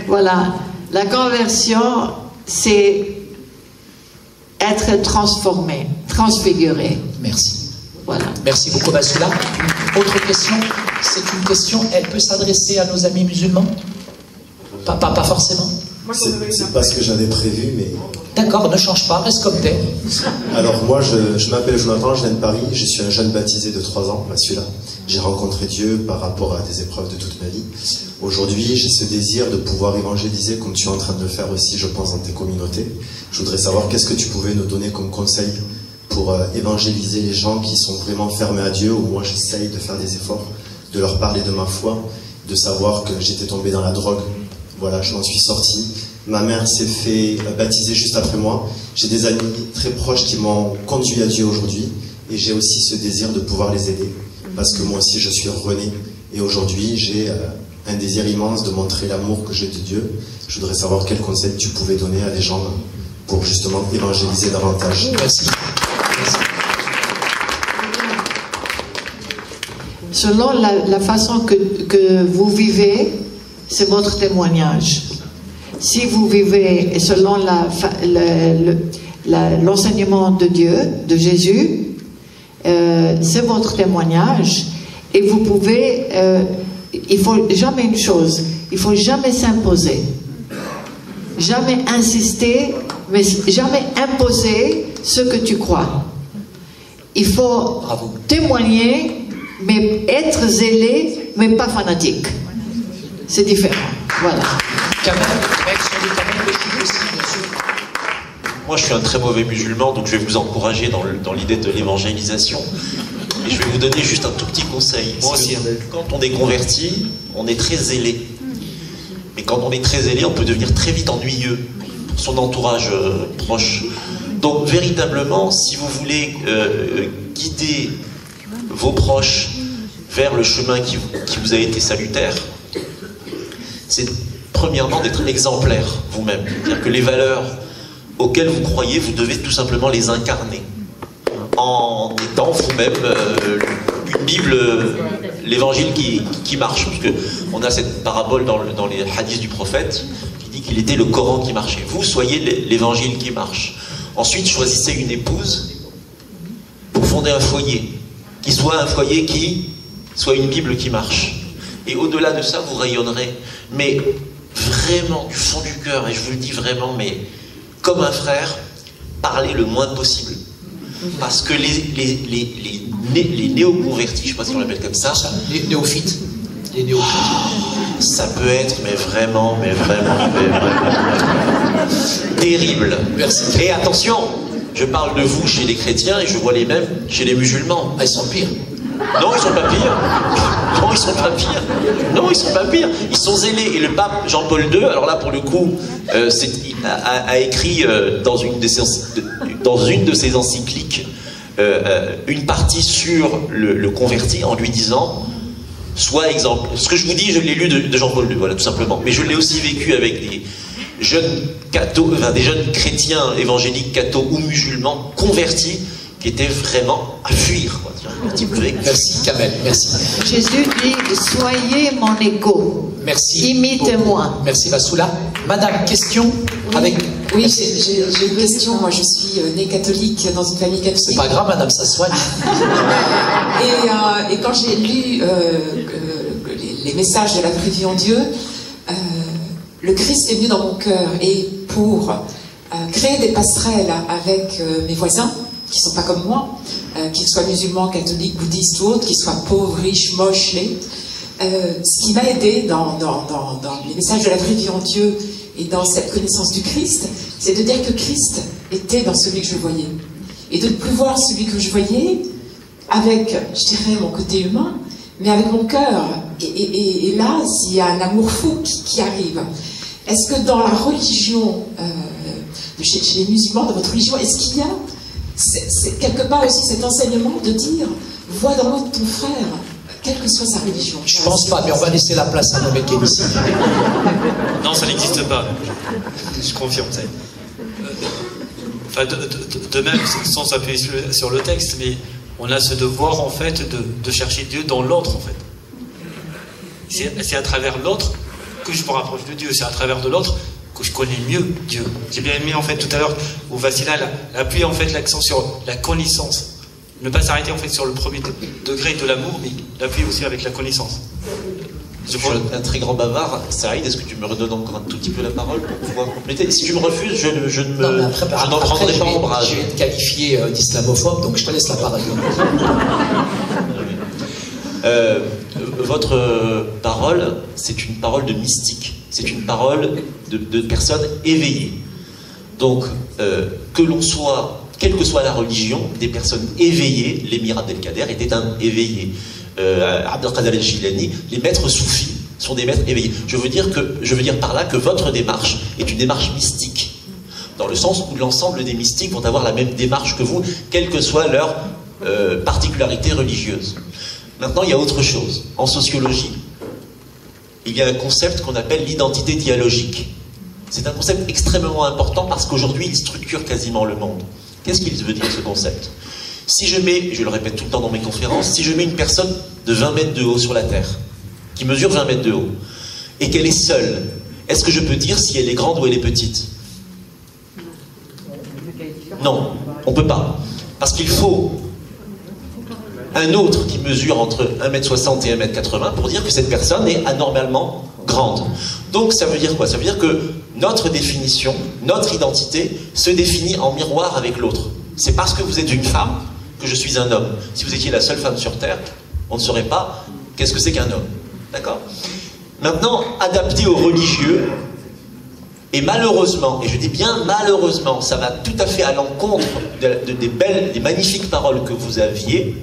[SPEAKER 2] Voilà, la conversion, c'est être transformé, transfiguré.
[SPEAKER 1] Merci.
[SPEAKER 2] Voilà.
[SPEAKER 1] Merci beaucoup, Vassoula. Autre question? C'est une question, elle peut s'adresser à nos amis musulmans? Pas forcément.
[SPEAKER 11] C'est pas ce que j'avais prévu, mais...
[SPEAKER 1] D'accord, ne change pas, reste comme t'es.
[SPEAKER 11] Alors moi, je m'appelle Jonathan, je viens de Paris, je suis un jeune baptisé de 3 ans, celui-là. J'ai rencontré Dieu par rapport à des épreuves de toute ma vie. Aujourd'hui, j'ai ce désir de pouvoir évangéliser comme tu es en train de le faire aussi, je pense, dans tes communautés. Je voudrais savoir qu'est-ce que tu pouvais nous donner comme conseil pour évangéliser les gens qui sont vraiment fermés à Dieu, ou moi j'essaye de faire des efforts, de leur parler de ma foi, de savoir que j'étais tombé dans la drogue Voilà, je m'en suis sorti. Ma mère s'est fait baptiser juste après moi. J'ai des amis très proches qui m'ont conduit à Dieu aujourd'hui. Et j'ai aussi ce désir de pouvoir les aider. Parce que moi aussi, je suis rené. Et aujourd'hui, j'ai un désir immense de montrer l'amour que j'ai de Dieu. Je voudrais savoir quel conseil tu pouvais donner à des gens pour justement évangéliser davantage.
[SPEAKER 1] Merci.
[SPEAKER 2] Selon la façon que vous vivez, c'est votre témoignage. Si vous vivez selon l'enseignement de Dieu, de Jésus, c'est votre témoignage. Et vous pouvez, il faut jamais une chose, il faut jamais s'imposer, jamais insister, mais jamais imposer ce que tu crois. Il faut témoigner, mais être zélé, mais pas fanatique. C'est différent. Voilà.
[SPEAKER 6] Moi, je suis un très mauvais musulman, donc je vais vous encourager dans l'idée de l'évangélisation. Et je vais vous donner juste un tout petit conseil.
[SPEAKER 5] Moi aussi.
[SPEAKER 6] Quand on est converti, on est très zélé. Mais quand on est très zélé, on peut devenir très vite ennuyeux pour son entourage proche. Donc, véritablement, si vous voulez guider vos proches vers le chemin qui vous a été salutaire, c'est premièrement d'être exemplaire vous-même. C'est-à-dire que les valeurs auxquelles vous croyez, vous devez tout simplement les incarner. En étant vous-même une Bible, l'évangile qui marche. Parce qu'on a cette parabole dans les hadiths du prophète qui dit qu'il était le Coran qui marchait. Vous, soyez l'évangile qui marche. Ensuite, choisissez une épouse pour fonder un foyer. Qui soit un foyer qui soit une Bible qui marche. Et au-delà de ça, vous rayonnerez. Mais vraiment, du fond du cœur, et je vous le dis vraiment, mais comme un frère, parlez le moins possible. Parce que les néo-convertis, je ne sais pas si on l'appelle comme ça,
[SPEAKER 1] les néophytes. Les néophytes.
[SPEAKER 6] Ça peut être, mais vraiment terrible.
[SPEAKER 1] Merci.
[SPEAKER 6] Et attention, je parle de vous chez les chrétiens et je vois les mêmes chez les musulmans.
[SPEAKER 1] Ah, ils sont pires.
[SPEAKER 6] Non, ils sont pas pires. Non, ils sont pas pires. Non, ils sont pas pires. Ils sont zélés. Et le pape Jean-Paul II, alors là, pour le coup, a écrit dans une de ses encycliques une partie sur le converti en lui disant « Sois exemple ». Ce que je vous dis, je l'ai lu de Jean-Paul II, voilà, tout simplement. Mais je l'ai aussi vécu avec des jeunes chrétiens évangéliques, cathos ou musulmans convertis qui étaient vraiment à fuir. Quoi.
[SPEAKER 1] Merci Kamel, merci.
[SPEAKER 2] Jésus dit « Soyez mon écho ».
[SPEAKER 1] Merci.
[SPEAKER 2] Imitez-moi.
[SPEAKER 1] Merci Bassoula. Madame, question avec...
[SPEAKER 12] Oui, j'ai une question. Moi, je suis née catholique dans une famille catholique.
[SPEAKER 1] C'est pas grave, madame, ça soigne.
[SPEAKER 12] Et quand j'ai lu les messages de la vraie vie en Dieu, le Christ est venu dans mon cœur. Et pour créer des passerelles avec mes voisins, qui ne sont pas comme moi, qu'ils soient musulmans, catholiques, bouddhistes ou autres, qu'ils soient pauvres, riches, moches, laids, ce qui m'a aidé dans les messages de la vraie vie en Dieu et dans cette connaissance du Christ, c'est de dire que Christ était dans celui que je voyais. Et de ne plus voir celui que je voyais avec, je dirais, mon côté humain, mais avec mon cœur. Et là, s'il y a un amour fou qui arrive, est-ce que dans la religion, chez les musulmans, dans votre religion, est-ce qu'il y a quelque part aussi cet enseignement de dire, vois dans l'autre ton frère, quelle que soit sa religion?
[SPEAKER 1] Je pense pas, mais on va laisser la place à nos mécaniciens.
[SPEAKER 5] Non, ça n'existe pas. Je confirme ça. Enfin, de même, sans s'appuyer sur le texte, mais on a ce devoir, en fait, de chercher Dieu dans l'autre, en fait. C'est à travers l'autre que je me rapproche de Dieu. C'est à travers de l'autre que je connais mieux Dieu. J'ai bien aimé, en fait, tout à l'heure, où Vassila a appuyé, en fait, l'accent sur la connaissance. Ne pas s'arrêter, en fait, sur le premier degré de l'amour, mais l'appuyer aussi avec la connaissance.
[SPEAKER 6] Je suis un très grand bavard. Saïd, est-ce que tu me redonnes encore un tout petit peu la parole pour pouvoir compléter? Si tu me refuses, je n'en prendrai pas ombrage.
[SPEAKER 1] Je vais être qualifié d'islamophobe, donc je te laisse la parole.
[SPEAKER 6] Votre parole, c'est une parole de mystique. C'est une parole de personnes éveillées. Donc, que l'on soit, quelle que soit la religion, des personnes éveillées, l'émir Abdelkader était un éveillé. Abdelkader el-Jilani, les maîtres soufis sont des maîtres éveillés. Je veux dire par là que votre démarche est une démarche mystique, dans le sens où l'ensemble des mystiques vont avoir la même démarche que vous, quelle que soit leur particularité religieuse. Maintenant, il y a autre chose. En sociologie, il y a un concept qu'on appelle l'identité dialogique. C'est un concept extrêmement important parce qu'aujourd'hui, il structure quasiment le monde. Qu'est-ce qu'il veut dire, ce concept? Si je mets, je le répète tout le temps dans mes conférences, si je mets une personne de 20 mètres de haut sur la Terre, qui mesure 20 mètres de haut, et qu'elle est seule, est-ce que je peux dire si elle est grande ou elle est petite? Non, on ne peut pas. Parce qu'il faut un autre qui mesure entre 1m60 et 1m80 pour dire que cette personne est anormalement grande. Donc ça veut dire quoi? Ça veut dire que notre définition, notre identité se définit en miroir avec l'autre. C'est parce que vous êtes une femme que je suis un homme. Si vous étiez la seule femme sur Terre, on ne saurait pas qu'est-ce que c'est qu'un homme. D'accord? Maintenant, adapté aux religieux, et malheureusement, et je dis bien malheureusement, ça va tout à fait à l'encontre des magnifiques paroles que vous aviez,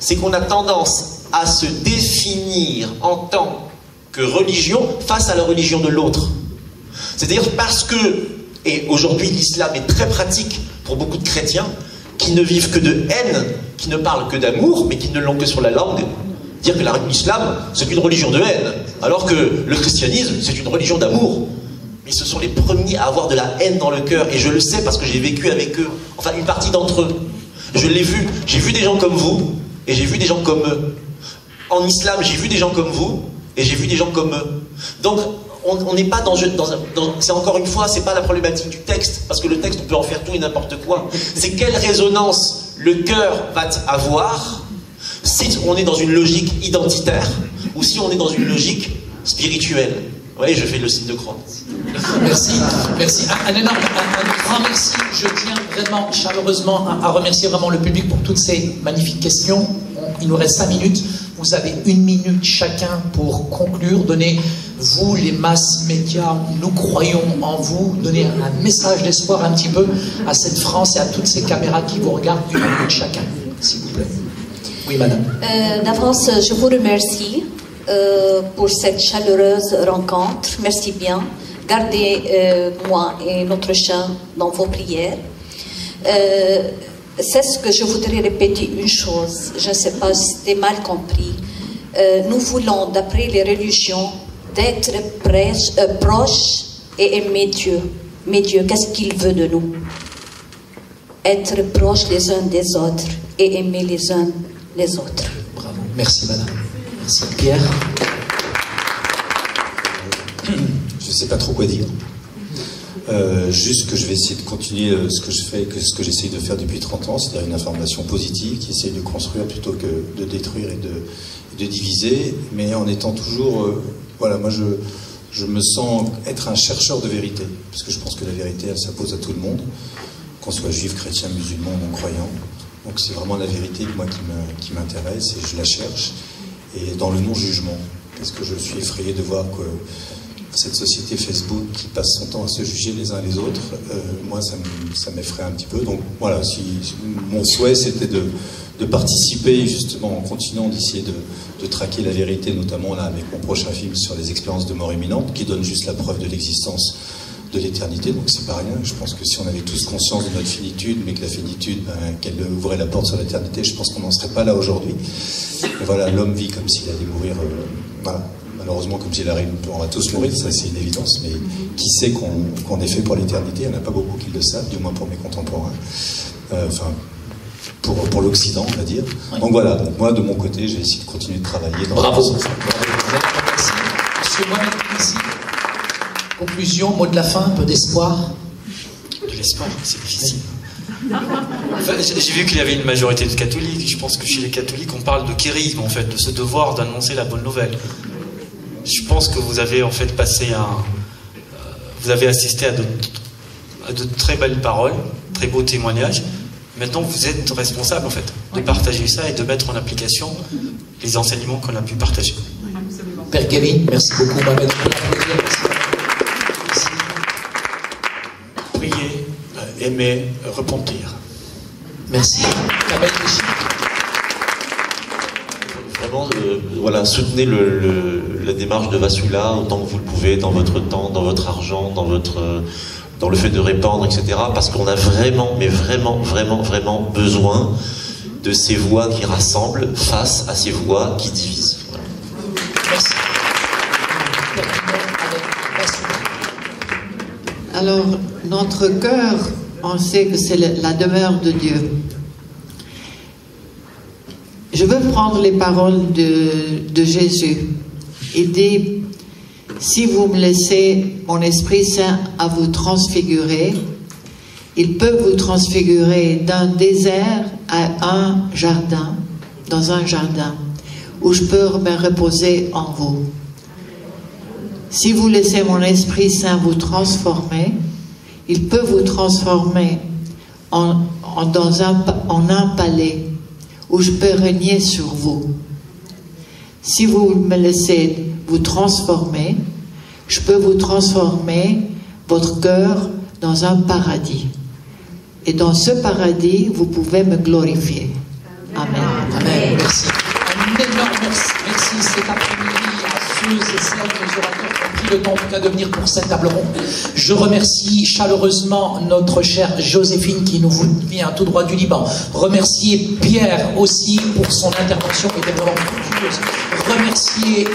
[SPEAKER 6] c'est qu'on a tendance à se définir en tant que religion face à la religion de l'autre. C'est-à-dire parce que, et aujourd'hui l'islam est très pratique pour beaucoup de chrétiens, qui ne vivent que de haine, qui ne parlent que d'amour, mais qui ne l'ont que sur la langue, dire que l'islam c'est une religion de haine, alors que le christianisme c'est une religion d'amour. Mais ce sont les premiers à avoir de la haine dans le cœur, et je le sais parce que j'ai vécu avec eux, enfin une partie d'entre eux. Je l'ai vu, j'ai vu des gens comme vous, et j'ai vu des gens comme eux. En islam, j'ai vu des gens comme vous, et j'ai vu des gens comme eux. Donc, on n'est pas c'est encore une fois, c'est pas la problématique du texte, parce que le texte, on peut en faire tout et n'importe quoi. C'est quelle résonance le cœur va avoir si on est dans une logique identitaire, ou si on est dans une logique spirituelle. Vous voyez, je fais le signe de croix.
[SPEAKER 1] Merci, merci. Un grand merci. Je tiens vraiment chaleureusement à remercier vraiment le public pour toutes ces magnifiques questions. Il nous reste 5 minutes. Vous avez 1 minute chacun pour conclure. Donnez, vous, les masses médias, nous croyons en vous. Donnez un message d'espoir un petit peu à cette France et à toutes ces caméras qui vous regardent. 1 minute chacun, s'il vous plaît. Oui, madame.
[SPEAKER 7] D'avance, je vous remercie pour cette chaleureuse rencontre. Merci bien. Gardez moi et notre chien dans vos prières. C'est ce que je voudrais répéter une chose. Je ne sais pas si c'était mal compris. Nous voulons, d'après les religions, d'être proches et aimer Dieu. Mais Dieu, qu'est-ce qu'il veut de nous? Être proches les uns des autres et aimer les uns les autres.
[SPEAKER 1] Bravo. Merci, madame. Merci, Pierre.
[SPEAKER 4] Je ne sais pas trop quoi dire. Juste que je vais essayer de continuer ce que je fais, ce que j'essaye de faire depuis 30 ans, c'est-à-dire une information positive qui essaye de construire plutôt que de détruire et de diviser, mais en étant toujours... voilà, moi je me sens être un chercheur de vérité, parce que je pense que la vérité, elle s'impose à tout le monde, qu'on soit juif, chrétien, musulman, non-croyant. Donc c'est vraiment la vérité moi qui m'intéresse et je la cherche, et dans le non-jugement, parce que je suis effrayé de voir que cette société Facebook qui passe son temps à se juger les uns les autres, moi ça m'effraie un petit peu. Donc voilà, mon souhait c'était de participer justement en continuant d'essayer de traquer la vérité, notamment là avec mon prochain film sur les expériences de mort imminente, qui donne juste la preuve de l'existence de l'éternité, donc c'est pas rien. Je pense que si on avait tous conscience de notre finitude, mais que la finitude, qu'elle ouvrait la porte sur l'éternité, je pense qu'on n'en serait pas là aujourd'hui. Et voilà, l'homme vit comme s'il allait mourir, voilà. Malheureusement, comme s'il arrive, on va tous mourir, ça c'est une évidence, mais qui sait qu'on est fait pour l'éternité? Il n'y en a pas beaucoup qui le savent, du moins pour mes contemporains. Enfin, pour l'Occident, on va dire. Oui. Donc voilà, donc moi de mon côté, j'ai essayé de continuer de travailler dans
[SPEAKER 1] Bravo. Merci. Monsieur Mohamed ici. Conclusion, mot de la fin, un peu d'espoir.
[SPEAKER 5] De l'espoir, c'est difficile. Enfin, j'ai vu qu'il y avait une majorité de catholiques. Je pense que chez les catholiques, on parle de kérisme, en fait, de ce devoir d'annoncer la bonne nouvelle. Je pense que vous avez en fait vous avez assisté à de très belles paroles, très beaux témoignages. Maintenant, vous êtes responsable en fait de partager ça et de mettre en application les enseignements qu'on a pu partager.
[SPEAKER 1] Père Kevin, merci beaucoup. Mohamed.
[SPEAKER 8] Prier, aimer, repentir.
[SPEAKER 1] Merci.
[SPEAKER 6] vraiment, voilà, soutenez la démarche de Vassula autant que vous le pouvez, dans votre temps, dans votre argent, dans le fait de répandre, etc. Parce qu'on a vraiment, mais vraiment, vraiment, vraiment besoin de ces voix qui rassemblent face à ces voix qui divisent. Voilà.
[SPEAKER 1] Merci.
[SPEAKER 2] Alors, notre cœur, on sait que c'est la demeure de Dieu. Je veux prendre les paroles de Jésus. Il dit, si vous me laissez mon Esprit Saint à vous transfigurer, il peut vous transfigurer d'un désert à un jardin, dans un jardin, où je peux me reposer en vous. Si vous laissez mon Esprit Saint vous transformer, il peut vous transformer en un palais où je peux régner sur vous. Si vous me laissez vous transformer, je peux vous transformer votre cœur dans un paradis. Et dans ce paradis, vous pouvez me glorifier. Amen.
[SPEAKER 1] Amen. Merci. Un énorme merci cet après-midi à ceux et celles, les orateurs qui ont pris le temps en tout cas de venir pour cette table ronde. Je remercie chaleureusement notre chère Joséphine qui nous vient tout droit du Liban. Remercier Pierre aussi pour son intervention qui était vraiment fructueuse. Remercier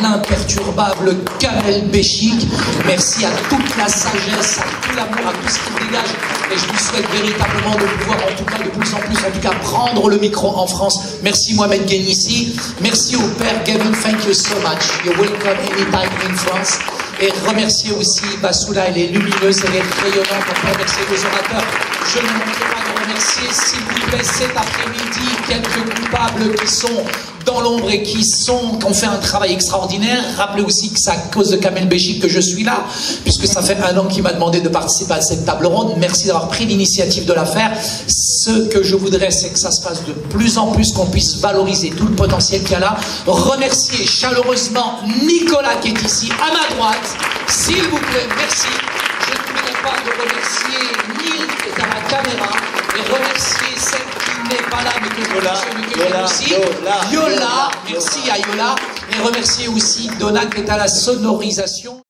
[SPEAKER 1] l'imperturbable Kamel Béchik. Merci à toute la sagesse, à tout l'amour, à tout ce qui dégage. Et je vous souhaite véritablement de pouvoir, en tout cas, de plus en plus, en tout cas, prendre le micro en France. Merci Mohamed Genissi. Merci au père Gavin. Thank you so much. You're welcome anytime in France. Et remercier aussi Vassula, elle est lumineuse, elle est rayonnante. On peut remercier les orateurs. Je ne manquerai pas de remercier, s'il vous plaît, cet après-midi, quelques coupables qui sont dans l'ombre et qui ont fait un travail extraordinaire. Rappelez aussi que c'est à cause de Kamel Béchik que je suis là, puisque ça fait 1 an qu'il m'a demandé de participer à cette table ronde. Merci d'avoir pris l'initiative de la faire. Ce que je voudrais, c'est que ça se fasse de plus en plus, qu'on puisse valoriser tout le potentiel qu'il y a là. Remercier chaleureusement Nicolas qui est ici, à ma droite. S'il vous plaît, merci. Je n'oublierai pas de remercier Neil qui est à la caméra et remercier celle qui n'est pas là mais que je aussi. Yola, merci à Yola. Et remercier aussi Donna qui est à la sonorisation.